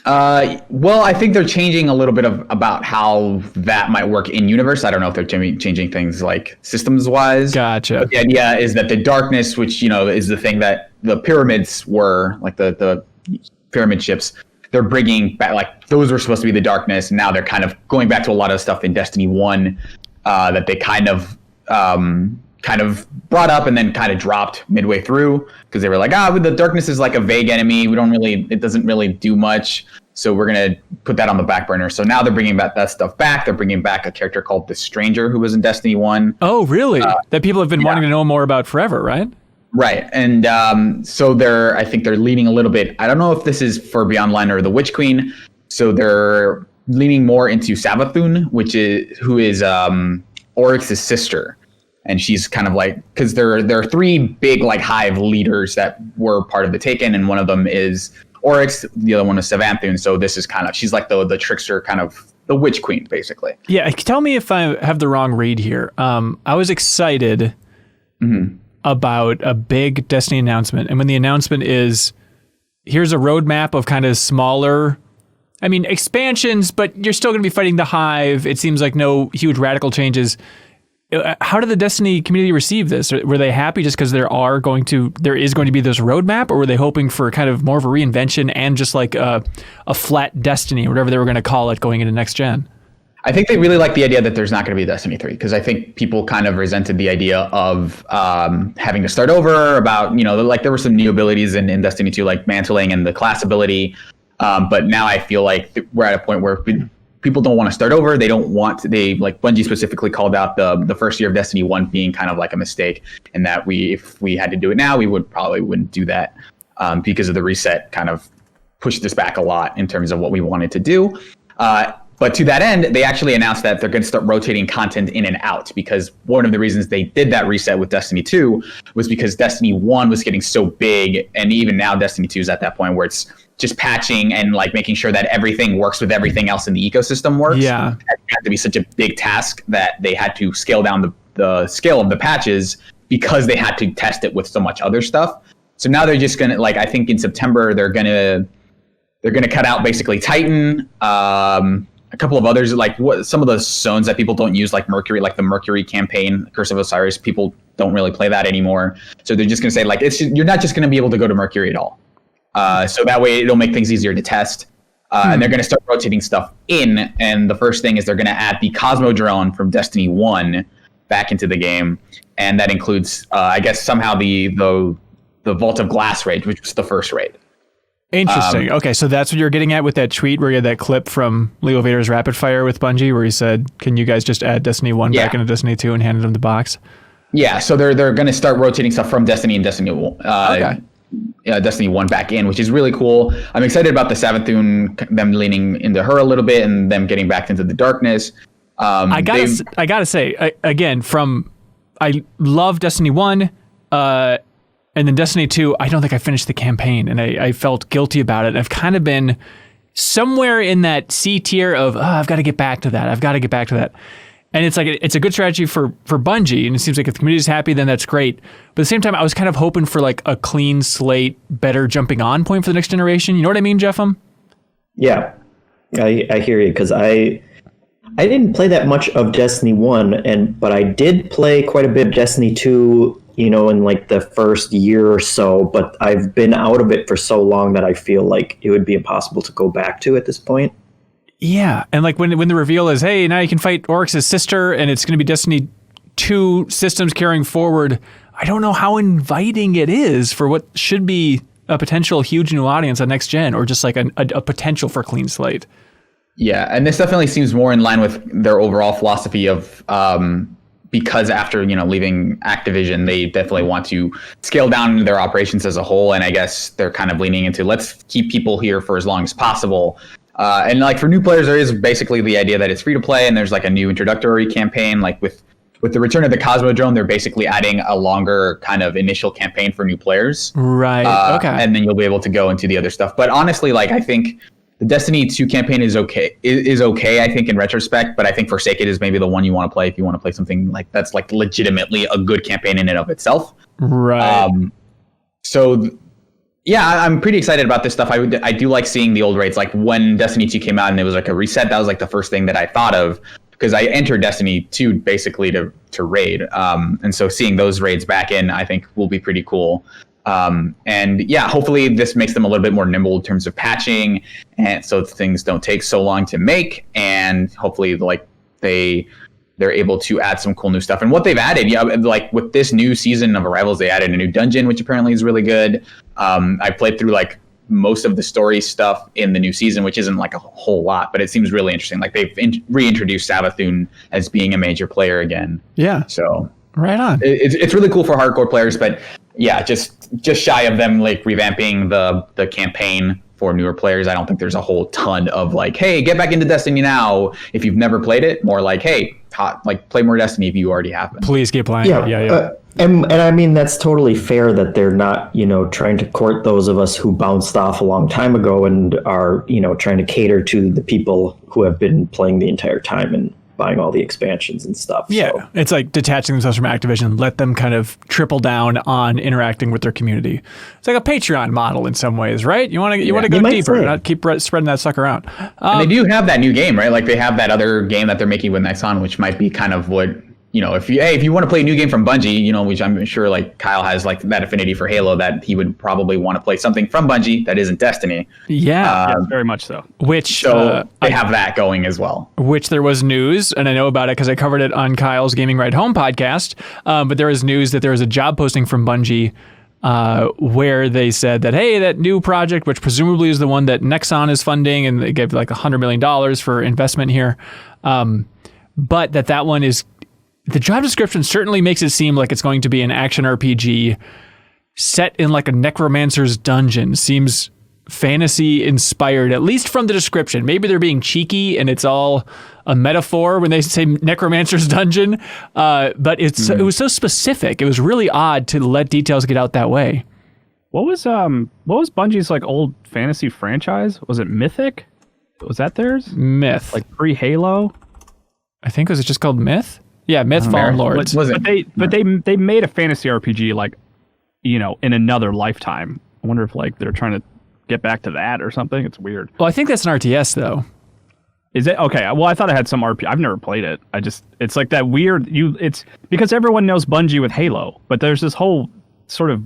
Well, I think they're changing a little bit about how that might work in universe. I don't know if they're changing things like systems wise. Gotcha. But the idea is that the darkness, which is the thing that the pyramids were, like the pyramid ships, they're bringing back, like those were supposed to be the darkness. And now they're kind of going back to a lot of stuff in Destiny 1 that they kind of brought up and then kind of dropped midway through, because they were like, the darkness is like a vague enemy. It doesn't really do much. So we're going to put that on the back burner. So now they're bringing that stuff back. They're bringing back a character called the Stranger, who was in Destiny 1. Oh, really? That people have been wanting to know more about forever, right? Right. And so I think they're leaning a little bit. I don't know if this is for Beyondline or the Witch Queen. So they're leaning more into Savathun, who is Oryx's sister. And she's kind of like, because there are three big like hive leaders that were part of the Taken, and one of them is Oryx, the other one is Savathun. So this is kind of, she's like the trickster, kind of the witch queen, basically. Yeah, tell me if I have the wrong read here. I was excited about a big Destiny announcement, and when the announcement is, here's a roadmap of kind of smaller, expansions, but you're still going to be fighting the hive. It seems like no huge radical changes. How did the Destiny community receive this? Were they happy just because there is going to be this roadmap, or were they hoping for kind of more of a reinvention and just like a flat Destiny, or whatever they were going to call it, going into next gen? I think they really like the idea that there's not going to be Destiny 3, because I think people kind of resented the idea of having to start over, about, like there were some new abilities in Destiny 2, like mantling and the class ability. But now I feel like we're at a point where people don't want to start over. Bungie specifically called out the first year of Destiny 1 being kind of like a mistake, and that if we had to do it now, we wouldn't do that, because of the reset kind of pushed this back a lot in terms of what we wanted to do. But to that end, they actually announced that they're going to start rotating content in and out, because one of the reasons they did that reset with Destiny 2 was because Destiny 1 was getting so big, and even now Destiny 2 is at that point where it's just patching and like making sure that everything works with everything else in the ecosystem works. Yeah, it had to be such a big task that they had to scale down the scale of the patches, because they had to test it with so much other stuff. So now they're just gonna, like, I think in September they're gonna cut out basically Titan, a couple of others, like some of the zones that people don't use, like Mercury, like the Mercury campaign, Curse of Osiris. People don't really play that anymore. So they're just gonna say, like, you're not just gonna be able to go to Mercury at all. So that way it'll make things easier to test. And they're going to start rotating stuff in. And the first thing is they're going to add the Cosmodrone from Destiny 1 back into the game. And that includes, I guess, somehow the Vault of Glass raid, which was the first raid. Interesting. Okay, so that's what you're getting at with that tweet where you had that clip from Leo Vader's Rapid Fire with Bungie, where he said, can you guys just add Destiny 1 back into Destiny 2 and handed them the box? Yeah, so they're going to start rotating stuff from Destiny and Destiny 1. Destiny 1 back in, which is really cool. I'm excited about the Savathun, them leaning into her a little bit and them getting back into the darkness. I gotta say, again, I love Destiny 1, and then Destiny 2, I don't think I finished the campaign, and I felt guilty about it. And I've kind of been somewhere in that C tier of, I've got to get back to that. And it's like, it's a good strategy for Bungie, and it seems like if the community's happy, then that's great. But at the same time, I was kind of hoping for like a clean slate, better jumping on point for the next generation. You know what I mean, Jeffem? Yeah, I hear you, because I didn't play that much of Destiny 1, but I did play quite a bit of Destiny 2, in like the first year or so, but I've been out of it for so long that I feel like it would be impossible to go back to at this point. Yeah, and like when the reveal is, hey, now you can fight Oryx's sister, and it's going to be Destiny 2 systems carrying forward, I don't know how inviting it is for what should be a potential huge new audience on next gen, or just like a potential for clean slate. Yeah, and this definitely seems more in line with their overall philosophy of, because after leaving Activision, they definitely want to scale down their operations as a whole, and I guess they're kind of leaning into, let's keep people here for as long as possible. And like for new players, there is basically the idea that it's free to play, and there's like a new introductory campaign. Like with the return of the Cosmodrome, they're basically adding a longer kind of initial campaign for new players. Right. Okay. And then you'll be able to go into the other stuff. But honestly, like I think the Destiny 2 campaign is okay. I think in retrospect, but I think Forsaken is maybe the one you want to play if you want to play something like that's like legitimately a good campaign in and of itself. Right. I'm pretty excited about this stuff. I do like seeing the old raids. Like when Destiny 2 came out and it was like a reset, that was like the first thing that I thought of, because I entered Destiny 2 basically to raid. And so seeing those raids back in, I think will be pretty cool. And yeah, hopefully this makes them a little bit more nimble in terms of patching, and so things don't take so long to make, and hopefully like they're able to add some cool new stuff. And what they've added, like with this new season of Arrivals, they added a new dungeon, which apparently is really good. I played through like most of the story stuff in the new season, which isn't like a whole lot, but it seems really interesting. Like they've reintroduced Savathun as being a major player again. Yeah. So right on. It's really cool for hardcore players, but yeah, just shy of them like revamping the campaign for newer players. I don't think there's a whole ton of like, hey, get back into Destiny now if you've never played it. More like, hey, play more Destiny if you already have been. Please keep playing. Yeah. And I mean, that's totally fair that they're not, trying to court those of us who bounced off a long time ago and are, trying to cater to the people who have been playing the entire time and buying all the expansions and stuff. Yeah, so. It's like detaching themselves from Activision, let them kind of triple down on interacting with their community. It's like a Patreon model in some ways, right? You want to go deeper, not keep spreading that sucker out. And they do have that new game, right? Like they have that other game that they're making with Nexon, which might be kind of what, if you want to play a new game from Bungie, which I'm sure like Kyle has like that affinity for Halo, that he would probably want to play something from Bungie that isn't Destiny. Yeah, yes, very much so. They have that going as well. Which there was news, and I know about it because I covered it on Kyle's Gaming Ride Home podcast. But there was news that there was a job posting from Bungie where they said that, hey, that new project, which presumably is the one that Nexon is funding, and they gave like $100 million for investment here, but that one is. The job description certainly makes it seem like it's going to be an action RPG set in like a necromancer's dungeon. Seems fantasy inspired, at least from the description. Maybe they're being cheeky and it's all a metaphor when they say necromancer's dungeon. But it was so specific. It was really odd to let details get out that way. What was Bungie's like old fantasy franchise? Was it Mythic? Was that theirs? Myth. Like pre-Halo? I think was it just called Myth? Yeah, Myth Fallen Lords. Was it? But they made a fantasy RPG like, in another lifetime. I wonder if like they're trying to get back to that or something. It's weird. Well, I think that's an RTS though. Is it? Okay. Well, I thought it had some RPG. I've never played it. It's like that weird, it's because everyone knows Bungie with Halo, but there's this whole sort of,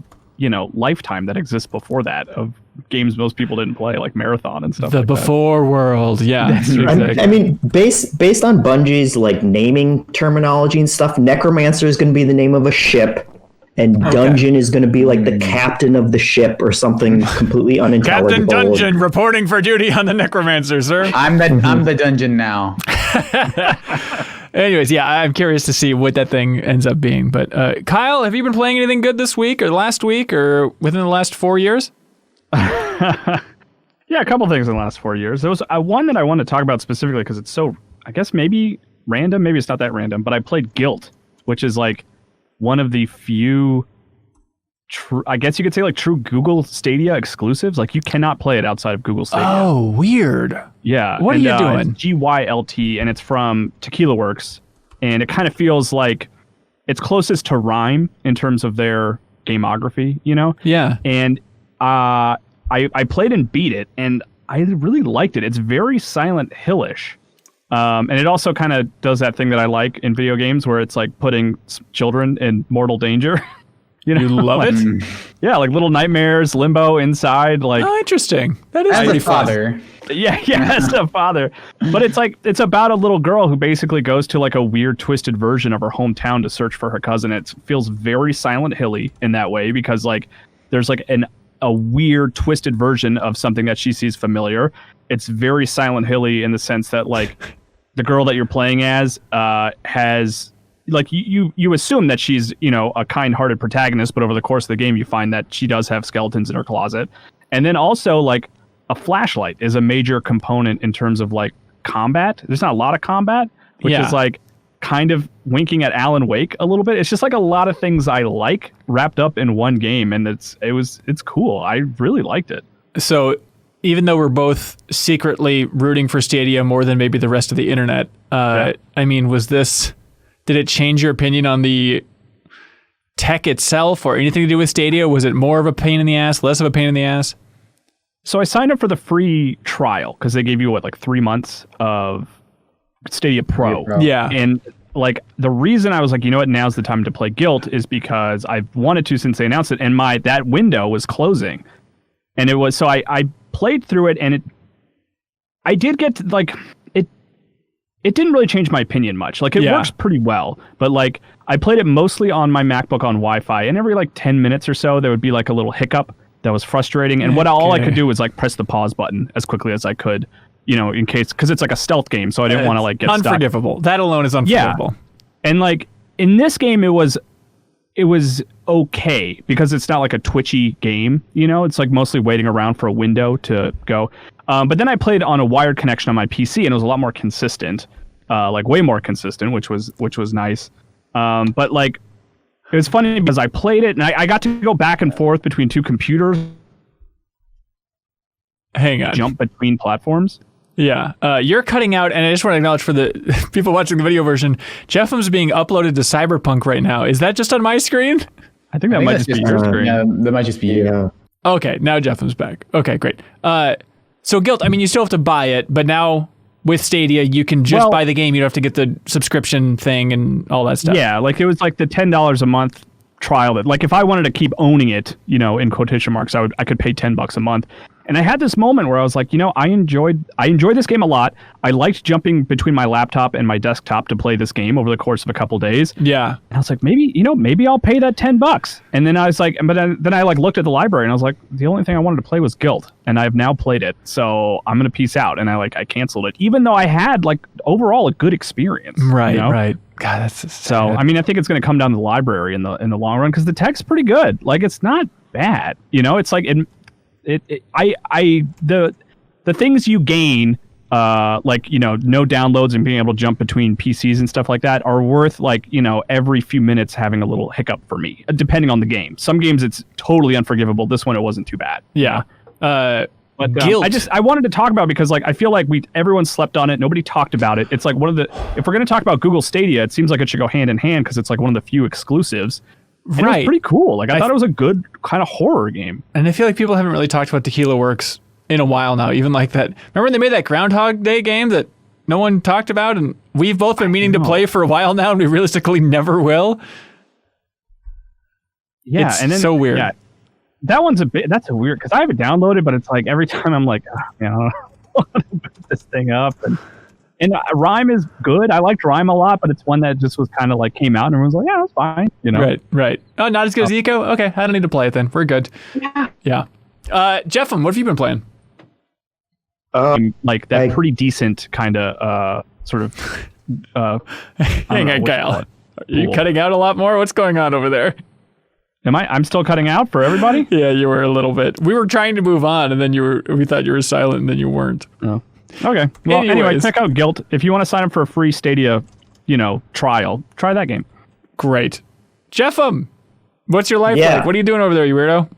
lifetime that exists before that of games most people didn't play, like Marathon and stuff. The before world, yeah. Exactly. I mean, based on Bungie's like naming terminology and stuff, Necromancer is going to be the name of a ship, and Dungeon is going to be like the captain of the ship or something completely unintelligible. Captain Dungeon reporting for duty on the Necromancer, sir. I'm the dungeon now. Anyways, yeah, I'm curious to see what that thing ends up being. But Kyle, have you been playing anything good this week or last week or within the last 4 years? Yeah, a couple things in the last 4 years. There was one that I wanted to talk about specifically because it's so, I guess maybe random, maybe it's not that random, but I played Gylt, which is like one of the few, I guess you could say like true Google Stadia exclusives. Like you cannot play it outside of Google Stadia. Oh, weird. Yeah. What are you doing? It's Gylt, and it's from Tequila Works, and it kind of feels like it's closest to Rime in terms of their gamography, Yeah. And I played and beat it, and I really liked it. It's very Silent Hillish. And it also kind of does that thing that I like in video games where it's like putting children in mortal danger. You love it? Yeah, like Little Nightmares, Limbo, Inside. Like, oh, interesting. That is As pretty a father. fun. Yeah, as a father. But it's about a little girl who basically goes to like a weird, twisted version of her hometown to search for her cousin. It feels very Silent Hilly in that way because like there's like a weird, twisted version of something that she sees familiar. It's very Silent Hilly in the sense that like the girl that you're playing as has. Like you assume that she's, a kind-hearted protagonist, but over the course of the game, you find that she does have skeletons in her closet. And then also like a flashlight is a major component in terms of like combat. There's not a lot of combat, which is like kind of winking at Alan Wake a little bit. It's just like a lot of things I like wrapped up in one game. And it's cool. I really liked it. So even though we're both secretly rooting for Stadia more than maybe the rest of the internet, I mean, did it change your opinion on the tech itself or anything to do with Stadia? Was it more of a pain in the ass, less of a pain in the ass? So I signed up for the free trial because they gave you what, like 3 months of Stadia Pro. Yeah. And like the reason I was like, you know what, now's the time to play Gylt is because I've wanted to since they announced it, and that window was closing. And it was, so I played through it, and I did get to, like, it didn't really change my opinion much. Like, it works pretty well, but like I played it mostly on my MacBook on Wi-Fi, and every like 10 minutes or so there would be like a little hiccup that was frustrating, and all I could do was like press the pause button as quickly as I could, you know, in case, because it's like a stealth game, so I didn't want to like get unforgivable. stuck. That alone is unforgivable. Yeah. And like in this game, it was okay because it's not like a twitchy game, you know. It's like mostly waiting around for a window to go. But then I played on a wired connection on my PC, and it was a lot more consistent, like way more consistent, which was nice. But like it was funny because I played it, and I got to go back and forth between two computers. Hang on. Jump between platforms. Yeah. You're cutting out, and I just want to acknowledge for the people watching the video version, Jeffem's being uploaded to Cyberpunk right now. Is that just on my screen? I think that might just be your screen. Yeah, that might just be you. Yeah. Okay, now Jeffem's back. Okay, great. So Gylt, I mean, you still have to buy it, but now with Stadia, you can just buy the game. You don't have to get the subscription thing and all that stuff. Yeah, like it was like the $10 a month trial that, like, if I wanted to keep owning it, you know, in quotation marks, I could pay $10 a month. And I had this moment where I was like, you know, I enjoyed this game a lot. I liked jumping between my laptop and my desktop to play this game over the course of a couple days. Yeah. And I was like, maybe I'll pay that $10. And then I was like, but then I like looked at the library and I was like, the only thing I wanted to play was Gylt, and I've now played it. So I'm gonna peace out. And I canceled it, even though I had like overall a good experience. Right. You know? Right. God, that's so. I mean, I think it's gonna come down to the library in the long run because the tech's pretty good. Like, it's not bad. You know, it's like the things you gain, like, you know, no downloads and being able to jump between PCs and stuff like that are worth, like, you know, every few minutes having a little hiccup for me, depending on the game. Some games it's totally unforgivable. This one, it wasn't too bad. Yeah. But Gylt. I wanted to talk about it because, like, I feel like everyone slept on it. Nobody talked about it. It's like if we're going to talk about Google Stadia, it seems like it should go hand in hand because it's like one of the few exclusives. And it was pretty cool. Like, I thought it was a good kind of horror game. And I feel like people haven't really talked about Tequila Works in a while now. Even like that. Remember when they made that Groundhog Day game that no one talked about? And we've both been meaning to play for a while now, and we realistically never will. Yeah, it's and then, so weird. Yeah, that one's that's a weird, because I have it downloaded, but it's like every time I'm like, I don't want to put this thing up. And Rime is good. I liked Rime a lot, but it's one that just was kind of like came out and everyone's like, yeah, that's fine. You know? Right. Oh, not as good as Eco? Okay, I don't need to play it then. We're good. Yeah. Jeffem, what have you been playing? Like that pretty decent kind of sort of. Hang on, Kyle. Are you cutting out a lot more? What's going on over there? I'm still cutting out for everybody? Yeah, you were a little bit. We were trying to move on, and then we thought you were silent, and then you weren't. Oh. Okay. Well, anyway, check out Gylt. If you want to sign up for a free Stadia, you know, trial, try that game. Great. Jeffem, what's your life like? What are you doing over there, you weirdo?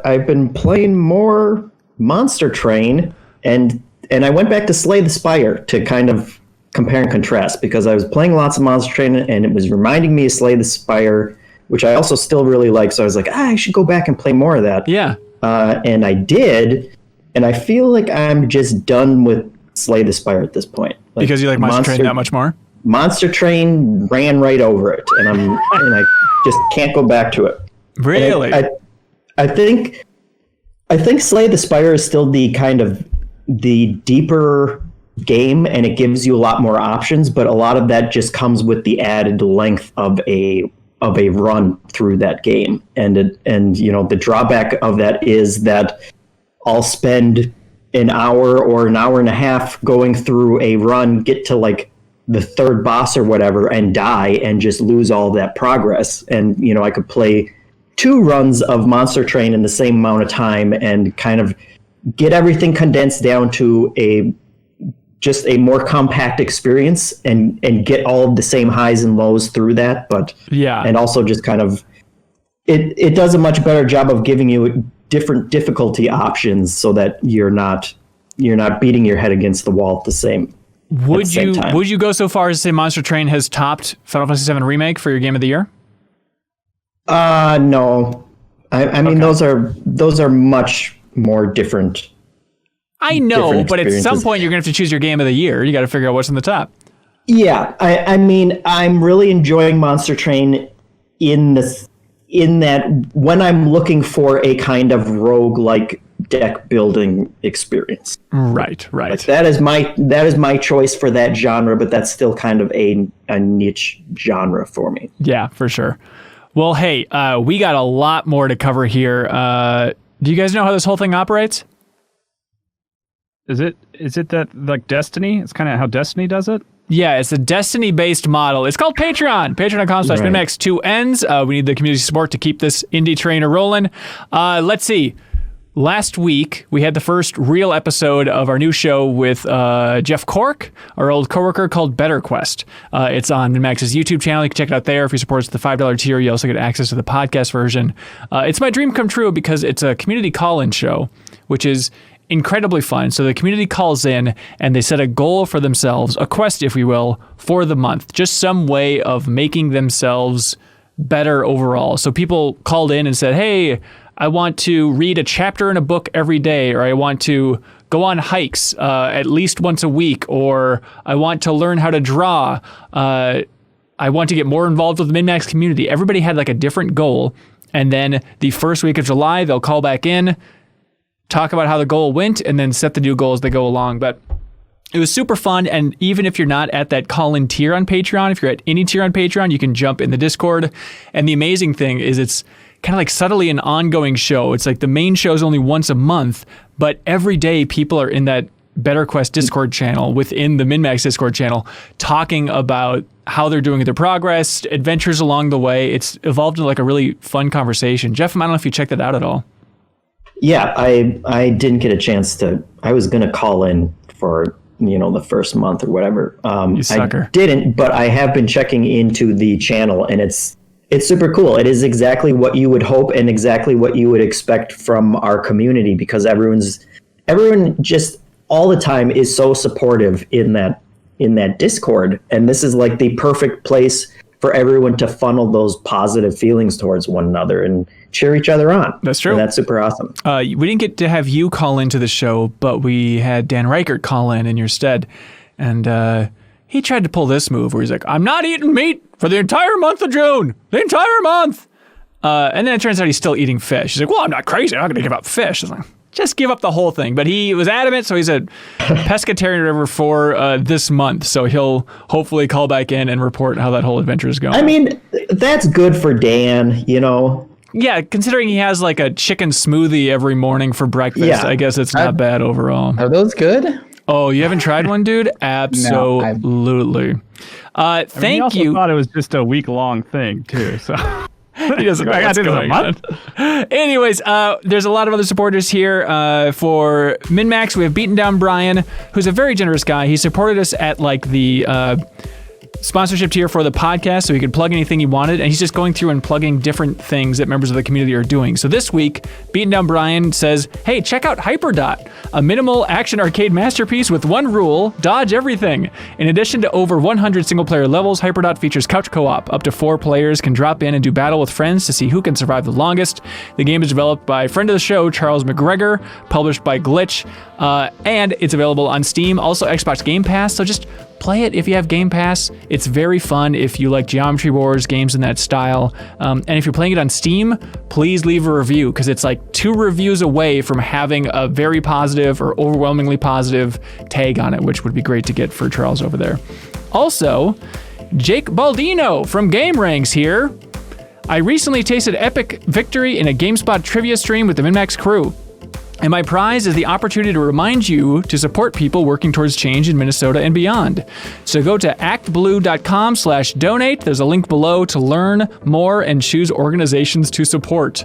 I've been playing more Monster Train, and I went back to Slay the Spire to kind of compare and contrast, because I was playing lots of Monster Train, and it was reminding me of Slay the Spire, which I also still really like. So I was like, I should go back and play more of that. Yeah. And I did. And I feel like I'm just done with Slay the Spire at this point. Like, because you like Monster Train that much more? Monster Train ran right over it, and I just can't go back to it. Really? I think Slay the Spire is still the kind of the deeper game, and it gives you a lot more options, but a lot of that just comes with the added length of a run through that game. And you know, the drawback of that is that I'll spend an hour or an hour and a half going through a run, get to like the third boss or whatever, and die and just lose all that progress. And, you know, I could play 2 runs of Monster Train in the same amount of time and kind of get everything condensed down to just a more compact experience and get all of the same highs and lows through that. But yeah, and also just kind of, it does a much better job of giving you different difficulty options so that you're not beating your head against the wall at the same time. Would you go so far as to say Monster Train has topped Final Fantasy VII Remake for your game of the year? No. I mean, those are much more different. I know, but at some point you're going to have to choose your game of the year. You got to figure out what's in the top. Yeah, I mean, I'm really enjoying Monster Train in that when I'm looking for a kind of roguelike deck building experience. Right. Like that is my choice for that genre, but that's still kind of a niche genre for me. Yeah, for sure. Well, hey, we got a lot more to cover here. Do you guys know how this whole thing operates? Is it that like Destiny? It's kind of how Destiny does it? Yeah, it's a Destiny-based model. It's called Patreon. Patreon.com/MinnMax 2 ends. We need the community support to keep this indie train rolling. Let's see. Last week, we had the first real episode of our new show with Jeff Cork, our old coworker, called Better Quest. It's on MinnMax's YouTube channel. You can check it out there. If you support the $5 tier, you also get access to the podcast version. It's my dream come true because it's a community call-in show, which is incredibly fun. So the community calls in and they set a goal for themselves, a quest, if we will, for the month. Just some way of making themselves better overall. So people called in and said, hey, I want to read a chapter in a book every day, or I want to go on hikes at least once a week, or I want to learn how to draw. I want to get more involved with the MinnMax community. Everybody had like a different goal. And then the first week of July, they'll call back in, talk about how the goal went, and then set the new goal as they go along. But it was super fun, and even if you're not at that call-in tier on Patreon, if you're at any tier on Patreon, you can jump in the Discord. And the amazing thing is it's kind of like subtly an ongoing show. It's like the main show is only once a month, but every day people are in that Better Quest Discord channel within the MinnMax Discord channel talking about how they're doing their progress, adventures along the way. It's evolved into like a really fun conversation. Jeff, I don't know if you checked that out at all. Yeah, I didn't get a chance to. I was going to call in for the first month or whatever. You sucker. I didn't, but I have been checking into the channel, and it's super cool. It is exactly what you would hope and exactly what you would expect from our community, because everyone just all the time is so supportive in that Discord, and this is like the perfect place for everyone to funnel those positive feelings towards one another and cheer each other on. That's true. And that's super awesome. We didn't get to have you call into the show, but we had Dan Reichert call in your stead, and he tried to pull this move where he's like, I'm not eating meat for the entire month of June. The entire month. And then it turns out he's still eating fish. He's like, well, I'm not crazy. I'm not going to give up fish. I was like, just give up the whole thing. But he was adamant, so he's a pescatarian for this month. So he'll hopefully call back in and report how that whole adventure is going. I mean, that's good for Dan, Yeah, considering he has like a chicken smoothie every morning for breakfast, Yeah. I guess it's not bad overall. Are those good? Oh, you haven't tried one, dude? Absolutely. Thank you. I thought it was just a week-long thing, too. So he doesn't know what's going on. Anyways, there's a lot of other supporters here for MinnMax. We have BeatenDownBrian, who's a very generous guy. He supported us at like the sponsorship tier for the podcast, so he could plug anything he wanted, and he's just going through and plugging different things that members of the community are doing. So this week, BeatenDownBrian says, hey, check out Hyperdot, a minimal action arcade masterpiece with one rule: dodge everything. In addition to over 100 single-player levels, Hyperdot features couch co-op. Up to 4 players can drop in and do battle with friends to see who can survive the longest. The game is developed by friend of the show, Charles McGregor, published by Glitch, and it's available on Steam, also Xbox Game Pass, so just play it if you have Game Pass. It's very fun if you like Geometry Wars, games in that style. And if you're playing it on Steam, please leave a review, because it's like 2 reviews away from having a very positive or overwhelmingly positive tag on it, which would be great to get for Charles over there. Also, Jake Baldino from Game Ranks here. I recently tasted epic victory in a GameSpot trivia stream with the MinnMax crew. And my prize is the opportunity to remind you to support people working towards change in Minnesota and beyond. So go to actblue.com/donate. There's a link below to learn more and choose organizations to support.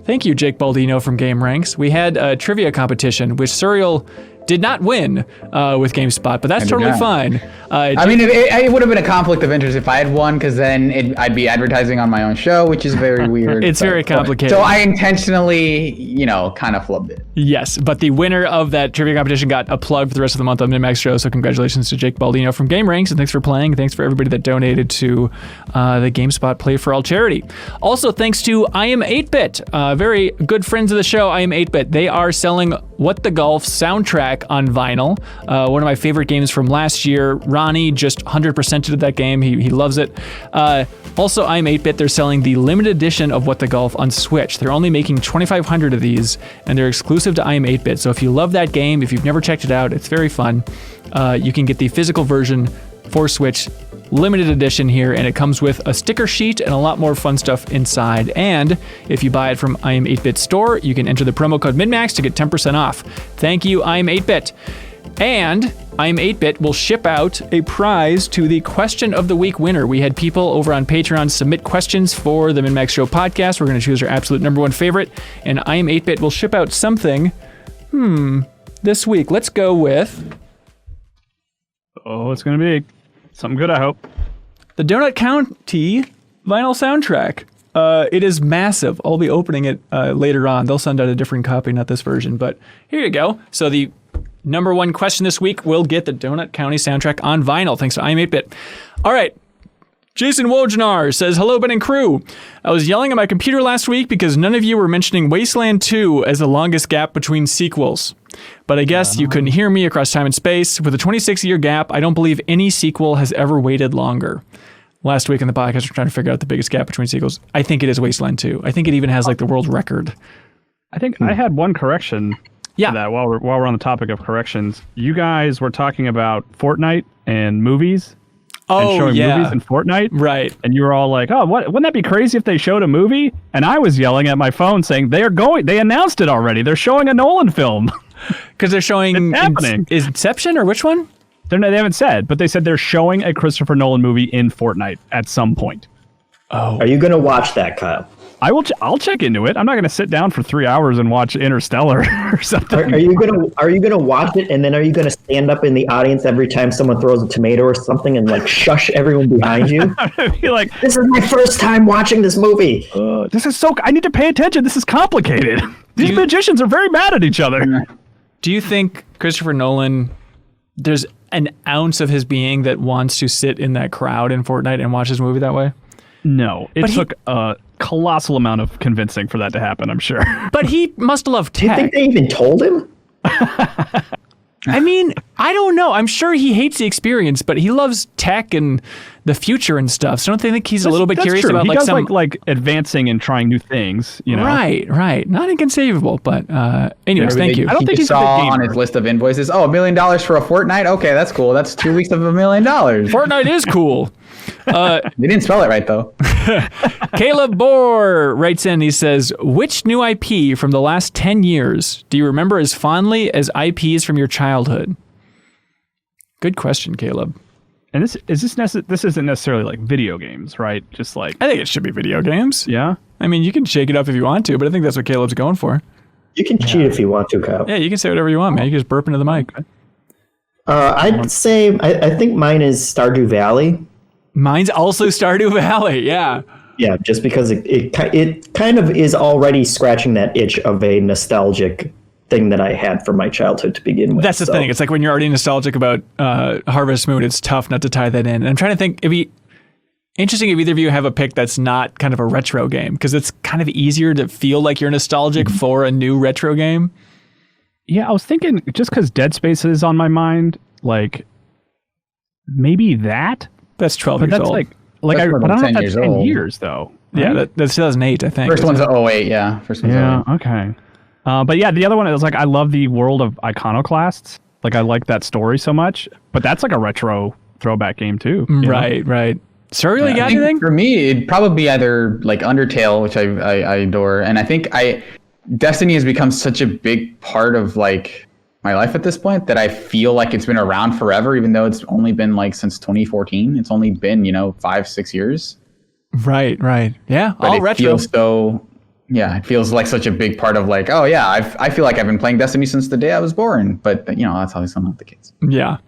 Thank you, Jake Baldino from Game Ranks. We had a trivia competition, which Suriel did not win with GameSpot, but that's totally fine. I mean, it would have been a conflict of interest if I had won, because then I'd be advertising on my own show, which is very weird. It's very complicated. So I intentionally, kind of flubbed it. Yes, but the winner of that trivia competition got a plug for the rest of the month on MinnMax show, so congratulations to Jake Baldino from Game Ranks, and thanks for playing. Thanks for everybody that donated to the GameSpot Play for All charity. Also, thanks to I Am 8-Bit, very good friends of the show, I Am 8-Bit. They are selling What the Golf soundtrack on vinyl. One of my favorite games from last year. Ronnie just 100%ed that game. He loves it. Also, I Am 8-Bit, they're selling the limited edition of What the Golf on Switch. They're only making 2,500 of these, and they're exclusive to I Am 8-Bit. So if you love that game, if you've never checked it out, it's very fun. You can get the physical version for Switch, limited edition here, and it comes with a sticker sheet and a lot more fun stuff inside. And if you buy it from I Am 8-Bit store, you can enter the promo code MinnMax to get 10% off. Thank you, I Am 8-Bit. And I Am 8-Bit will ship out a prize to the Question of the Week winner. We had people over on Patreon submit questions for the MinnMax Show podcast. We're going to choose our absolute number one favorite, and I Am 8-Bit will ship out something this week. Let's go with... Oh, it's going to be something good, I hope. The Donut County vinyl soundtrack. It is massive. I'll be opening it later on. They'll send out a different copy, not this version, but here you go. So the number one question this week will get the Donut County soundtrack on vinyl, thanks to I Am 8-Bit. All right. Jason Wojnar says, hello, Ben and crew. I was yelling at my computer last week because none of you were mentioning Wasteland 2 as the longest gap between sequels. But I guess you couldn't hear me across time and space. With a 26-year gap, I don't believe any sequel has ever waited longer. Last week in the podcast, we're trying to figure out the biggest gap between sequels. I think it is Wasteland 2. I think it even has like the world record. I think I had one correction to that while we're on the topic of corrections. You guys were talking about Fortnite and movies. And showing movies in Fortnite. Right. And you were all like, oh, wouldn't that be crazy if they showed a movie? And I was yelling at my phone saying, they announced it already. They're showing a Nolan film. Because they're showing Inception, or which one? They haven't said, but they said they're showing a Christopher Nolan movie in Fortnite at some point. Oh. Are you going to watch that, Kyle? I'll check into it. I'm not going to sit down for 3 hours and watch Interstellar or something. Are you gonna watch it, and then are you gonna stand up in the audience every time someone throws a tomato or something and like shush everyone behind you? Be like, this is my first time watching this movie. This is I need to pay attention. This is complicated. These magicians are very mad at each other. Do you think Christopher Nolan, there's an ounce of his being that wants to sit in that crowd in Fortnite and watch his movie that way? No, it took a colossal amount of convincing for that to happen, I'm sure. But he must love tech. Do you think they even told him? I mean, I don't know. I'm sure he hates the experience, but he loves tech and the future and stuff. So don't they think he's a little bit curious true. about he like does some like advancing and trying new things, you know? Right. Not inconceivable, but anyways, thank you. I don't think he's saw on his list of invoices, $1 million for a Fortnite? Okay, that's cool. That's 2 weeks of $1 million. Fortnite is cool. They didn't spell it right, though. Caleb Bohr writes in, he says, which new IP from the last 10 years do you remember as fondly as IPs from your childhood? Good question, Caleb. And this isn't necessarily like video games, right? Just like... I think it should be video games. Yeah? I mean, you can shake it up if you want to, but I think that's what Caleb's going for. You can cheat if you want to, Kyle. Yeah, you can say whatever you want, man. You can just burp into the mic. I'd say, I think mine is Stardew Valley. Mine's also Stardew Valley, yeah. Yeah, just because it kind of is already scratching that itch of a nostalgic thing that I had from my childhood to begin with. That's the thing. It's like when you're already nostalgic about Harvest Moon, it's tough not to tie that in. And I'm trying to think, interesting if either of you have a pick that's not kind of a retro game, because it's kind of easier to feel like you're nostalgic for a new retro game. Yeah, I was thinking, just because Dead Space is on my mind, like, maybe that? That's 12 but years that's old. But I don't know if that's 10 old. years, though. Right? Yeah, that's 2008, I think. First one's 08, yeah. First one's 08. Okay. But yeah, the other one is like, I love the world of Iconoclasts. Like, I like that story so much. But that's like a retro throwback game, too. Right. Surreal, you got anything? For me, it'd probably be either like Undertale, which I adore. And I think Destiny has become such a big part of like my life at this point that I feel like it's been around forever, even though it's only been like since 2014. It's only been, 5-6 years. Right. Yeah. But all it retro. feels so Yeah, it feels like such a big part of like, oh yeah, I feel like I've been playing Destiny since the day I was born. But that's obviously not the case. Yeah.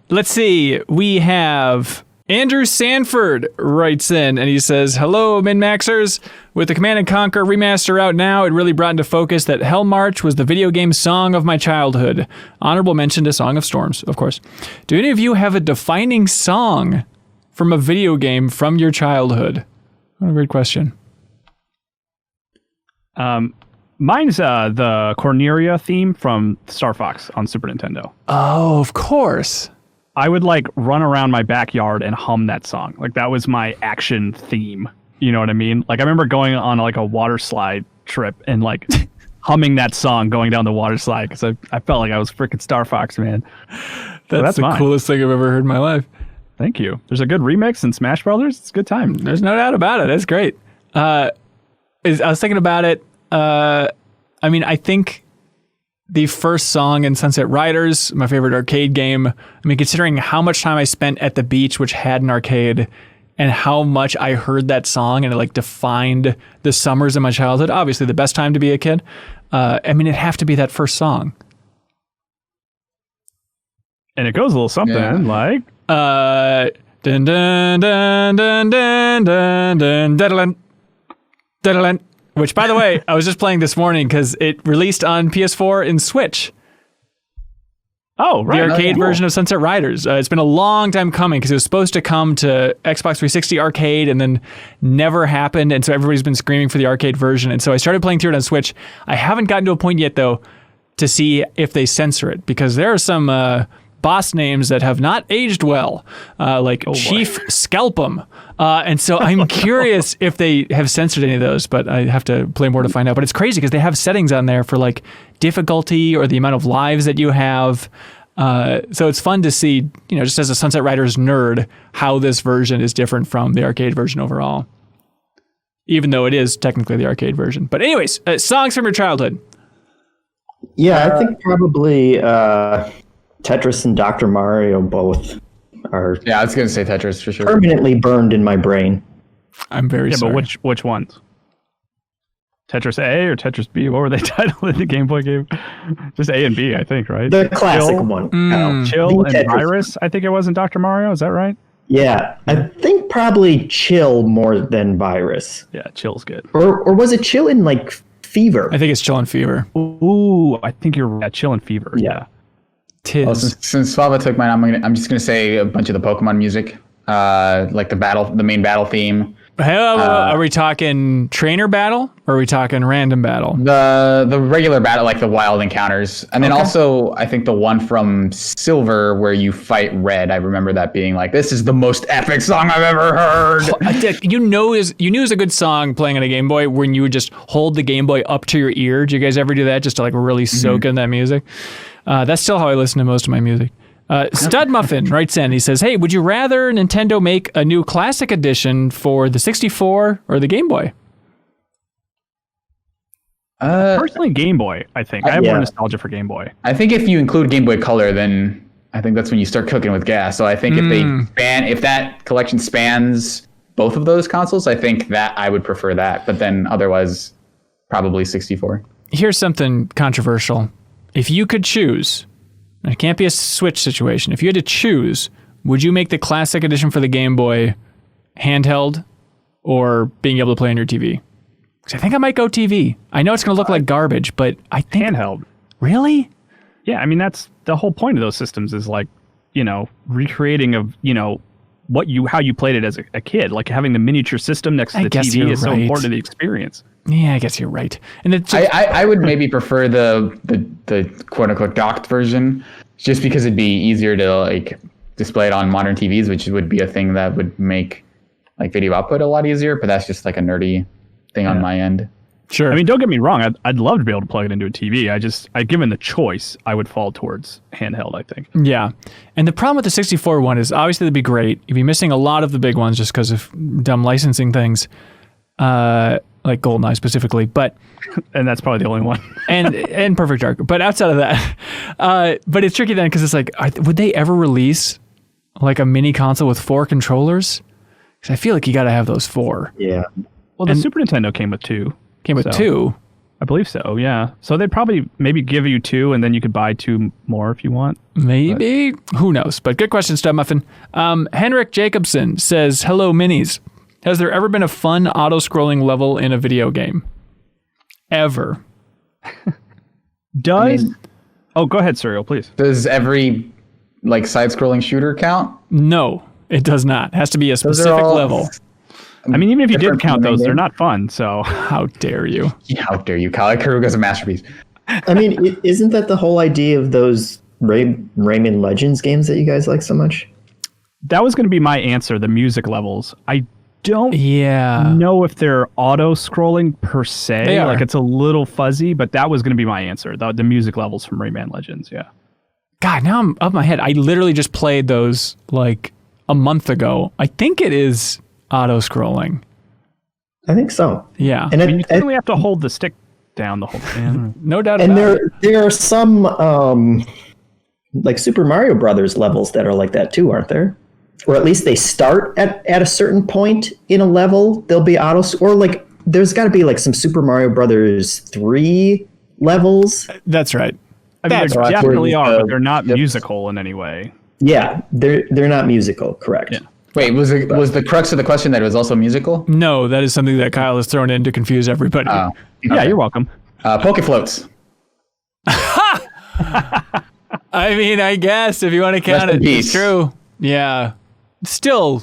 Let's see. We have Andrew Sanford writes in and he says, "Hello, MinnMaxers. With the Command & Conquer remaster out now, it really brought into focus that Hell March was the video game song of my childhood. Honorable mention to Song of Storms, of course. Do any of you have a defining song from a video game from your childhood?" What a great question. Mine's the Corneria theme from Star Fox on Super Nintendo. Oh, of course. I would like run around my backyard and hum that song. Like that was my action theme. You know what I mean? Like I remember going on like a water slide trip and like humming that song going down the water slide because I felt like I was freaking Star Fox, man. That's the coolest thing I've ever heard in my life. Thank you. There's a good remix in Smash Brothers. It's a good time. There's no doubt about it. That's great. I was thinking about it. I think the first song in Sunset Riders, my favorite arcade game, considering how much time I spent at the beach, which had an arcade, and how much I heard that song and it like defined the summers of my childhood, obviously the best time to be a kid. It'd have to be that first song. And it goes a little something like... dun dun dun dun dun dun dun dun dun. Which, by the way, I was just playing this morning because it released on PS4 and Switch. Oh, right. The arcade version of Sunset Riders. It's been a long time coming because it was supposed to come to Xbox 360 arcade and then never happened. And so everybody's been screaming for the arcade version. And so I started playing through it on Switch. I haven't gotten to a point yet, though, to see if they censor it because there are some boss names that have not aged well, like Chief Scalpum. And so I'm curious if they have censored any of those, but I have to play more to find out. But it's crazy because they have settings on there for like difficulty or the amount of lives that you have. So it's fun to see, just as a Sunset Riders nerd, how this version is different from the arcade version overall. Even though it is technically the arcade version. But anyways, songs from your childhood. Yeah, I think probably Tetris and Dr. Mario both are. Yeah, I was going to say Tetris for sure. Permanently burned in my brain. I'm very sorry. But which ones? Tetris A or Tetris B? What were they titled in the Game Boy game? Just A and B, I think, right? The classic one. Chill and Tetris. Virus, I think it was in Dr. Mario. Is that right? Yeah, I think probably Chill more than Virus. Yeah, Chill's good. Or was it Chill in like Fever? I think it's Chill and Fever. Ooh, I think you're right. Chill and Fever. Yeah. Tis. Well, since Slava took mine, I'm just gonna say a bunch of the Pokemon music, like the main battle theme. Are we talking trainer battle or are we talking random battle? The regular battle, like the wild encounters, and then also I think the one from Silver where you fight Red. I remember that being like, this is the most epic song I've ever heard. You knew it was a good song playing on a Game Boy when you would just hold the Game Boy up to your ear. Do you guys ever do that just to like really soak in that music? That's still how I listen to most of my music. Stud Muffin writes in. He says, "Hey, would you rather Nintendo make a new classic edition for the 64 or the Game Boy?" Personally, Game Boy, I think. I have more nostalgia for Game Boy. I think if you include Game Boy Color, then I think that's when you start cooking with gas. So I think if that collection spans both of those consoles, I think that I would prefer that. But then otherwise, probably 64. Here's something controversial. If you could choose, it can't be a Switch situation. If you had to choose, would you make the classic edition for the Game Boy handheld or being able to play on your TV? Because I think I might go TV. I know it's going to look like garbage, but I think... Handheld. Really? Yeah, I mean, that's the whole point of those systems is like, recreating of, how you played it as a kid. Like having the miniature system next to the TV is so important to the experience. Yeah, I guess you're right. And it's I would maybe prefer the quote unquote docked version, just because it'd be easier to like display it on modern TVs, which would be a thing that would make like video output a lot easier. But that's just like a nerdy thing on my end. Sure. I mean, don't get me wrong. I'd love to be able to plug it into a TV. Given the choice, I would fall towards handheld, I think. Yeah. And the problem with the 64 one is obviously it'd be great. You'd be missing a lot of the big ones just because of dumb licensing things. Like GoldenEye specifically, but and that's probably the only one. and Perfect Dark. But outside of that, but it's tricky then because it's like, would they ever release like a mini console with 4 controllers? Because I feel like you got to have those 4. Yeah. Well, the Super Nintendo came with 2. Came with 2. I believe so, yeah. So they'd probably maybe give you 2, and then you could buy 2 more if you want. Maybe. Who knows? But good question, Stub Muffin. Henrik Jacobson says, hello, minis. Has there ever been a fun auto-scrolling level in a video game? Ever. Oh, go ahead, Serial, please. Does every side-scrolling shooter count? No, it does not. It has to be a specific level. I mean, even if you did count those, they're not fun, so... How dare you? Yeah, how dare you? Kyle Karuga's a masterpiece. I mean, isn't that the whole idea of those Rayman Legends games that you guys like so much? That was going to be my answer, the music levels. I don't Yeah. know if they're auto-scrolling per se. They are. Like, it's a little fuzzy, but that was going to be my answer, the music levels from Rayman Legends, yeah. God, now I'm up my head. I literally just played those like a month ago. I think it is auto-scrolling. I think so. Yeah. And I mean, you certainly have to hold the stick down the whole time. No doubt and about it. there are some like Super Mario Brothers levels that are like that too, aren't there? Or at least they start at a certain point in a level. They'll be or like there's got to be like some Super Mario Brothers 3 levels. That's right. I mean, That's there definitely where are, the- but they're not musical in any way. Yeah, they're not musical, correct? Yeah. Wait, was the crux of the question that it was also musical? No, that is something that Kyle has thrown in to confuse everybody. Oh, Yeah, you're welcome. Poke floats. I mean, I guess if you want to count Rest in it, it's peace. true. Yeah. Still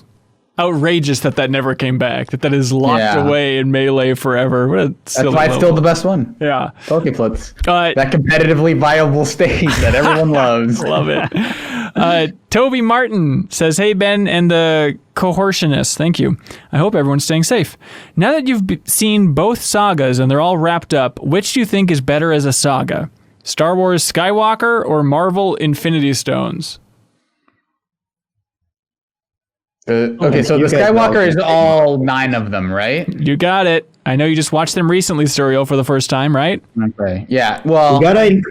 outrageous that never came back, that is locked Yeah. away in Melee forever. What a That's silly why it's level. still the best one. Yeah. Poke floats. Uh, That competitively viable stage that everyone loves. Love it. Toby Martin says, hey, Ben and the cohortionists. Thank you. I hope everyone's staying safe. Now that you've seen both sagas and they're all wrapped up, which do you think is better as a saga? Star Wars Skywalker or Marvel Infinity Stones? Okay, so the you guys Skywalker know. is all 9 of them, right? You got it. I know you just watched them recently, Suriel, for the first time, right? Okay. Yeah. Well,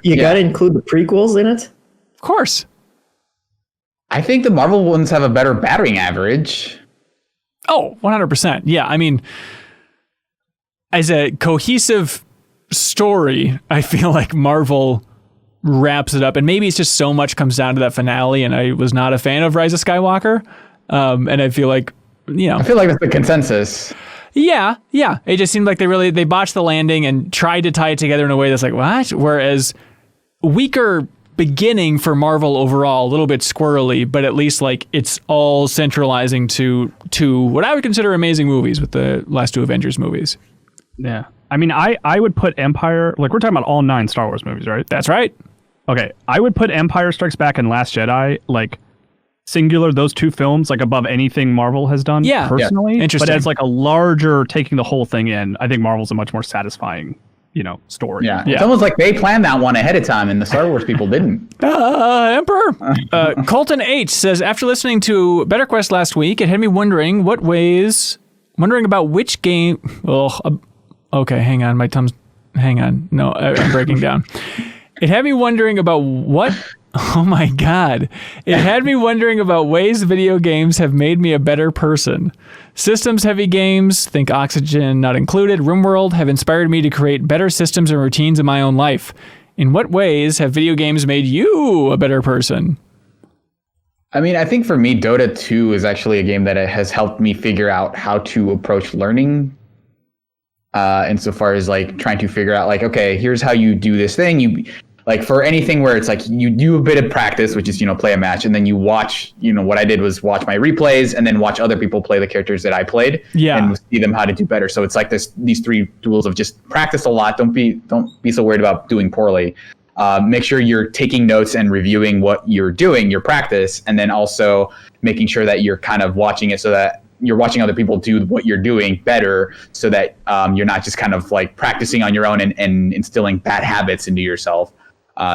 You gotta include the prequels in it. Of course. I think the Marvel ones have a better battering average. Oh, 100%. Yeah, I mean, as a cohesive story, I feel like Marvel wraps it up. And maybe it's just so much comes down to that finale, and I was not a fan of Rise of Skywalker. And I feel like, I feel like that's the consensus. Yeah. It just seemed like they botched the landing and tried to tie it together in a way that's like, what? Whereas weaker beginning for Marvel overall, a little bit squirrely, but at least like it's all centralizing to what I would consider amazing movies with the last 2 Avengers movies. Yeah. I mean, I would put Empire, like we're talking about all 9 Star Wars movies, right? That's right. Okay. I would put Empire Strikes Back and Last Jedi, like singular, those 2 films, like above anything Marvel has done personally. Interesting. But as like a larger, taking the whole thing in, I think Marvel's a much more satisfying, story. Yeah. It's almost like they planned that one ahead of time and the Star Wars people didn't. Emperor. Colton H says, after listening to Better Quest last week, it had me wondering about which game. Okay, hang on. My thumb's. Hang on. No, I'm breaking down. It had me wondering about what. Oh my God. It had me wondering about ways video games have made me a better person. Systems heavy games, think Oxygen not included, RimWorld, have inspired me to create better systems and routines in my own life. In what ways have video games made you a better person? I mean, I think for me, Dota 2 is actually a game that has helped me figure out how to approach learning. Insofar as like trying to figure out like, okay, here's how you do this thing. Like for anything where it's like you do a bit of practice, which is, play a match, and then you watch, what I did was watch my replays and then watch other people play the characters that I played and see them how to do better. So it's like these 3 tools of just practice a lot. Don't be so worried about doing poorly. Make sure you're taking notes and reviewing what you're doing, your practice, and then also making sure that you're kind of watching it so that you're watching other people do what you're doing better so that you're not just kind of like practicing on your own and instilling bad habits into yourself.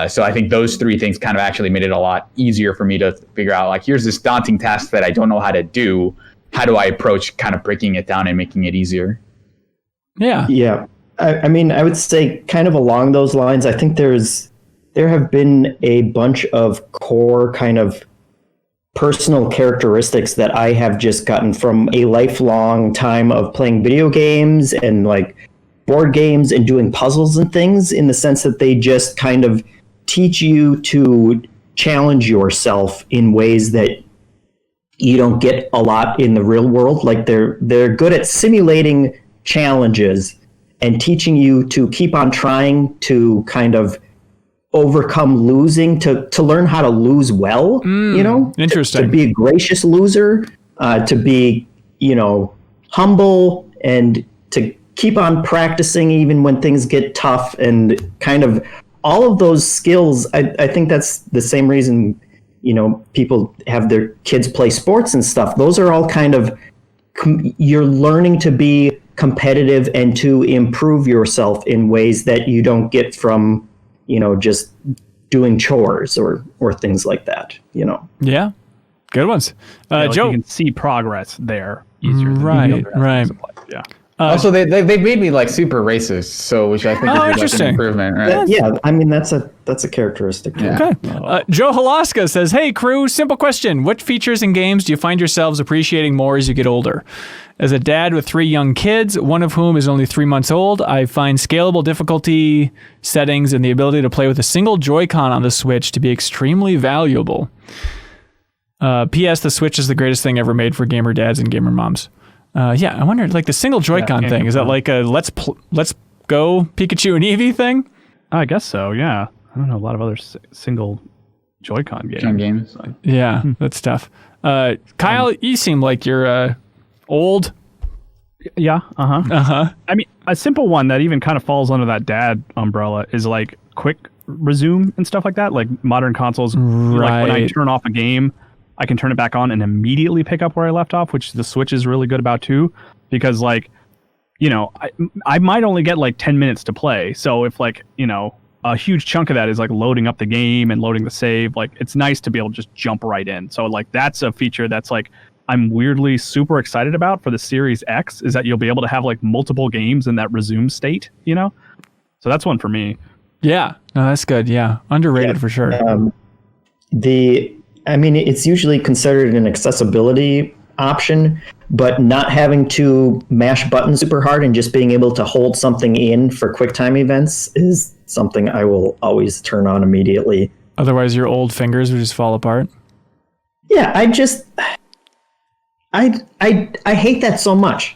So I think those 3 things kind of actually made it a lot easier for me to figure out, like, here's this daunting task that I don't know how to do. How do I approach kind of breaking it down and making it easier? Yeah. Yeah. I mean, I would say kind of along those lines, I think there have been a bunch of core kind of personal characteristics that I have just gotten from a lifelong time of playing video games and like board games and doing puzzles and things, in the sense that they just kind of teach you to challenge yourself in ways that you don't get a lot in the real world. Like they're good at simulating challenges and teaching you to keep on trying to kind of overcome losing, to learn how to lose well, Interesting. To be a gracious loser, to be, humble, and to keep on practicing even when things get tough, and kind of all of those skills. I think that's the same reason, people have their kids play sports and stuff. Those are all kind of, you're learning to be competitive and to improve yourself in ways that you don't get from, just doing chores or things like that, Yeah. Good ones. Joe. You can see progress there easier. Right. Yeah. Also, they made me like super racist, so which I think is like interesting. an improvement, right? Yeah, I mean that's a characteristic. Yeah. Okay. Joe Halaska says, "Hey crew, simple question: what features in games do you find yourselves appreciating more as you get older? As a dad with 3 young kids, one of whom is only 3 months old, I find scalable difficulty settings and the ability to play with a single Joy-Con on the Switch to be extremely valuable. P.S. The Switch is the greatest thing ever made for gamer dads and gamer moms." Yeah, I wonder, like the single Joy-Con thing, is that like a let's go Pikachu and Eevee thing? I guess so, yeah. I don't know a lot of other single Joy-Con games. Yeah, that's tough. Kyle, you seem like you're old. Yeah, I mean, a simple one that even kind of falls under that dad umbrella is like quick resume and stuff like that. Like modern consoles, like when I turn off a game, I can turn it back on and immediately pick up where I left off, which the Switch is really good about too, because like, I might only get like 10 minutes to play. So if like, a huge chunk of that is like loading up the game and loading the save, like it's nice to be able to just jump right in. So like that's a feature that's like, I'm weirdly super excited about for the Series X, is that you'll be able to have like multiple games in that resume state, So that's one for me. Yeah, no, that's good. Yeah, underrated for sure. It's usually considered an accessibility option, but not having to mash buttons super hard and just being able to hold something in for QuickTime events is something I will always turn on immediately. Otherwise, your old fingers would just fall apart. Yeah, I hate that so much.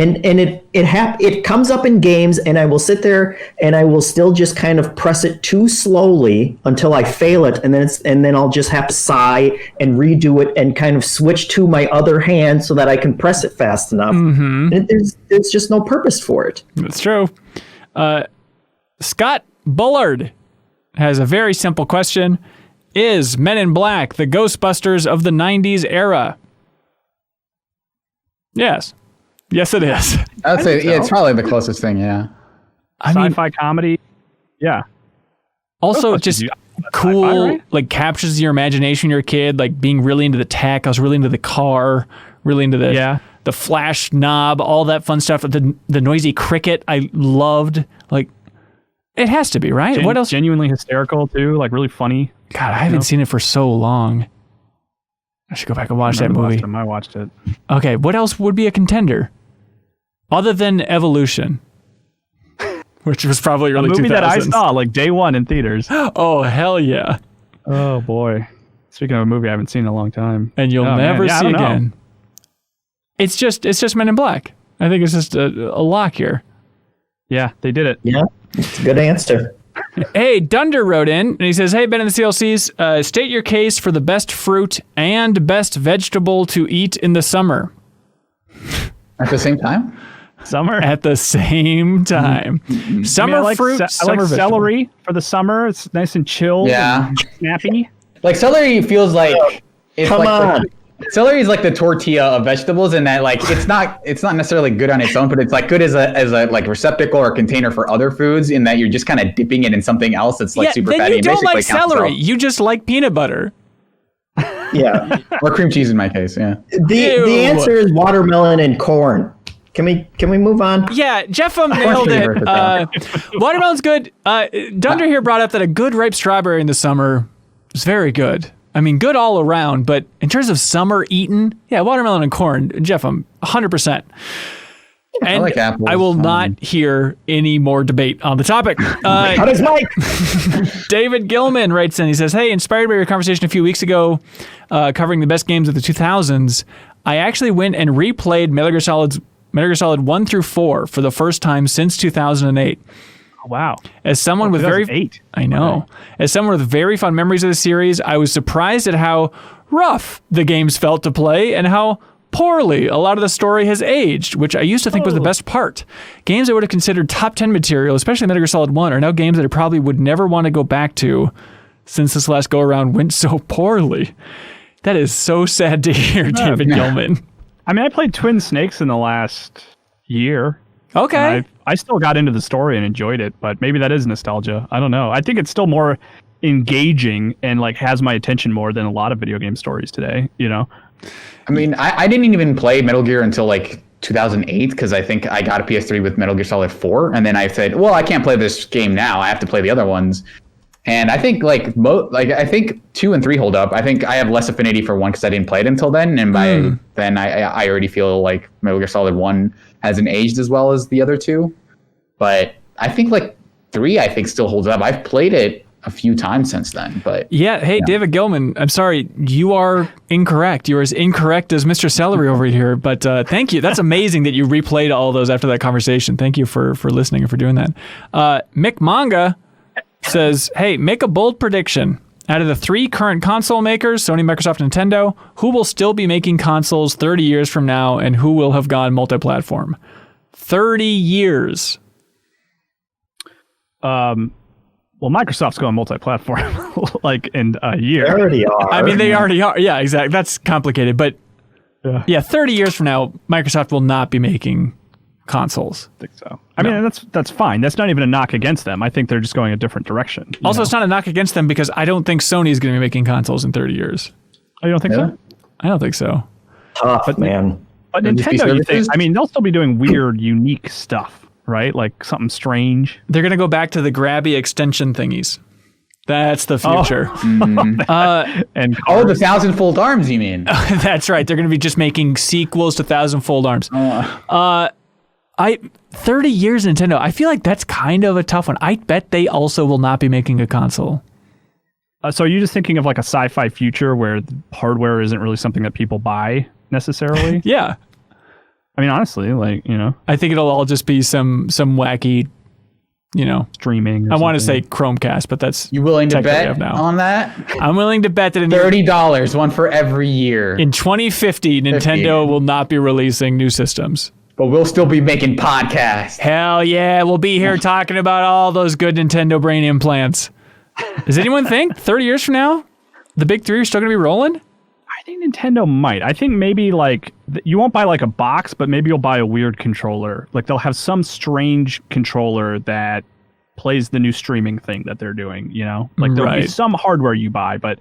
And it comes up in games, and I will sit there and I will still just kind of press it too slowly until I fail it, and then I'll just have to sigh and redo it and kind of switch to my other hand so that I can press it fast enough. Mm-hmm. And there's just no purpose for it. That's true. Scott Bullard has a very simple question: is Men in Black the Ghostbusters of the 90s era? Yes. Yes, it is. I would say, it's probably the closest thing, yeah. Sci-fi comedy, yeah. Also, just cool, sci-fi, right? Like captures your imagination when you're a kid, like being really into the tech. I was really into the car, really into the flash knob, all that fun stuff. The noisy cricket, I loved. Like, it has to be, right? What else? Genuinely hysterical, too, like really funny. God, I haven't seen it for so long. I should go back and watch that movie. I watched it. Okay, what else would be a contender? Other than Evolution, which was probably early 2000s. A movie that I saw like day one in theaters. Oh, hell yeah. Oh, boy. Speaking of a movie I haven't seen in a long time. And you'll never see again. It's just Men in Black. I think it's just a lock here. Yeah, they did it. Yeah, it's a good answer. Hey, Dunder wrote in, and he says, "Hey, Ben and the CLCs, state your case for the best fruit and best vegetable to eat in the summer." At the same time? Summer? At the same time. Summer fruit, I like celery for the summer. It's nice and chilled. Yeah. And snappy. Like celery feels like... Come on. Celery is like the tortilla of vegetables in that like it's not necessarily good on its own, but it's like good as a like receptacle or container for other foods in that you're just kind of dipping it in something else that's like super fatty. You don't like celery. You just like peanut butter. Yeah. Or cream cheese in my case, yeah. The answer is watermelon and corn. Can we move on? Yeah, Jeff nailed it. Watermelon's good. Dunder here brought up that a good ripe strawberry in the summer is very good. I mean, good all around, but in terms of summer eaten, yeah, watermelon and corn, Jeff, I'm 100%. And I like apples. I will not hear any more debate on the topic. How does Mike? David Gilman writes in, he says, hey, inspired by your conversation a few weeks ago covering the best games of the 2000s, I actually went and replayed Metal Gear Solid 1 through 4 for the first time since 2008. Wow. As someone with I know. Okay. As someone with very fond memories of the series, I was surprised at how rough the games felt to play and how poorly a lot of the story has aged, which I used to think was the best part. Games I would have considered top 10 material, especially Metal Gear Solid 1, are now games that I probably would never want to go back to since this last go-around went so poorly. That is so sad to hear, David Gilman. I mean, I played Twin Snakes in the last year. Okay. I still got into the story and enjoyed it, but maybe that is nostalgia. I don't know. I think it's still more engaging and like has my attention more than a lot of video game stories today, you know? I mean, I didn't even play Metal Gear until like 2008 because I think I got a PS3 with Metal Gear Solid 4, and then I said, well, I can't play this game now. I have to play the other ones. And I think I think 2 and 3 hold up. I think I have less affinity for 1 because I didn't play it until then, and by then I already feel like Metal Gear Solid 1 hasn't aged as well as the other 2. But I think like 3 I think still holds up. I've played it a few times since then, but hey, David Gilman, I'm sorry, you are incorrect. You're as incorrect as Mr. Celery over here, but thank you. That's amazing that you replayed all those after that conversation. Thank you for listening and for doing that. Mick Manga says, hey, make a bold prediction. Out of the 3 current console makers, Sony, Microsoft, and Nintendo, who will still be making consoles 30 years from now, and who will have gone multi-platform? 30 years. Well, Microsoft's going multi-platform like in a year. They already are. I mean, they already are. Yeah, exactly. That's complicated. But yeah, 30 years from now, Microsoft will not be making consoles. I think so. I mean, that's fine. That's not even a knock against them. I think they're just going a different direction. Also, it's not a knock against them because I don't think Sony is going to be making consoles in 30 years. Oh, you don't think so? I don't think so. Tough, man. But Nintendo, you think? I mean, they'll still be doing weird, unique stuff. Right? Like something strange. They're going to go back to the grabby extension thingies. That's the future. And the 1,000-fold arms, you mean? That's right. They're going to be just making sequels to 1,000-fold arms. 30 years Nintendo. I feel like that's kind of a tough one. I bet they also will not be making a console. So are you just thinking of like a sci-fi future where hardware isn't really something that people buy necessarily? Yeah. I mean, honestly, like, you know, I think it'll all just be some wacky, you know, streaming. I want to say Chromecast, but that's you willing to bet on that? I'm willing to bet that in $30, one for every year. In 2050, Nintendo will not be releasing new systems, but we'll still be making podcasts. Hell yeah, we'll be here talking about all those good Nintendo brain implants. Does anyone think 30 years from now, the big 3 are still going to be rolling? I think Nintendo might. I think maybe like you won't buy like a box, but maybe you'll buy a weird controller. Like they'll have some strange controller that plays the new streaming thing that they're doing, you know? Like there'll be some hardware you buy, but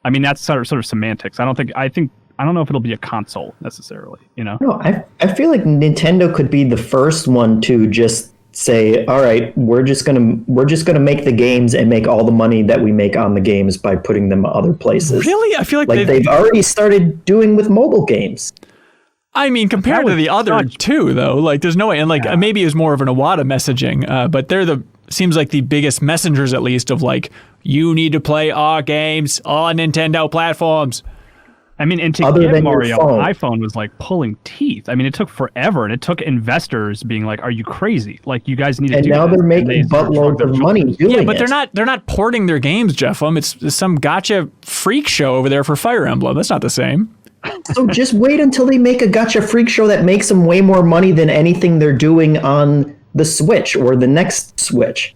I mean that's sort of semantics. I don't know if it'll be a console necessarily, you know? No, I feel like Nintendo could be the first one to just say, all right, we're just gonna make the games and make all the money that we make on the games by putting them other places. Really? I feel like they've already started doing with mobile games. I mean, compared to the other 2, though, like there's no way. And like maybe it was more of an Iwata messaging, but they're seems like the biggest messengers, at least, of like you need to play our games on Nintendo platforms. I mean, and to get Mario on iPhone was like pulling teeth. I mean, it took forever, and it took investors being like, "Are you crazy? Like, you guys need to do this." And now they're making buttloads of money doing it. Yeah, but they're not porting their games, Jeff. It's some gotcha freak show over there for Fire Emblem. That's not the same. So just wait until they make a gotcha freak show that makes them way more money than anything they're doing on the Switch or the next Switch.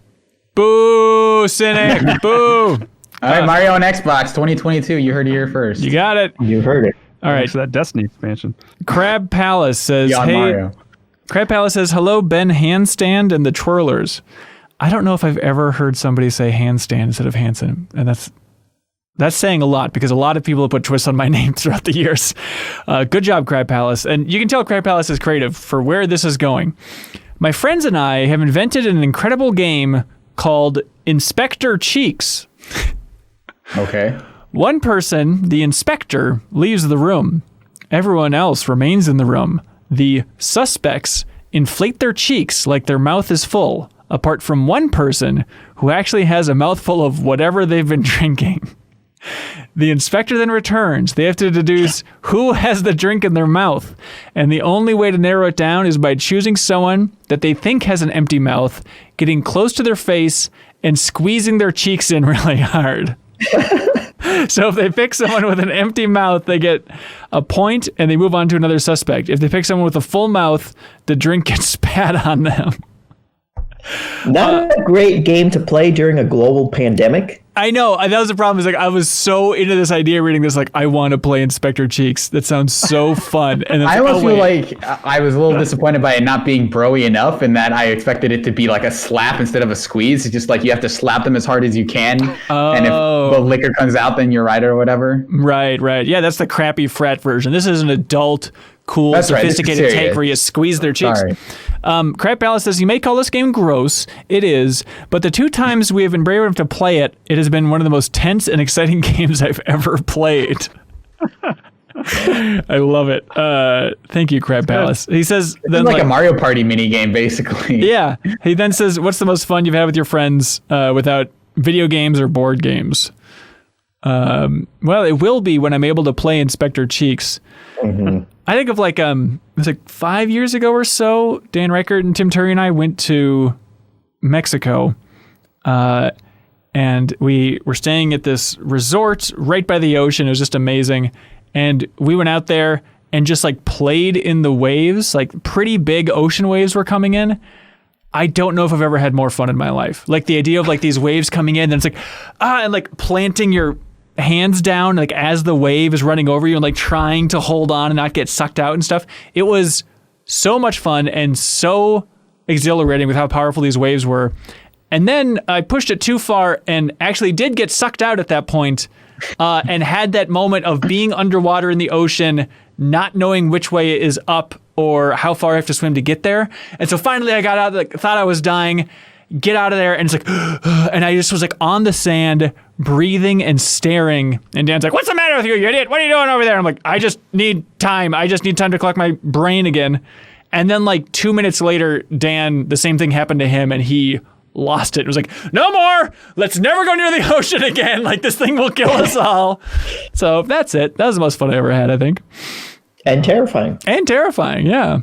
Boo, cynic! Boo! All right, Mario on Xbox 2022. You heard it here first. You got it. You heard it. All right. So that Destiny expansion. Crab Palace says, Mario. Crab Palace says, hello, Ben Handstand and the Twirlers. I don't know if I've ever heard somebody say handstand instead of Hanson, and that's saying a lot because a lot of people have put twists on my name throughout the years. Good job, Crab Palace. And you can tell Crab Palace is creative for where this is going. My friends and I have invented an incredible game called Inspector Cheeks. Okay. One person, the inspector, leaves the room. Everyone else remains in the room. The suspects inflate their cheeks like their mouth is full, apart from one person who actually has a mouthful of whatever they've been drinking. The inspector then returns. They have to deduce who has the drink in their mouth. And the only way to narrow it down is by choosing someone that they think has an empty mouth, getting close to their face, and squeezing their cheeks in really hard. So if they pick someone with an empty mouth, they get a point and they move on to another suspect. If they pick someone with a full mouth, the drink gets spat on them. Not a great game to play during a global pandemic. I know. That was the problem. Is like I was so into this idea reading this, like I want to play Inspector Cheeks. That sounds so fun. And I almost feel like I was a little disappointed by it not being broy enough, and that I expected it to be like a slap instead of a squeeze. It's just like you have to slap them as hard as you can, and if the liquor comes out, then you're right or whatever. Right. Yeah, that's the crappy frat version. This is an adult, cool, that's sophisticated take where you squeeze their cheeks. Sorry. Crap Palace says, you may call this game gross. It is. But the 2 times we have been brave enough to play it, it has been one of the most tense and exciting games I've ever played. I love it. Thank you, Crab Palace. He says, it's then like a Mario Party mini game, basically. Yeah. He then says, what's the most fun you've had with your friends without video games or board games? Well, it will be when I'm able to play Inspector Cheeks. Mm-hmm. I think of like it was like 5 years ago or so. Dan Reichert and Tim Turry and I went to Mexico, and we were staying at this resort right by the ocean. It was just amazing, and we went out there and just like played in the waves. Like pretty big ocean waves were coming in. I don't know if I've ever had more fun in my life. Like the idea of like these waves coming in, and it's like and like planting your hands down like as the wave is running over you and like trying to hold on and not get sucked out and stuff. It was so much fun and so exhilarating with how powerful these waves were. And then I pushed it too far and actually did get sucked out at that point, and had that moment of being underwater in the ocean, not knowing which way is up or how far I have to swim to get there. And so finally I got out, like, thought I was dying, get out of there, and it's like, and I just was like on the sand, breathing and staring. And Dan's like, what's the matter with you idiot? What are you doing over there? I'm like, I just need time. I just need time to collect my brain again. And then like 2 minutes later, Dan, the same thing happened to him, and he lost it. It was like, no more. Let's never go near the ocean again. Like this thing will kill us all. So that's it. That was the most fun I ever had, I think. And terrifying. And terrifying, yeah.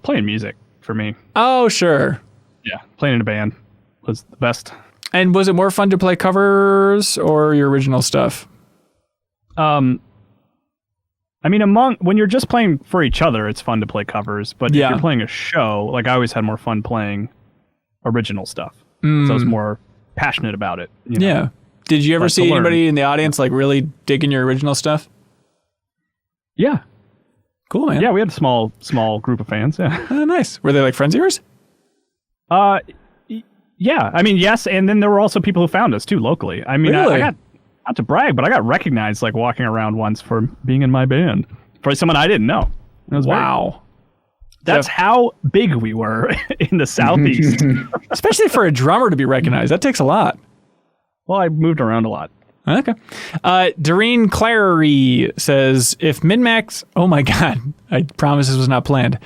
Playing music for me. Oh, sure. Yeah, playing in a band was the best. And was it more fun to play covers or your original stuff? I mean, when you're just playing for each other, it's fun to play covers. But if you're playing a show, like I always had more fun playing original stuff. So I was more passionate about it. You know? Yeah. Did you ever see anybody in the audience like really digging your original stuff? Yeah. Cool, man. Yeah, we had a small group of fans. Yeah. Oh, nice. Were they like friends of yours? Yeah. I mean, yes, and then there were also people who found us too locally. I mean, really? I got, not to brag, but I got recognized like walking around once for being in my band for someone I didn't know. Wow. That's how big we were in the Southeast. Especially for a drummer to be recognized. That takes a lot. Well, I moved around a lot. Okay. Doreen Clary says, if MinnMax... Oh my God. I promise this was not planned.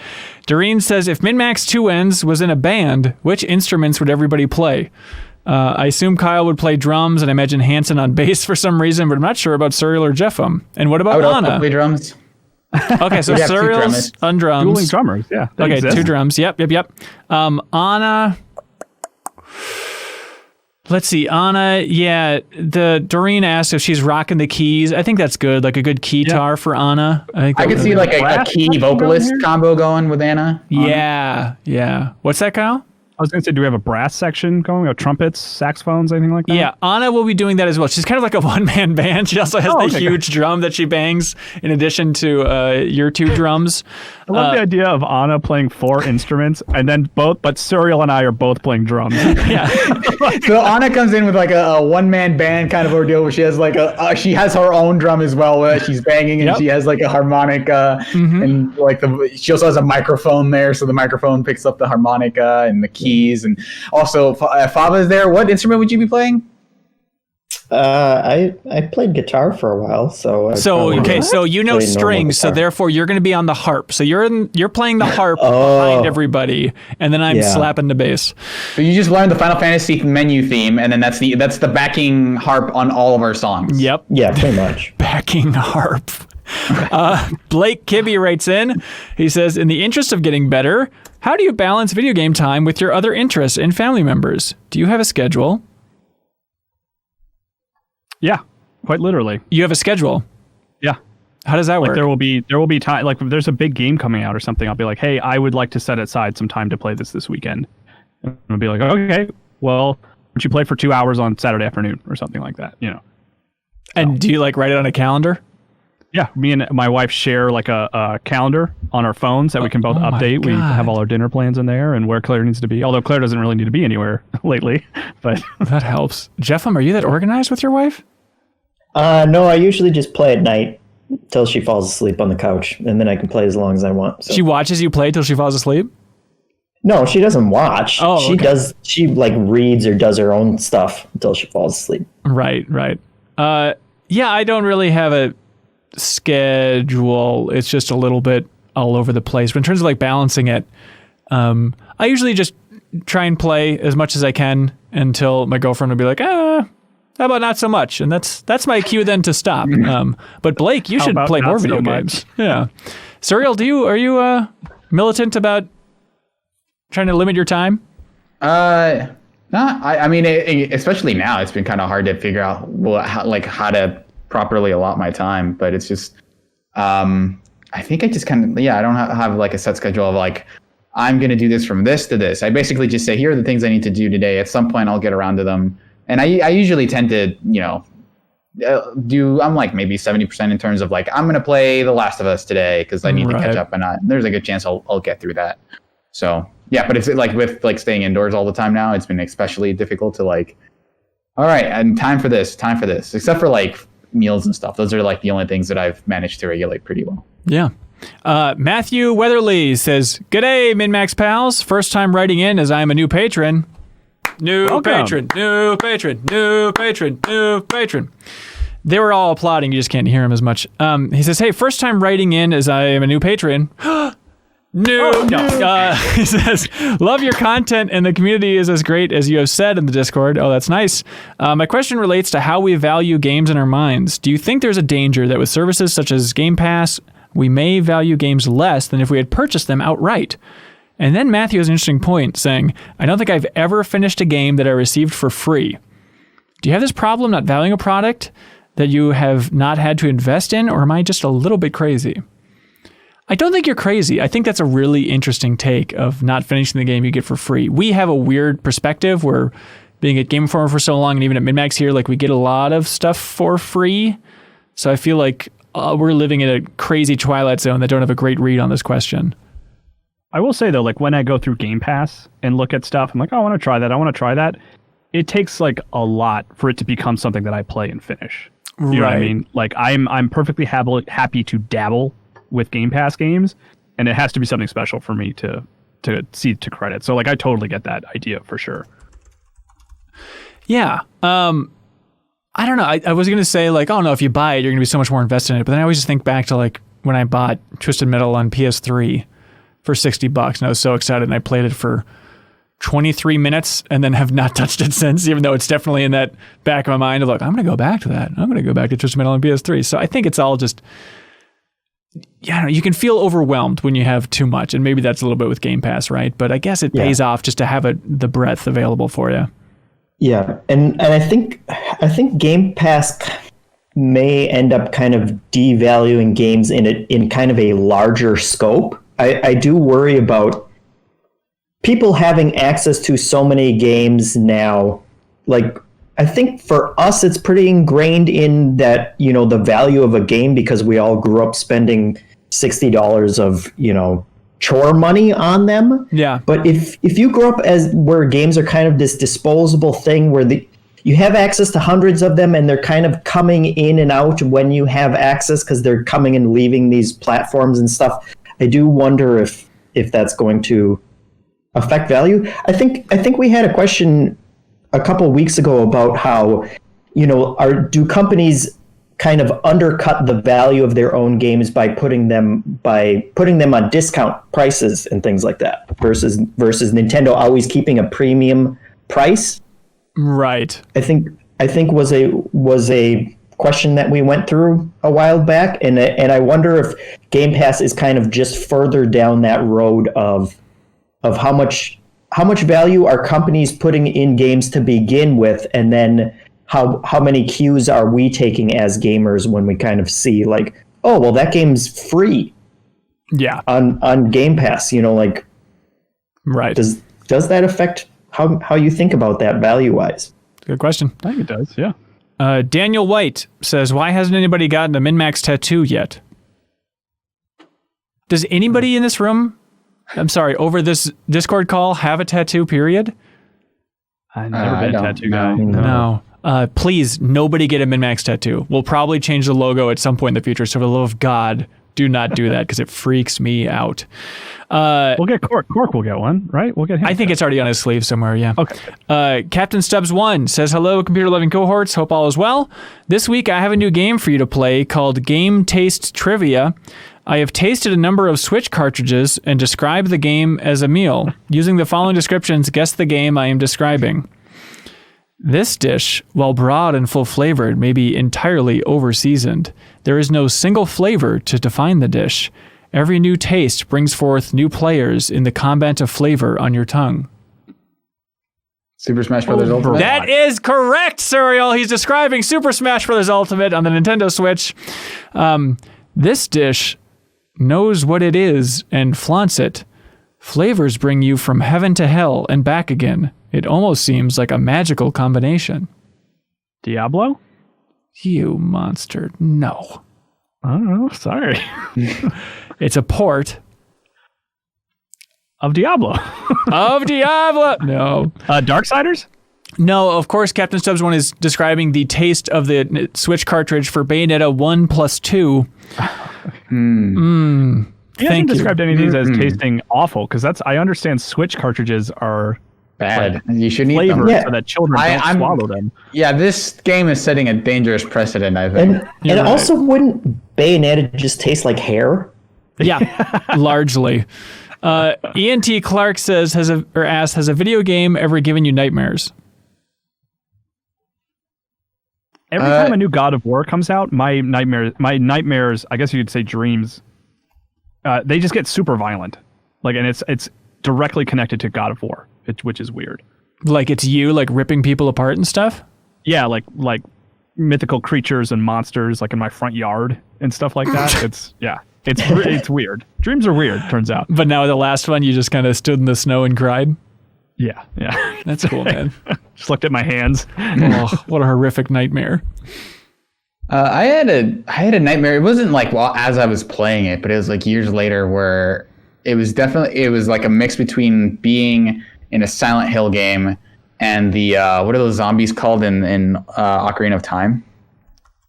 Doreen says, if MinnMax 2 Ends was in a band, which instruments would everybody play? I assume Kyle would play drums, and I imagine Hanson on bass for some reason, but I'm not sure about Cyril or Jeffem. And what about I would Anna? also play drums. Okay, so Cyril's on drums. Dueling drummers, yeah. Okay, exist. 2 drums. Yep. Anna... Let's see, Anna, yeah, Doreen asked if she's rocking the keys. I think that's good, like a good keytar for Anna. I could see like a key vocalist combo going with Anna. Yeah. What's that, Kyle? I was going to say, do we have a brass section going? Or trumpets, saxophones, anything like that? Yeah, Anna will be doing that as well. She's kind of like a one-man band. She also has the huge drum that she bangs in addition to your 2 drums. I love the idea of Anna playing 4 instruments, and then but Cyril and I are both playing drums. Yeah. So Anna comes in with like a one-man band kind of ordeal where she has like she has her own drum as well where she's banging, and she has like a harmonica, and like she also has a microphone there, so the microphone picks up the harmonica and the keys, and also if Fava's there, what instrument would you be playing? I played guitar for a while, so so you know strings, so therefore you're going to be on the harp. So you're playing the harp behind everybody, and then I'm slapping the bass. So you just learned the Final Fantasy menu theme, and then that's the backing harp on all of our songs. Yep. Yeah, pretty much. Backing harp. Blake Kibbe writes in. He says, in the interest of getting better, how do you balance video game time with your other interests and family members? Do you have a schedule? Yeah, quite literally. You have a schedule? Yeah. How does that work? There will be time, like if there's a big game coming out or something, I'll be like, hey, I would like to set aside some time to play this weekend. And I'll be like, okay, well, why don't you play for 2 hours on Saturday afternoon or something like that, you know? And do you like write it on a calendar? Yeah, me and my wife share like a calendar on our phones that we can both update. We have all our dinner plans in there and where Claire needs to be. Although Claire doesn't really need to be anywhere lately, but that helps. Jeffem, are you that organized with your wife? No, I usually just play at night till she falls asleep on the couch, and then I can play as long as I want. So. She watches you play till she falls asleep? No, she doesn't watch. Oh, she does. She like reads or does her own stuff until she falls asleep. Right. Yeah, I don't really have a schedule. It's just a little bit all over the place. But in terms of like balancing it, I usually just try and play as much as I can until my girlfriend will be like, how about not so much? And that's my cue then to stop. But Blake, you should play more video games. Yeah. Suriel, are you militant about trying to limit your time? I mean, especially now, it's been kind of hard to figure out how to properly allot my time. But it's just, I think I just kind of, I don't have like a set schedule of like, I'm going to do this from this to this. I basically just say, here are the things I need to do today. At some point, I'll get around to them. And I usually tend to, I'm like maybe 70% in terms of like, I'm going to play The Last of Us today because I need to catch up, and there's a good chance I'll get through that. So, yeah, but it's like with like staying indoors all the time now, it's been especially difficult to like, all right, and time for this, except for like meals and stuff. Those are like the only things that I've managed to regulate pretty well. Yeah. Matthew Weatherly says, "G'day, MinnMax pals. First time writing in as I am a new patron. New patron. They were all applauding. You just can't hear him as much. He says, hey, first time writing in as I am a new patron. He says, love your content and the community is as great as you have said in the Discord. Oh, that's nice. My question relates to how we value games in our minds. Do you think there's a danger that with services such as Game Pass, we may value games less than if we had purchased them outright? And then Matthew has an interesting point saying, I don't think I've ever finished a game that I received for free. Do you have this problem not valuing a product that you have not had to invest in, or am I just a little bit crazy? I don't think you're crazy. I think that's a really interesting take of not finishing the game you get for free. We have a weird perspective where being at Game Informer for so long, and even at MinnMax here, like we get a lot of stuff for free. So I feel like we're living in a crazy twilight zone that don't have a great read on this question. I will say though, like when I go through Game Pass and look at stuff, I'm like, oh, I want to try that. It takes like a lot for it to become something that I play and finish. You know what I mean? Like I'm perfectly happy to dabble with Game Pass games, and it has to be something special for me to see to credit. So like I totally get that idea for sure. Yeah. I don't know. I was going to say like, oh no, if you buy it, you're going to be so much more invested in it. But then I always just think back to like when I bought Twisted Metal on PS3 for $60, and I was so excited, and I played it for 23 minutes and then have not touched it since, even though it's definitely in that back of my mind of like, I'm going to go back to that. I'm going to go back to Twisted Metal on PS3. So I think it's all just, you can feel overwhelmed when you have too much, and maybe that's a little bit with Game Pass, right? But I guess it pays off just to have the breadth available for you. Yeah, and I think Game Pass may end up kind of devaluing games in kind of a larger scope. I do worry about people having access to so many games now. Like, I think for us, it's pretty ingrained in that, the value of a game because we all grew up spending $60 of, chore money on them. Yeah. But if you grew up as where games are kind of this disposable thing where you have access to hundreds of them and they're kind of coming in and out when you have access because they're coming and leaving these platforms and stuff, I do wonder if that's going to affect value. I think we had a question a couple of weeks ago about how, do companies kind of undercut the value of their own games by putting them on discount prices and things like that versus Nintendo always keeping a premium price? Right. I think was a question that we went through a while back, and I wonder if Game Pass is kind of just further down that road of how much value are companies putting in games to begin with, and then how many cues are we taking as gamers when we kind of see like, oh well, that game's free, on Game Pass, right? Does that affect how you think about that value wise? Good question. I think it does. Yeah. Daniel White says, "Why hasn't anybody gotten a MinnMax tattoo yet?" Does anybody in this room, I'm sorry, over this Discord call, have a tattoo? Period. I've never been a tattoo guy. No. Please, nobody get a MinnMax tattoo. We'll probably change the logo at some point in the future. So for the love of God, do not do that because it freaks me out. We'll get Cork. Cork will get one, right? We'll get him. I think it's already on his sleeve somewhere, yeah. Okay. Captain Stubbs 1 says, hello, computer-loving cohorts. Hope all is well. This week, I have a new game for you to play called Game Taste Trivia. I have tasted a number of Switch cartridges and described the game as a meal. Using the following descriptions, guess the game I am describing. This dish, while broad and full-flavored, may be entirely over-seasoned. There is no single flavor to define the dish. Every new taste brings forth new players in the combat of flavor on your tongue. Super Smash Bros. Ultimate? That is correct, Suriel. He's describing Super Smash Bros. Ultimate on the Nintendo Switch. This dish knows what it is and flaunts it. Flavors bring you from heaven to hell and back again. It almost seems like a magical combination. Diablo? You monster. No. I don't know. Sorry. It's a port. Of Diablo. Of Diablo. No. Darksiders? No, of course, Captain Stubbs 1 is describing the taste of the Switch cartridge for Bayonetta 1+2. He hasn't described any of these as tasting awful, because I understand Switch cartridges are bad. You shouldn't eat them. So that children don't swallow them. Yeah, this game is setting a dangerous precedent, I think. And also, wouldn't Bayonetta just taste like hair? Yeah, largely. IanTClark says, asks, has a video game ever given you nightmares? Every time a new God of War comes out, my nightmares, I guess you could say dreams, they just get super violent. And it's directly connected to God of War, which is weird. Like it's you ripping people apart and stuff? Yeah, like mythical creatures and monsters in my front yard and stuff like that. It's weird. Dreams are weird, turns out. But now the last one, you just kind of stood in the snow and cried? Yeah. That's cool, man. Just looked at my hands. Oh, what a horrific nightmare. I had a nightmare. It wasn't as I was playing it, but it was years later where it was like a mix between being in a Silent Hill game and the what are those zombies called in Ocarina of Time?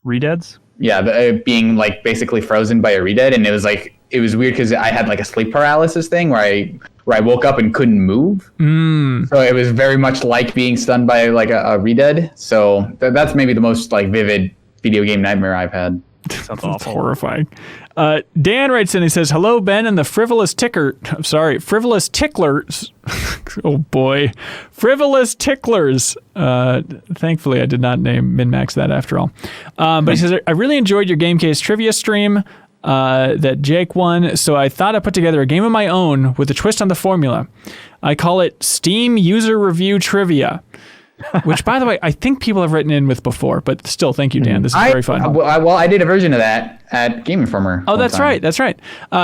Redeads? Yeah, being basically frozen by a redead, and it was weird because I had a sleep paralysis thing where I woke up and couldn't move. So it was very much like being stunned by a redead. So that's maybe the most vivid video game nightmare I've had. Sounds awful. Horrifying. Dan writes in, he says, hello, Ben and the frivolous ticklers. Oh boy. Frivolous ticklers. Thankfully, I did not name MinnMax that after all. But he says, I really enjoyed your Game Case trivia stream that Jake won, so I thought I'd put together a game of my own with a twist on the formula. I call it Steam User Review Trivia. Which, by the way, I think people have written in with before, but still, thank you, Dan. This is very fun. I did a version of that at Game Informer. Oh, that's right. That's right.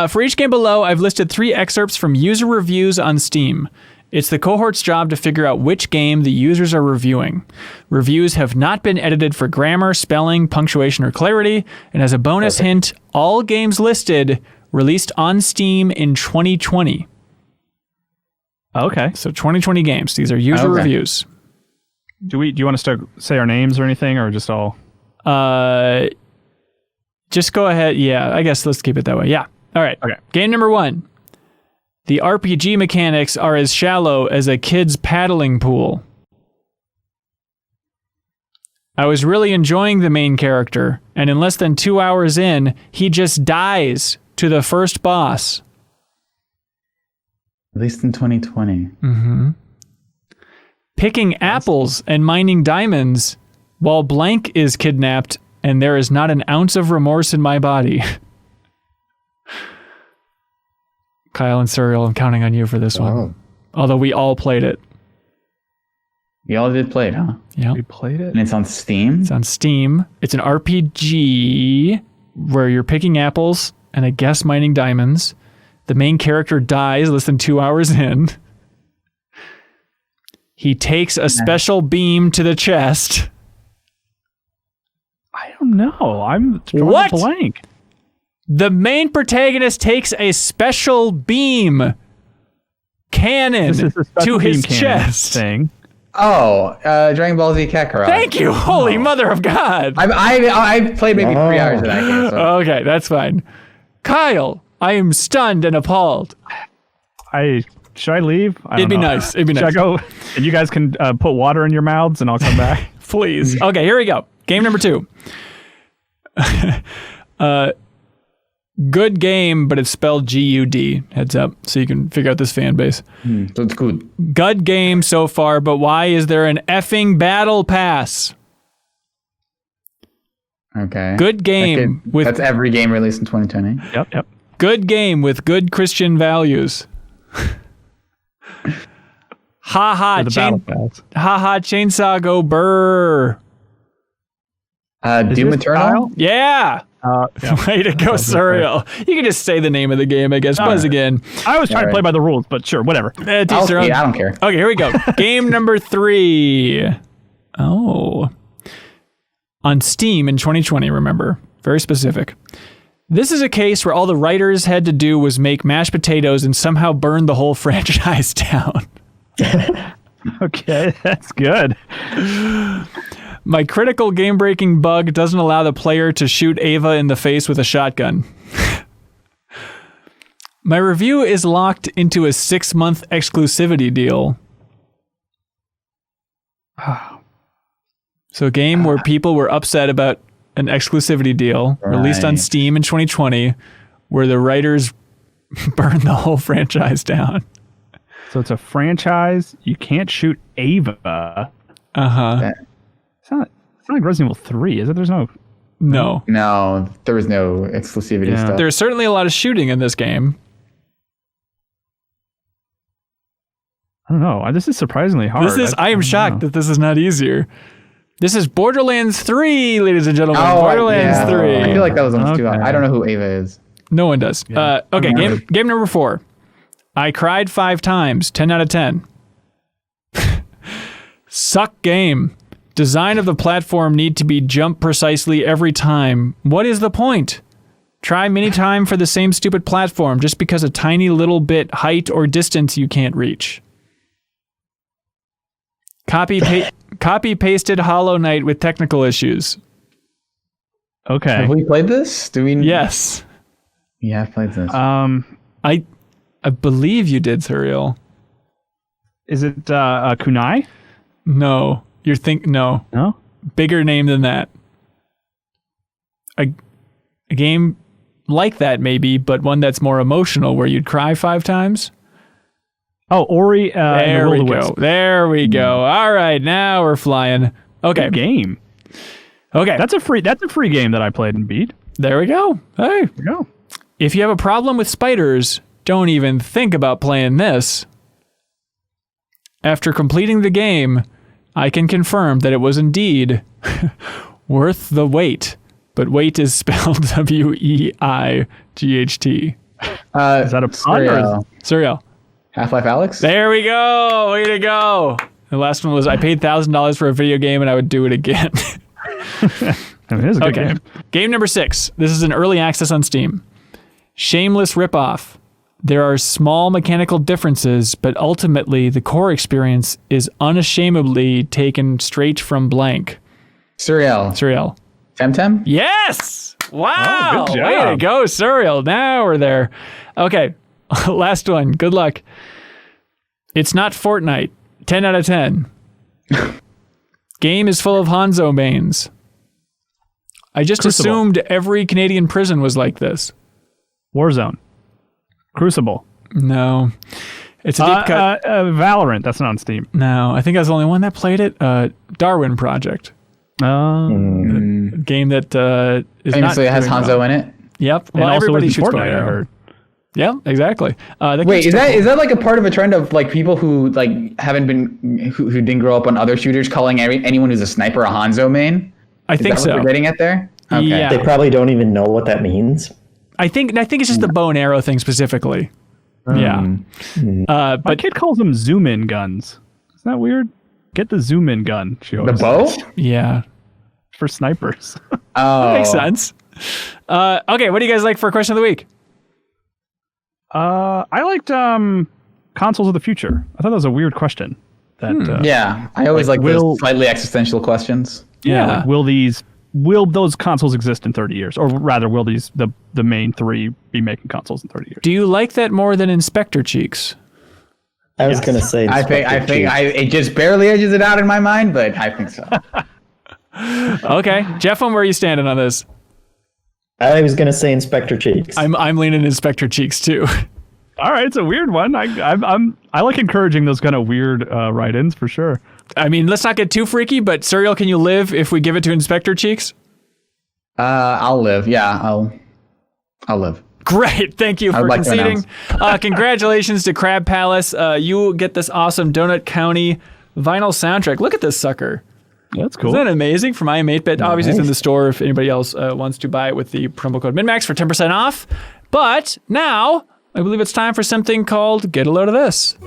For each game below, I've listed 3 excerpts from user reviews on Steam. It's the cohort's job to figure out which game the users are reviewing. Reviews have not been edited for grammar, spelling, punctuation, or clarity. And as a bonus hint, all games listed released on Steam in 2020. Okay. So 2020 games. These are user reviews. Do you want us to say our names or anything, or just all? Just go ahead. Yeah, I guess let's keep it that way. Yeah. All right. Okay. Game number 1. The RPG mechanics are as shallow as a kid's paddling pool. I was really enjoying the main character, and in less than 2 hours in, he just dies to the first boss. Released in 2020. Picking apples and mining diamonds while blank is kidnapped, and there is not an ounce of remorse in my body. Kyle and Serial, I'm counting on you for this one. Although we all played it. You all did play it, huh? Yeah. We played it. And it's on Steam? It's on Steam. It's an RPG where you're picking apples and I guess mining diamonds. The main character dies less than 2 hours in. He takes a special beam to the chest. I don't know. I'm drawing What? a blank. The main protagonist takes a special beam cannon This is a special to his beam cannon chest. thing. Oh, Dragon Ball Z Kakarot. Thank you, holy mother of God. I played maybe 3 hours of that game. So. Okay, that's fine. Kyle, I am stunned and appalled. Should I leave? I It'd don't be know. nice. It'd be Should nice. I go? And you guys can put water in your mouths, and I'll come back. Please. Okay, here we go. Game number 2. Good game, but it's spelled G-U-D. Heads up, so you can figure out this fan base. So it's good. Good game so far, but why is there an effing battle pass? Okay. Good game with That's every game released in 2020. Yep. good game with good Christian values. Ha ha, The battle pass. chainsaw go burr. Doom this Eternal? Kyle? Yeah. Yeah. Way to go, Surreal. You can just say the name of the game, I guess. Buzz again. I was trying to play by the rules, but sure, whatever. I don't care. Okay, here we go. Game number 3. Oh. On Steam in 2020, remember. Very specific. This is a case where all the writers had to do was make mashed potatoes and somehow burn the whole franchise down. Okay, that's good. My critical game-breaking bug doesn't allow the player to shoot Ava in the face with a shotgun. My review is locked into a 6-month exclusivity deal. So a game where people were upset about an exclusivity deal released on Right. Steam in 2020 where the writers burned the whole franchise down. So it's a franchise. You can't shoot Ava. Uh-huh. It's not like Resident Evil 3, is it? There's no... No. No, there was no exclusivity Yeah. stuff. There's certainly a lot of shooting in this game. I don't know. This is surprisingly hard. I am shocked that this is not easier. This is Borderlands 3, ladies and gentlemen. Oh, Borderlands yeah. 3. I feel like that was almost too Okay. hard. I don't know who Ava is. No one does. Okay, game number 4. I cried 5 times. 10 out of 10. Suck game. Design of the platform need to be jump precisely every time. What is the point? Try many time for the same stupid platform just because a tiny little bit height or distance you can't reach. Copy pasted Hollow Knight with technical issues. Okay. Have we played this? Do we? Yes. Yeah, I've played this. I believe you did, Thuriel. Is it Kunai? No. No. No? Bigger name than that. A game like that maybe, but one that's more emotional where you'd cry 5 times. Oh, Ori and the There Will we of the go. Wisp. There we go. All right, now we're flying. Okay. Good game. Okay. That's a free game that I played and beat. There we go. Hey. There we go. If you have a problem with spiders, don't even think about playing this. After completing the game, I can confirm that it was indeed worth the wait. But wait is spelled Weight. Is that a pun or is Surreal. Half-Life Alyx? There we go. Way to go. The last one was I paid $1,000 for a video game and I would do it again. I mean, it is a good Okay. game. Game number 6. This is an early access on Steam. Shameless ripoff. There are small mechanical differences, but ultimately the core experience is unashamedly taken straight from blank. Surreal. Temtem? Yes! Wow! Oh, good Way to job. go, Surreal. Now we're there. Okay. Last one. Good luck. It's not Fortnite. 10 out of 10. Game is full of Hanzo mains. I just Crucible. assumed every Canadian prison was like this. Warzone. Crucible. No. It's a deep cut. Valorant. That's not on Steam. No, I think I was the only one that played it. Darwin Project. Game that is Famously, it has doing Hanzo well. in it. Yep. And Well, also everybody was in shoots Fortnite, bow and I arrow. heard. Yeah, exactly. Wait, is that like a part of a trend of like people who like haven't been who didn't grow up on other shooters calling anyone who's a sniper a Hanzo main? I think Is that what so. we're getting at there? Okay. Yeah. They probably don't even know what that means. I think it's just the bow and arrow thing specifically. Yeah. My But kid calls them zoom-in guns. Isn't that weird? Get the zoom-in gun. She The always bow? says, yeah, for snipers. Oh, makes sense. Okay, what do you guys like for question of the week? I liked consoles of the future. I thought that was a weird question. That Yeah, I always like those slightly existential questions. Yeah. like, will those consoles exist in 30 years, or rather, will the main three be making consoles in 30 years? Do you like that more than Inspector Cheeks? I was going to say. I think Inspector it just barely edges it out in my mind, but I think so. Okay, Jeff, where are you standing on this? I was going to say Inspector Cheeks. I'm leaning Inspector Cheeks too. All right, it's a weird one. I like encouraging those kind of weird write-ins for sure. I mean, let's not get too freaky, but Serial, can you live if we give it to Inspector Cheeks? I'll live. Yeah, I'll live. Great, thank you for like to conceding. Congratulations to Crab Palace. You get this awesome Donut County vinyl soundtrack. Look at this sucker. That's cool. Isn't that amazing? From I Am 8-Bit. Obviously, it's in the store if anybody else wants to buy it with the promo code MinnMax for 10% off. But now, I believe it's time for something called Get a Load of This.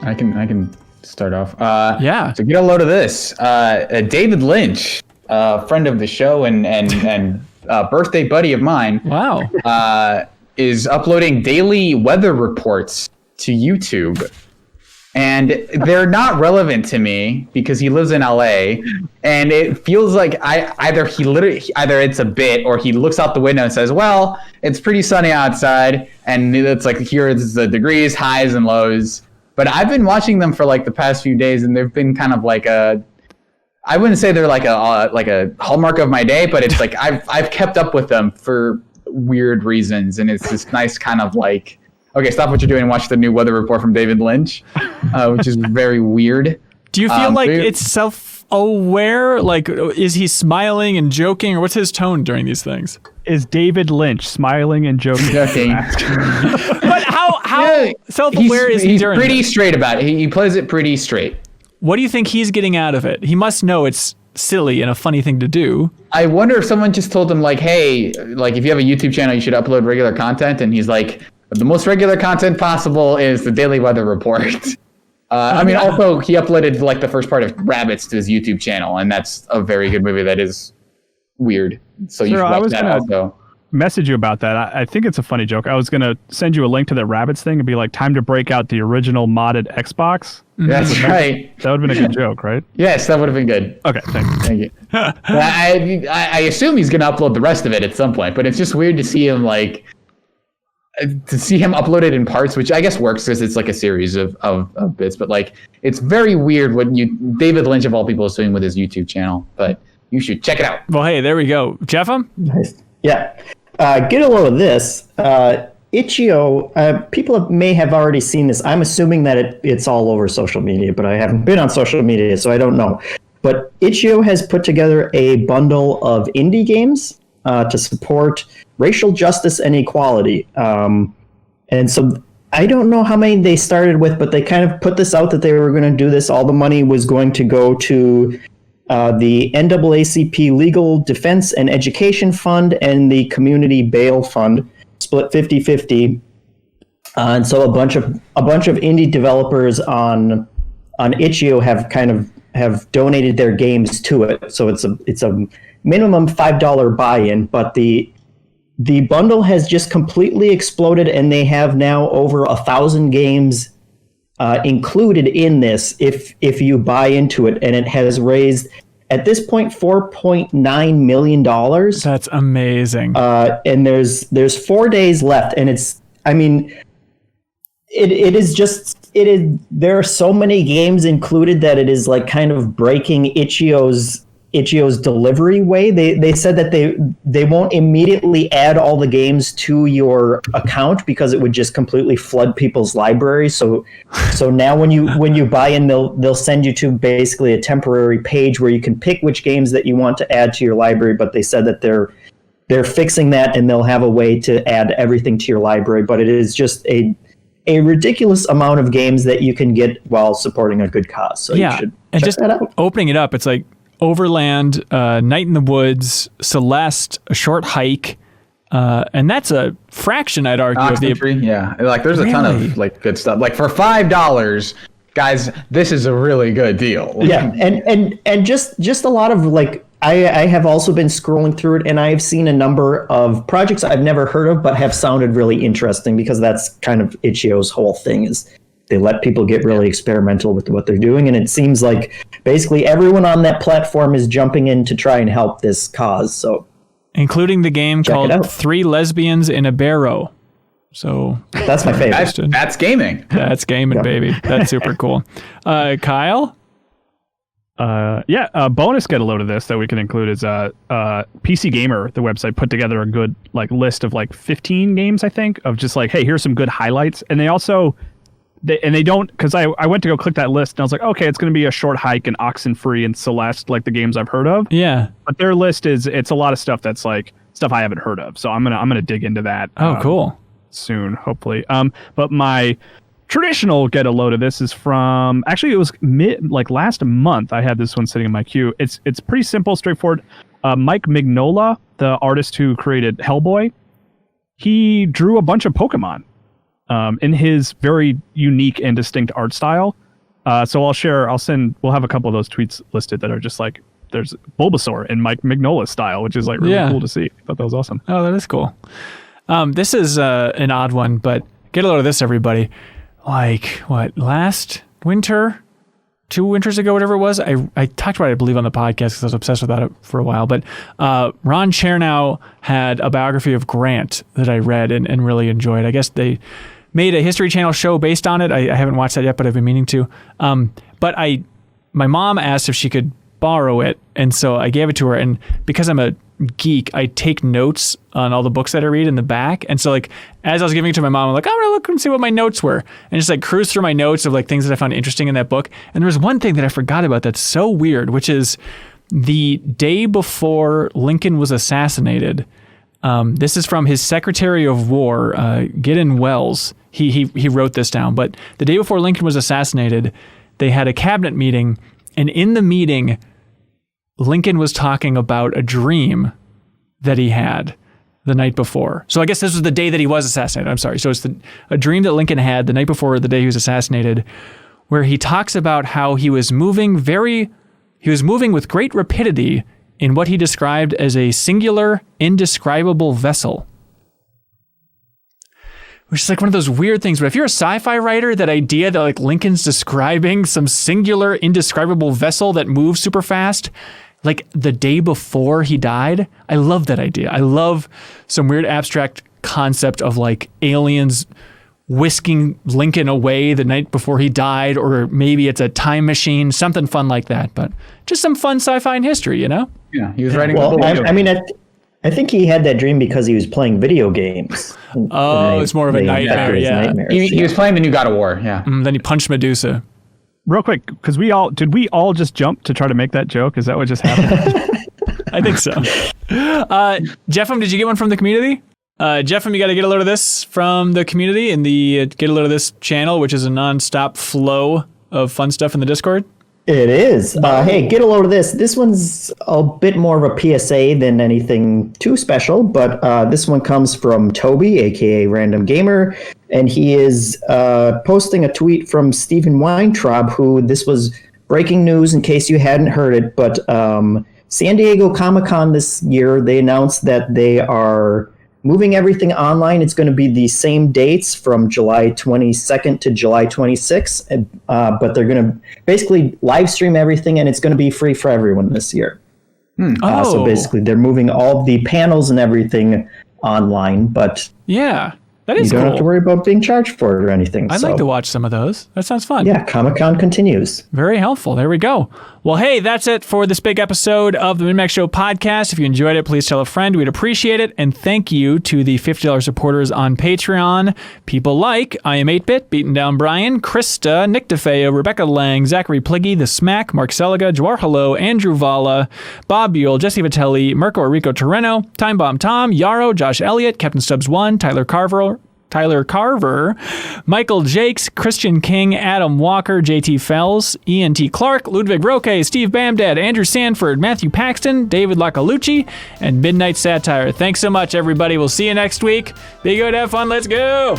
I can start off. Yeah. So get a load of this. David Lynch, friend of the show and birthday buddy of mine, Wow. is uploading daily weather reports to YouTube. And they're not relevant to me because he lives in LA, and it feels like either it's a bit, or he looks out the window and says, "Well, it's pretty sunny outside," and it's like here it's the degrees, highs and lows. But I've been watching them for like the past few days, and they've been kind of like I wouldn't say they're like a hallmark of my day, but it's like I've kept up with them for weird reasons, and it's this nice kind of like, okay, stop what you're doing and watch the new weather report from David Lynch, which is very weird. Do you feel like it's self-aware? Like, is he smiling and joking, or what's his tone during these things? Is David Lynch smiling and joking? But how self-aware is he He's during pretty this? straight about it. He plays it pretty straight. What do you think he's getting out of it? He must know it's silly and a funny thing to do. I wonder if someone just told him like, hey, like if you have a YouTube channel, you should upload regular content. And he's like, the most regular content possible is the daily weather report. I mean, also he uploaded like the first part of Rabbits to his YouTube channel, and that's a very good movie that is weird. So you should watch that also. Message you about that. I think it's a funny joke. I was going to send you a link to that Rabbits thing and be like, time to break out the original modded Xbox. That's right. That would have been a good joke, right? Yes, that would have been good. Okay, thank you. Thank you. I assume he's going to upload the rest of it at some point, but it's just weird to see him upload it in parts, which I guess works because it's like a series of bits, but like it's very weird what David Lynch of all people is doing with his YouTube channel, but you should check it out. Well, hey, there we go. Jeffem? Nice. Yeah. Get a load of this. Itch.io, people may have already seen this. I'm assuming that it's all over social media, but I haven't been on social media, so I don't know. But Itch.io has put together a bundle of indie games to support racial justice and equality. And so I don't know how many they started with, but they kind of put this out that they were going to do this. All the money was going to go to the NAACP Legal Defense and Education Fund and the Community Bail Fund, split 50-50. And so a bunch of indie developers on Itch.io have donated their games to it. So it's a minimum $5 buy-in, but the bundle has just completely exploded, and they have now over 1,000 games included in this if you buy into it, and it has raised at this point $4.9 million. That's amazing. And there's 4 days left, and it is just there are so many games included that it is like kind of breaking Itch.io's delivery way. They said that they won't immediately add all the games to your account because it would just completely flood people's libraries. So now when you buy in, they'll send you to basically a temporary page where you can pick which games that you want to add to your library. But they said that they're fixing that, and they'll have a way to add everything to your library. But it is just a ridiculous amount of games that you can get while supporting a good cause. So you should check that out. Opening it up, it's like Overland, Night in the Woods, Celeste, A Short Hike, and that's a fraction, I'd argue. Of the yeah, like there's a ton of like good stuff. Like for $5, guys, this is a really good deal. Yeah, and just a lot of like I have also been scrolling through it, and I have seen a number of projects I've never heard of but have sounded really interesting, because that's kind of Itch.io's whole thing is they let people get really experimental with what they're doing. And it seems like basically everyone on that platform is jumping in to try and help this cause. So, including the game called 3 Lesbians in a Barrow. So that's my favorite. That's gaming. That's gaming, baby. That's super cool. Kyle? Bonus get a load of this that we can include is PC Gamer, the website, put together a good like list of like 15 games, I think, of just like, hey, here's some good highlights. And they also they don't, because I went to go click that list and I was like, okay, it's going to be A Short Hike and Oxenfree and Celeste, like the games I've heard of. Yeah. But their list it's a lot of stuff that's like stuff I haven't heard of. So I'm gonna dig into that. Oh, cool. Soon, hopefully. But my traditional get a load of this is from, actually it was last month. I had this one sitting in my queue. It's pretty simple, straightforward. Mike Mignola, the artist who created Hellboy, he drew a bunch of Pokemon. In his very unique and distinct art style. So we'll have a couple of those tweets listed that are just like, there's Bulbasaur in Mike Mignola's style, which is like really cool to see. I thought that was awesome. Oh, that is cool. This is an odd one, but get a load of this, everybody. Like, what, last winter? 2 winters ago, whatever it was, I talked about it, I believe, on the podcast because I was obsessed with that for a while. But Ron Chernow had a biography of Grant that I read and really enjoyed. I guess they made a History Channel show based on it. I haven't watched that yet, but I've been meaning to. But my mom asked if she could borrow it, and so I gave it to her. And because I'm a geek, I take notes on all the books that I read in the back. And so like as I was giving it to my mom, I'm like, I'm gonna look and see what my notes were, and just like cruise through my notes of like things that I found interesting in that book. And there was one thing that I forgot about that's so weird, which is the day before Lincoln was assassinated. This is from his Secretary of War, Gideon Welles. He wrote this down. But the day before Lincoln was assassinated, they had a cabinet meeting, and in the meeting, Lincoln was talking about a dream that he had the night before. So I guess this was the day that he was assassinated. I'm sorry. So it's a dream that Lincoln had the night before the day he was assassinated, where he talks about how he was moving with great rapidity in what he described as a singular, indescribable vessel. Which is like one of those weird things, but if you're a sci-fi writer, that idea that like Lincoln's describing some singular, indescribable vessel that moves super fast, like the day before he died, I love that idea. I love some weird abstract concept of like aliens whisking Lincoln away the night before he died, or maybe it's a time machine, something fun like that. But just some fun sci-fi in history, you know? Yeah, he was writing. Well, I think he had that dream because he was playing video games. Oh, it's more of a nightmare. Yeah, he was playing the new God of War. Yeah. Then he punched Medusa. Real quick, because did we all just jump to try to make that joke? Is that what just happened? I think so. Jeffem, did you get one from the community? Jeffem, you got to get a load of this from the community in the Get a Load of This channel, which is a non-stop flow of fun stuff in the Discord. It is. Hey, get a load of this. This one's a bit more of a PSA than anything too special, but this one comes from Toby, aka Random Gamer, and he is posting a tweet from Stephen Weintraub, who this was breaking news in case you hadn't heard it, but San Diego Comic-Con this year, they announced that they are moving everything online. It's going to be the same dates from July 22nd to July 26th, but they're going to basically live stream everything, and it's going to be free for everyone this year. So basically, they're moving all the panels and everything online. But yeah, That is You don't cool. have to worry about being charged for it or anything. I'd like to watch some of those. That sounds fun. Yeah, Comic-Con continues. Very helpful. There we go. Well, hey, that's it for this big episode of the MinnMax Show podcast. If you enjoyed it, please tell a friend. We'd appreciate it. And thank you to the $50 supporters on Patreon. People like I Am 8-Bit, BeatenDownBrian, Krista, Nick DeFeo, Rebekah Lang, Zachary Pligge, The Smack, Mark Seliga, Jawarhello, Andrew Vala, Bob Buel, Jesse Vitelli, Mirko Arico-Torreno, TimeBombTom, Yarrow, Josh Elliot, Captain Stubbs 1, Tyler Carver, Michael Jaques, Christian King, Adam Walker, JT Fels, IanTClark, Ludwig Roque, Steve Bamdad, Andrew Sanford, Matthew Paxton, David Lacolucci, and Midnight Satire. Thanks so much, everybody. We'll see you next week. Be good, have fun, let's go!